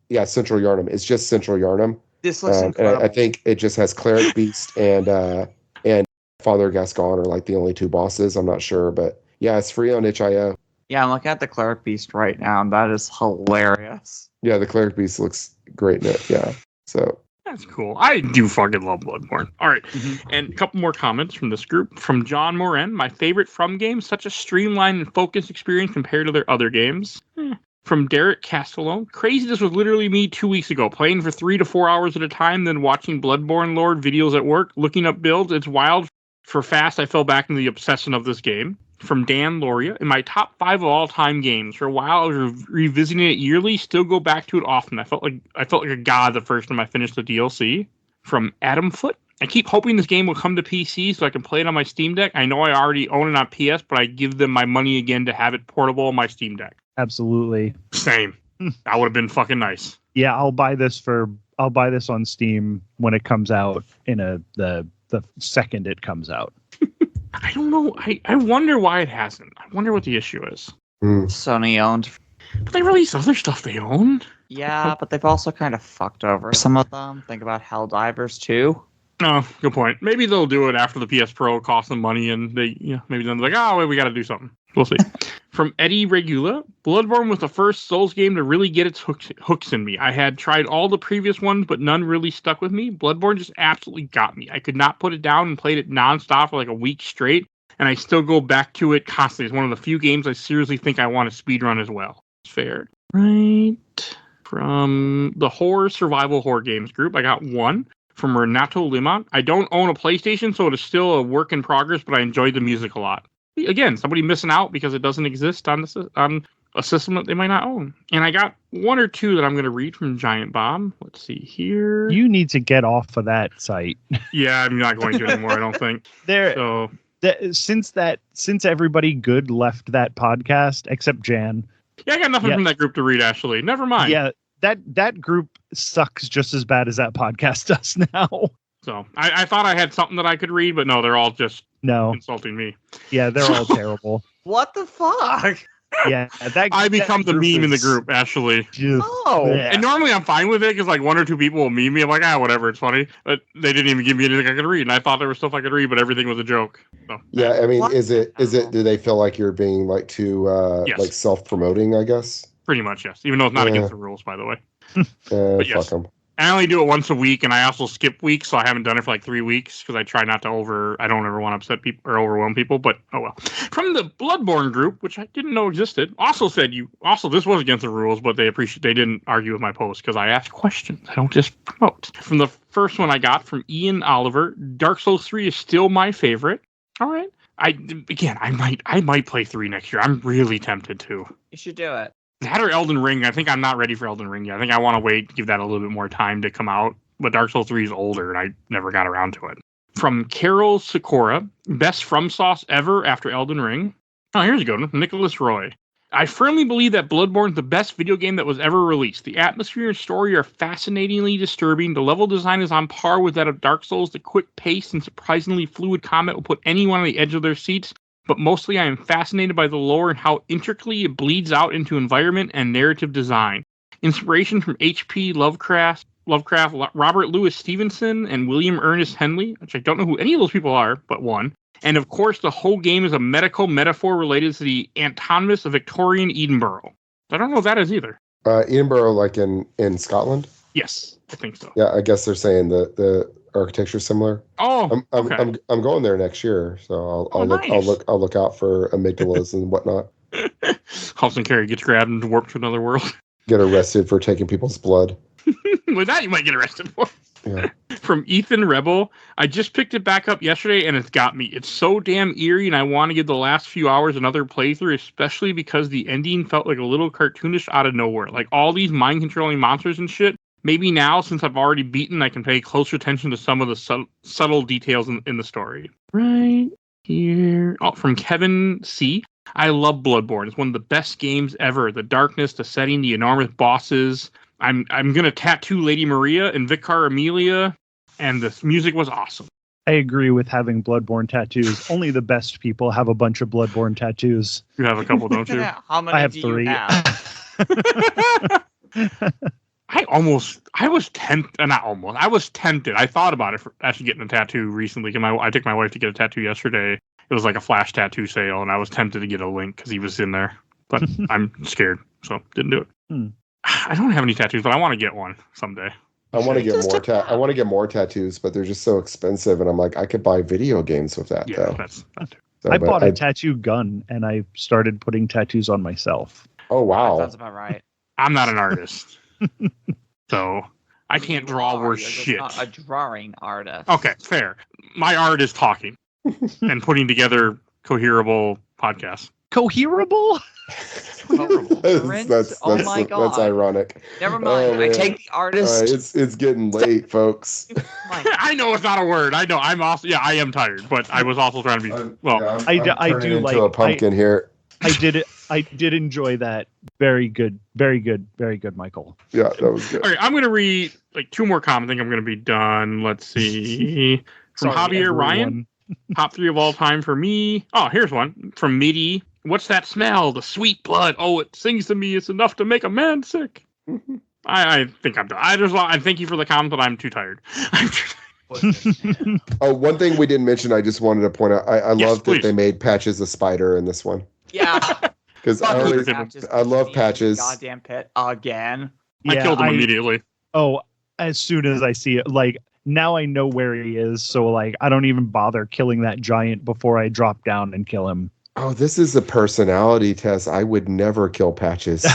Yeah, Central Yarnum. It's just Central Yarnum.
This looks incredible.
I think it just has Cleric Beast and Father Gascon are like the only two bosses. I'm not sure, but yeah, it's free on itch.io.
Yeah, I'm looking at the Cleric Beast right now, and that is hilarious.
Yeah, the Cleric Beast looks great in it. Yeah, so
that's cool. I do fucking love Bloodborne. All right, and a couple more comments from this group. From John Moran, my favorite From game, such a streamlined and focused experience compared to their other games. From Derek Castellone, crazy. This was literally me 2 weeks ago, playing for 3 to 4 hours at a time, then watching Bloodborne Lord videos at work, looking up builds. It's wild. For fast, I fell back into the obsession of this game. From Dan Loria, in my top 5 of all-time games. For a while, I was revisiting it yearly. Still go back to it often. I felt like a god the first time I finished the DLC. From Adam Foot, I keep hoping this game will come to PC so I can play it on my Steam Deck. I know I already own it on PS, but I give them my money again to have it portable on my Steam Deck.
Absolutely.
Same. That would have been fucking nice.
Yeah, I'll buy this on Steam when it comes out the second it comes out.
I don't know. I wonder why it hasn't. I wonder what the issue is.
Sony owned.
But they release other stuff they own.
Yeah, but they've also kind of fucked over some of them. Think about Helldivers 2.
No, good point. Maybe they'll do it after the PS Pro costs them money, and maybe then they're like, oh, wait, we got to do something. We'll see. From Eddie Regula, Bloodborne was the first Souls game to really get its hooks in me. I had tried all the previous ones, but none really stuck with me. Bloodborne just absolutely got me. I could not put it down and played it nonstop for like a week straight, and I still go back to it constantly. It's one of the few games I seriously think I want to speedrun as well. It's fair. Right. From the survival horror games group, I got one. From Renato Limon, I don't own a PlayStation, so it is still a work in progress, but I enjoyed the music a lot. Again, somebody missing out because it doesn't exist on a system that they might not own. And I got one or two that I'm going to read from Giant Bomb. Let's see here.
You need to get off of that site.
Yeah, I'm not going to anymore, I don't think. So
Since everybody good left that podcast except Jan.
Yeah, I got nothing from that group to read, Ashley. Never mind.
Yeah, that group sucks just as bad as that podcast does now.
So I thought I had something that I could read, but no, they're all just insulting me.
Yeah, they're all terrible.
What the fuck?
Yeah,
I become the meme in the group, Ashley. And normally I'm fine with it because like one or two people will meme me. I'm like, whatever, it's funny. But they didn't even give me anything I could read, and I thought there was stuff I could read, but everything was a joke. So.
Yeah, I mean, is it? Do they feel like you're being like too like self-promoting? I guess.
Pretty much, yes. Even though it's not against the rules, by the way.
But yes. Fuck 'em.
I only do it once a week, and I also skip weeks, so I haven't done it for like 3 weeks because I try not to I don't ever want to upset people or overwhelm people, but oh well. From the Bloodborne group, which I didn't know existed, also said this was against the rules, but they didn't argue with my post because I asked questions. I don't just promote. From the first one I got from Ian Oliver, Dark Souls 3 is still my favorite. All right. I might play 3 next year. I'm really tempted to.
You should do it.
That or Elden Ring. I think I'm not ready for Elden Ring yet. I think I want to wait, give that a little bit more time to come out. But Dark Souls 3 is older, and I never got around to it. From Carol Sikora, best From Sauce ever after Elden Ring. Oh, here's a good one. Nicholas Roy. I firmly believe that Bloodborne is the best video game that was ever released. The atmosphere and story are fascinatingly disturbing. The level design is on par with that of Dark Souls. The quick pace and surprisingly fluid combat will put anyone on the edge of their seats. But mostly I am fascinated by the lore and how intricately it bleeds out into environment and narrative design. Inspiration from H.P. Lovecraft, Robert Louis Stevenson, and William Ernest Henley, which I don't know who any of those people are, but one. And of course, the whole game is a medical metaphor related to the anonymous of Victorian Edinburgh. I don't know what that is either.
Edinburgh, like in Scotland?
Yes, I think so.
Yeah, I guess they're saying the architecture similar.
Oh,
I'm going there next year, so I'll look out for amygdalas and whatnot.
Halston Kerry gets grabbed and warped to another world.
Get arrested for taking people's blood.
With that, you might get arrested for.
Yeah.
From Ethan Rebel, I just picked it back up yesterday, and it's got me. It's so damn eerie, and I want to give the last few hours another playthrough, especially because the ending felt like a little cartoonish out of nowhere. Like all these mind-controlling monsters and shit. Maybe now, since I've already beaten, I can pay closer attention to some of the subtle details in the story. Right here. Oh, from Kevin C. I love Bloodborne. It's one of the best games ever. The darkness, the setting, the enormous bosses. I'm going to tattoo Lady Maria and Vicar Amelia, and the music was awesome.
I agree with having Bloodborne tattoos. Only the best people have a bunch of Bloodborne tattoos.
You have a couple, don't you?
How many
I have
do
3.
you have?
I was tempted. I thought about it for actually getting a tattoo recently. I took my wife to get a tattoo yesterday. It was like a flash tattoo sale, and I was tempted to get a link because he was in there. But I'm scared, so didn't do it. I don't have any tattoos, but I want to get one someday.
I want to get more. I want to get more tattoos, but they're just so expensive, and I'm like, I could buy video games with that.
Yeah,
though.
that's that too.
I bought a tattoo gun, and I started putting tattoos on myself.
Oh wow,
That sounds about right.
I'm not an artist, so I can't draw worth shit.
Not a drawing artist.
Okay, fair. My art is talking and putting together coherable podcasts.
Coherable?
that's
oh my God.
That's ironic.
Never mind. I take the artist.
It's getting late, folks.
I know it's not a word. I know. I'm also I am tired, but I was also trying to be
I'm
I do
into
like
a pumpkin here.
I did enjoy that. Very good, Michael.
Yeah, that was good.
All right, I'm going to read like 2 more comments. I think I'm going to be done. Let's see. From
Sorry,
Javier
everyone.
Ryan, top 3 of all time for me. Oh, here's one from Midi. What's that smell? The sweet blood. Oh, it sings to me. It's enough to make a man sick. I think I'm done. I thank you for the comment, but I'm too tired.
Oh, one thing we didn't mention, I just wanted to point out. I love that they made Patches a spider in this one.
Yeah.
Because I love Patches.
Goddamn pit again.
I killed him immediately.
Oh, as soon as I see it, like now I know where he is, so like I don't even bother killing that giant before I drop down and kill him.
Oh, this is a personality test. I would never kill Patches.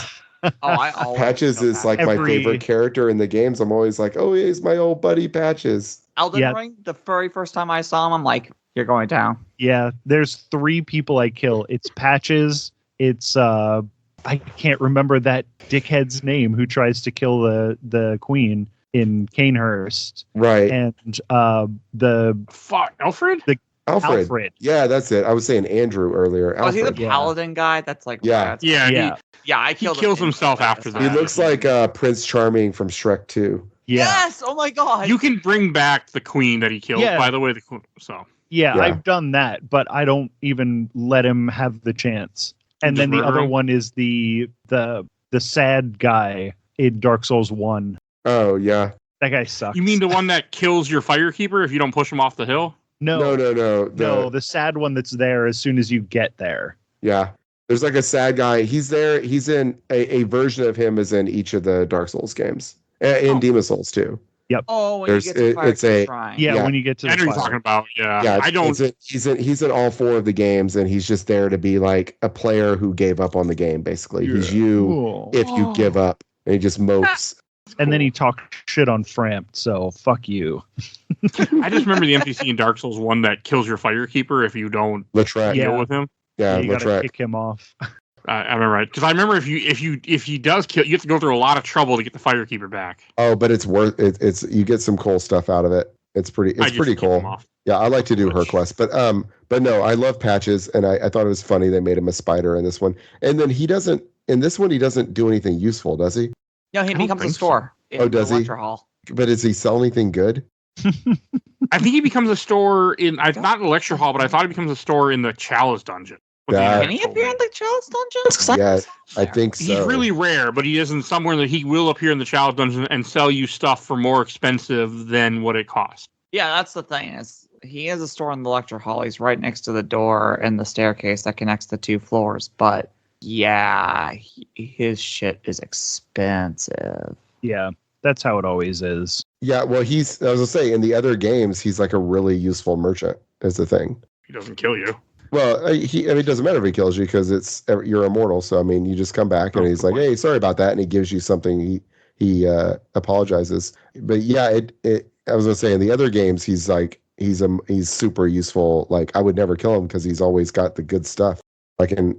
I always
Patches is like my favorite character in the games. I'm always like, oh, he's my old buddy Patches.
Elden Ring, the very first time I saw him, I'm like, you're going down.
Yeah, there's 3 people I kill. It's Patches, it's I can't remember that dickhead's name who tries to kill the queen in Canehurst.
Right.
And the
Fuck, Alfred?
Alfred.
Yeah, that's it. I was saying Andrew earlier.
Was he the
Alfred.
Yeah.
paladin guy? That's like
Yeah.
Yeah,
Yeah.
yeah. I
he
killed
kills
him
himself
instantly
after
this
that.
He
time.
looks like Prince Charming from Shrek 2.
Yeah.
Yes. Oh my god.
you can bring back the queen that he killed.
Yeah.
By the way, so
Yeah,
Yeah.
I've done that, but I don't even let him have the chance. And
Just
then the
murder
other
him?
one is the sad guy in Dark Souls 1.
Oh, yeah.
That guy sucks.
you mean the one that kills your firekeeper if you don't push him off the hill?
No.
No.
The sad one that's there as soon as you get there.
Yeah. There's like a sad guy. He's there. He's in a version of him is in each of the Dark Souls games. In
Oh.
Demon Souls too.
Oh, when
There's-
you get to fire
it's a-
shrine.
Yeah,
Yeah.
when you get to
I
the
know you're
fire.
talking about. Yeah,
Yeah,
I don't.
He's in all 4 of the games, and he's just there to be like a player who gave up on the game. Basically, he's you
Cool.
if you give up, and he just mopes.
And then he talked shit on Frampt, so fuck you.
I just remember the NPC in Dark Souls 1 that kills your firekeeper if you don't
Lautrec.
Yeah.
deal with him.
Yeah,
You gotta
Lautrec.
kick him off.
I remember right because I remember if he does kill, you have to go through a lot of trouble to get the firekeeper back.
Oh, but it's worth it. It's you get some cool stuff out of it. It's
I
pretty
just
pretty
kick him
cool.
off.
Yeah, I like to do her
Which-
quest, but no, I love Patches, and I thought it was funny they made him a spider in this one. And then he doesn't do anything useful, does he?
No, he
don't
becomes a
think so.
store. In
Oh, does
the
he?
lecture hall.
But does he sell anything good?
I think he becomes a store in. I not in the lecture hall, but I thought he becomes a store in the Chalice dungeon. What the
That-
Can
internet
he
told me.
appear in the Chalice dungeons? 'Cause
Yeah,
saw
I
there.
think so.
He's really rare, but he isn't somewhere that he will appear in the Chalice dungeon and sell you stuff for more expensive than what it costs.
Yeah, that's the thing. Is he has a store in the lecture hall. He's right next to the door and the staircase that connects the 2 floors. But yeah, his shit is expensive.
Yeah, that's how it always is.
Yeah, well, I was gonna say in the other games, he's like a really useful merchant. Is the thing.
He doesn't kill you.
Well, it doesn't matter if he kills you because you're immortal. So I mean, you just come back and
Oh,
he's
good
like,
point.
"Hey, sorry about that," and he gives you something. He apologizes. But yeah, I was gonna say in the other games, he's super useful. Like I would never kill him because he's always got the good stuff. Like in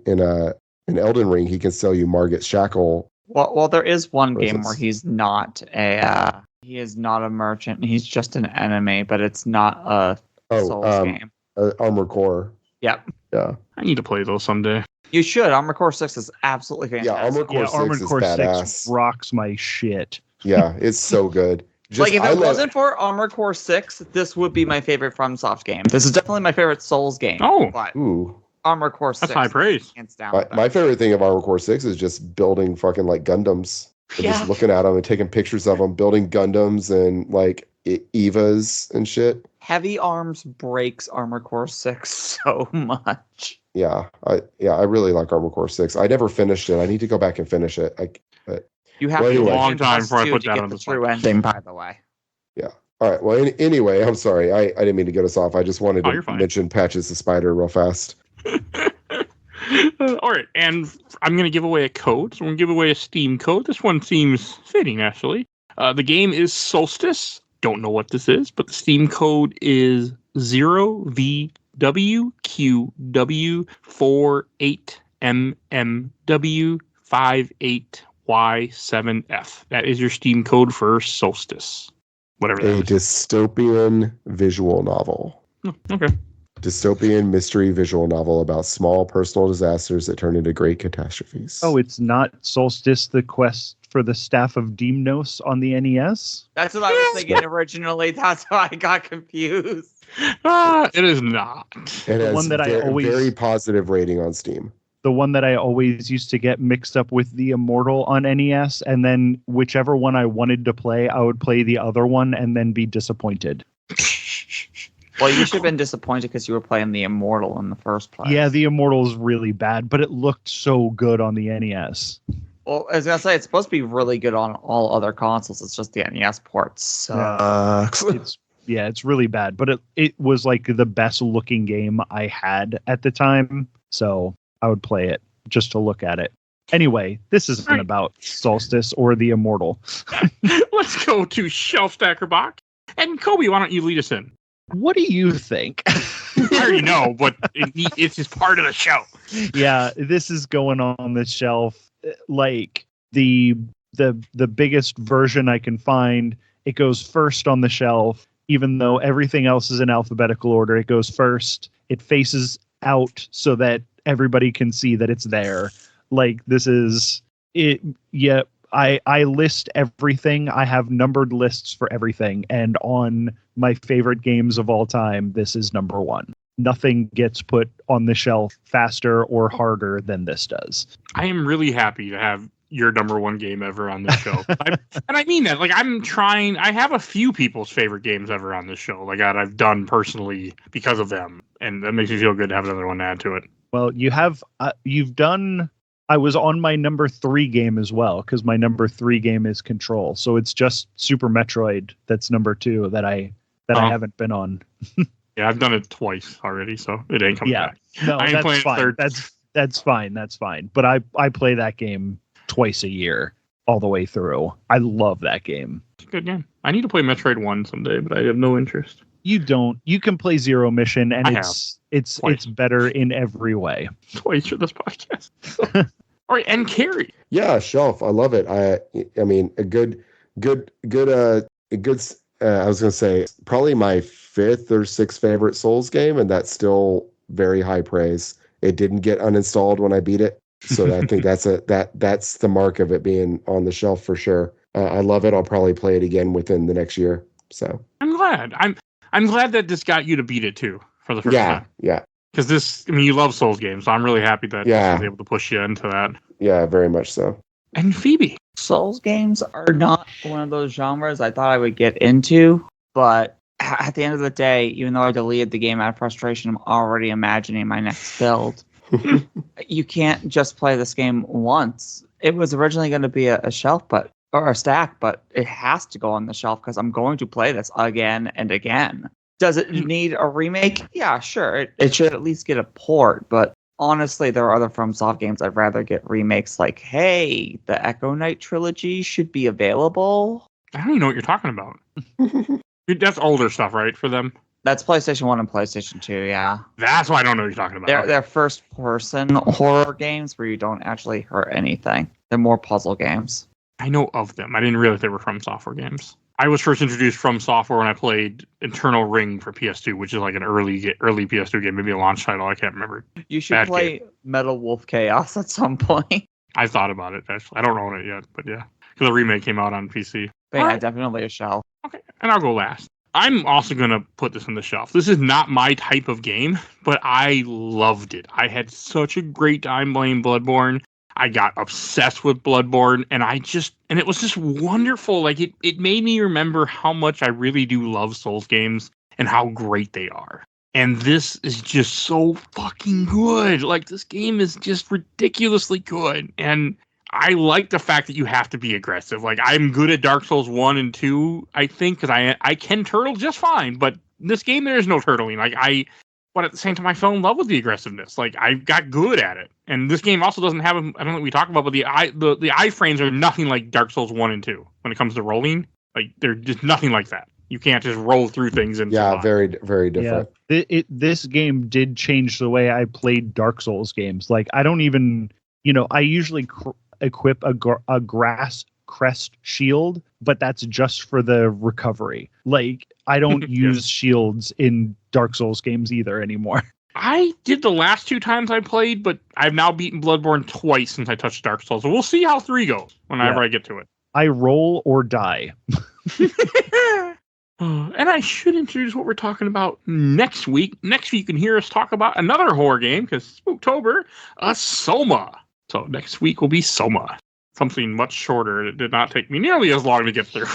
Elden Ring, he can sell you Margit Shackle.
Well, there is one
For
game
instance.
where he's not a merchant. He's just an enemy, but it's not a Souls game.
Armored Core.
Yep.
Yeah,
I need to play those someday.
You should. Armored Core 6 is absolutely fantastic.
yeah. Armored Core
Yeah,
6
Armored
is
Core
badass.
6 rocks my shit.
Yeah, it's so good.
Like if it wasn't for Armored Core 6, this would be my favorite FromSoft game. This is definitely my favorite Souls game.
Oh,
But
Ooh.
Armored Core 6
that's high praise.
hands down.
My favorite thing of Armored Core 6 is just building fucking like Gundams. And
Yeah.
just looking at them and taking pictures of them, building Gundams and like Evas and shit.
Heavy Arms breaks Armored Core 6 so much.
Yeah, I really like Armored Core 6. I never finished it. I need to go back and finish it.
You have
Well,
to
anyway.
get
Long
into
time
this
before I
too
put
to
that
get
on
the
the
true ending, by the way.
All right. Well, anyway, I'm sorry. I didn't mean to get us off. I just wanted
Oh,
to
you're fine.
mention Patches the Spider real fast.
All right, and I'm going to give away a code. So I'm going to give away a Steam code. This one seems fitting, actually. The game is Solstice. Don't know what this is, but the Steam code is 0VWQ W48MMW58Y7F. That is your Steam code for Solstice. Whatever
A
that is.
dystopian visual novel.
Oh, okay.
Dystopian mystery visual novel about small personal disasters that turn into great catastrophes.
Oh, it's not Solstice, the quest for the staff of Deimnos on the NES?
That's what I was thinking originally. That's why I got confused.
It is not.
it has
one that I always-
very positive rating on Steam.
The one that I always used to get mixed up with the Immortal on NES, and then whichever one I wanted to play, I would play the other one and then be disappointed.
Well, you should have been disappointed because you were playing the Immortal in the first place.
Yeah, the Immortal is really bad, but it looked so good on the NES.
Well, I was going to say, it's supposed to be really good on all other consoles. It's just the NES port sucks.
It's really bad, but it was like the best looking game I had at the time, so I would play it just to look at it. Anyway, this isn't
Right.
about Solstice or the Immortal.
Let's go to Shelf Stacker Box. And Colby, why don't you lead us in?
What do you think?
I already know, but it's just part of the show.
Yeah, this is going on the shelf. like the biggest version I can find. It goes first on the shelf, even though everything else is in alphabetical order. It goes first. It faces out so that everybody can see that it's there. Like, this is it. Yeah, I list everything. I have numbered lists for everything, and on my favorite games of all time, this is number one. Nothing gets put on the shelf faster or harder than this does.
I am really happy to have your number one game ever on this show. And I mean that. Like, I have a few people's favorite games ever on this show. Like, I've done personally because of them. And that makes me feel good to have another one to add to it.
Well, you've done, I was on my number 3 game as well, because my number 3 game is Control. So it's just Super Metroid that's number 2 that I haven't been on.
Yeah, I've done it twice already, so it ain't coming back.
No,
I ain't
that's
playing
fine.
third.
That's fine. That's fine. But I play that game twice a year all the way through. I love that game.
It's a good game. I need to play Metroid 1 someday, but I have no interest.
You don't. You can play Zero Mission, and it's
Twice.
better in every way.
Twice for this podcast. All right, and Kerry.
Yeah, shelf. I love it. I mean, a good. I was gonna say probably my 5th or 6th favorite Souls game, and that's still very high praise. It didn't get uninstalled when I beat it, so I think that's the mark of it being on the shelf for sure. I love it. I'll probably play it again within the next year. So
I'm glad. I'm glad that this got you to beat it too for the first time.
Yeah.
Because you love Souls games, so I'm really happy that this was able to push you into that.
Yeah, very much so.
And Phoebe.
Souls games are not one of those genres I thought I would get into, but at the end of the day, even though I deleted the game out of frustration, I'm already imagining my next build. You can't just play this game once. It was originally going to be a shelf, or a stack, but it has to go on the shelf because I'm going to play this again and again. Does it need a remake? Yeah, sure. It should at least get a port, but honestly, there are other FromSoft games I'd rather get remakes like, hey, the Echo Knight trilogy should be available.
I don't even know what you're talking about. That's older stuff, right, for them?
That's PlayStation 1 and PlayStation 2, yeah.
That's why I don't know what you're talking about.
They're first-person horror games where you don't actually hurt anything. They're more puzzle games.
I know of them. I didn't realize they were From Software games. I was first introduced From Software when I played Internal Ring for PS2, which is like an early PS2 game, maybe a launch title. I can't remember.
You should play Metal Wolf Chaos at some point.
I thought about it, actually. I don't own it yet, but yeah. Because the remake came out on PC.
But yeah, definitely a shelf.
Okay, and I'll go last. I'm also going to put this on the shelf. This is not my type of game, but I loved it. I had such a great time playing Bloodborne. I got obsessed with Bloodborne, and it was just wonderful. Like, it made me remember how much I really do love Souls games and how great they are. And this is just so fucking good. Like, this game is just ridiculously good. And I like the fact that you have to be aggressive. Like, I'm good at Dark Souls 1 and 2, I think, because I can turtle just fine. But in this game, there is no turtling. But at the same time, I fell in love with the aggressiveness. Like, I got good at it. And this game also doesn't have, I don't know what we talked about, but the iframes are nothing like Dark Souls 1 and 2 when it comes to rolling. Like, they're just nothing like that. You can't just roll through things and survive.
Very, very different.
Yeah. This game did change the way I played Dark Souls games. Like, I don't even, I usually equip a grass crest shield, but that's just for the recovery. Like, I don't use shields in Dark Souls games either anymore.
I did the last 2 times I played, but I've now beaten Bloodborne twice since I touched Dark Souls. So we'll see how 3 goes whenever I get to it.
I roll or die.
And I should introduce what we're talking about next week. Next week you can hear us talk about another horror game, because Spooktober, Soma. So next week will be Soma. Something much shorter. It did not take me nearly as long to get through.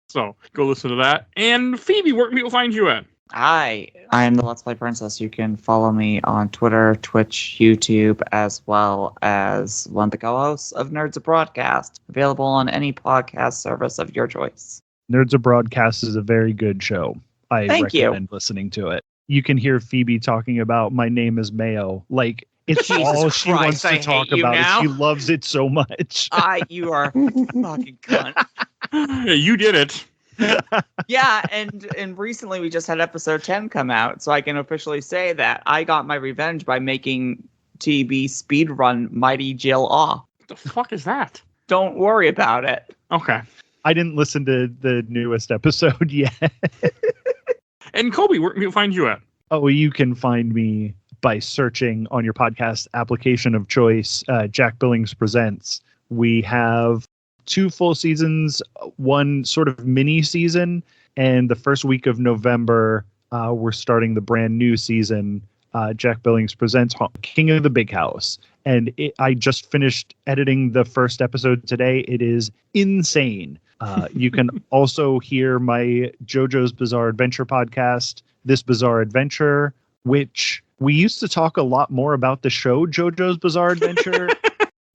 So go listen to that. And Phoebe, where can people find you at?
I am the Let's Play Princess. You can follow me on Twitter, Twitch, YouTube, as well as one of the co-hosts of Nerds of Broadcast, available on any podcast service of your choice.
Nerds of Broadcast is a very good show. I recommend listening to it. You can hear Phoebe talking about My Name is Mayo. Like, it's all she wants to talk about. And she loves it so much.
You are a fucking cunt.
You did it.
Yeah, and recently we just had episode 10 come out, so I can officially say that I got my revenge by making TB speedrun Mighty Jill Awe.
The fuck is that?
Don't worry about it.
Okay.
I didn't listen to the newest episode yet.
And Colby, where can we find you at?
Oh, you can find me by searching on your podcast application of choice, Jack Billings Presents. We have 2 full seasons, 1 sort of mini season, and the first week of November, we're starting the brand new season, Jack Billings Presents King of the Big House. And I just finished editing the first episode today. It is insane. You can also hear my JoJo's Bizarre Adventure podcast, This Bizarre Adventure, which we used to talk a lot more about the show JoJo's Bizarre Adventure.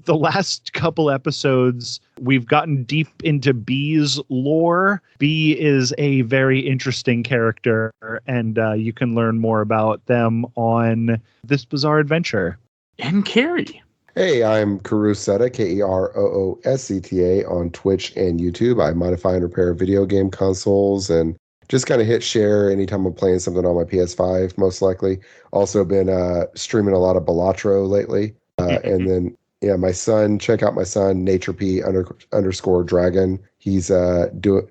The last couple episodes, we've gotten deep into Bee's lore. Bee is a very interesting character, and you can learn more about them on This Bizarre Adventure.
And Kerry.
Hey, I'm Karooseta, Kerooseta on Twitch and YouTube. I modify and repair video game consoles and just kind of hit share anytime I'm playing something on my PS5, most likely. Also been streaming a lot of Balatro lately. And then, yeah, my son, check out my son, NatureP_Dragon. He's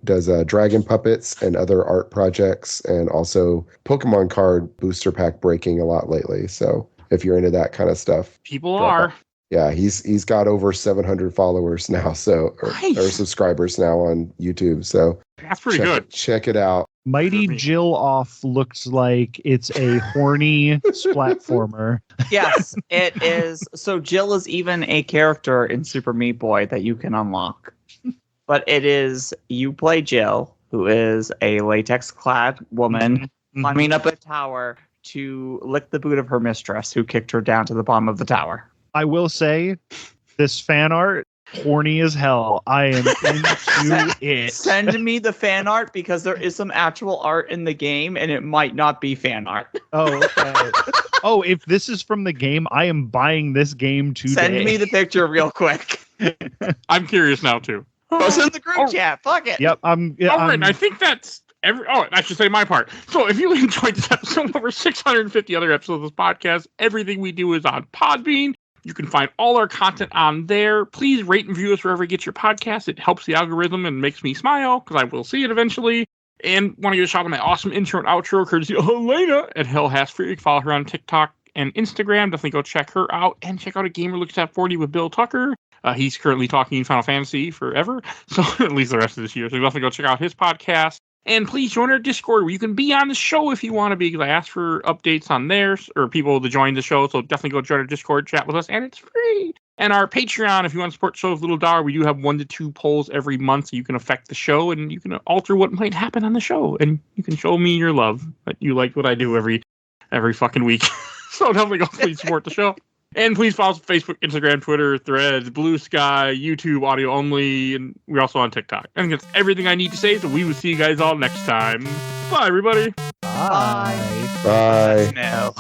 does dragon puppets and other art projects, and also Pokemon card booster pack breaking a lot lately. So if you're into that kind of stuff.
People are.
Yeah, he's got over 700 followers now, so or subscribers now on YouTube. So
that's pretty good.
Check it out.
Mighty Jill Off looks like it's a horny splatformer.
Yes, it is. So Jill is even a character in Super Meat Boy that you can unlock. But it is, you play Jill, who is a latex-clad woman climbing up a tower to lick the boot of her mistress, who kicked her down to the bottom of the tower.
I will say, this fan art, horny as hell. I am into it.
Send me the fan art, because there is some actual art in the game, and it might not be fan art.
Oh, okay. Oh, if this is from the game, I am buying this game today.
Send me the picture real quick.
I'm curious now, too.
Post it in the group chat. Fuck it.
Yep.
All right, I think that's I should say my part. So if you enjoyed this episode, over 650 other episodes of this podcast, everything we do is on Podbean. You can find all our content on there. Please rate and review us wherever you get your podcast. It helps the algorithm and makes me smile, because I will see it eventually. And want to give a shout out to my awesome intro and outro, courtesy of Helena at Hell Has Free. You can follow her on TikTok and Instagram. Definitely go check her out. And check out A Gamer Looks at 40 with Bill Tucker. He's currently talking Final Fantasy forever, so at least the rest of this year. So definitely go check out his podcast. And please join our Discord, where you can be on the show if you want to be, because I asked for updates on there, or people to join the show. So definitely go join our Discord, chat with us, and it's free. And our Patreon, if you want to support the show with Little Dollar, we do have 1 to 2 polls every month, so you can affect the show, and you can alter what might happen on the show. And you can show me your love, that you like what I do every fucking week. So definitely go please support the show. And please follow us on Facebook, Instagram, Twitter, Threads, Blue Sky, YouTube, audio only, and we're also on TikTok. I think that's everything I need to say, so we will see you guys all next time. Bye, everybody.
Bye.
Bye.
No.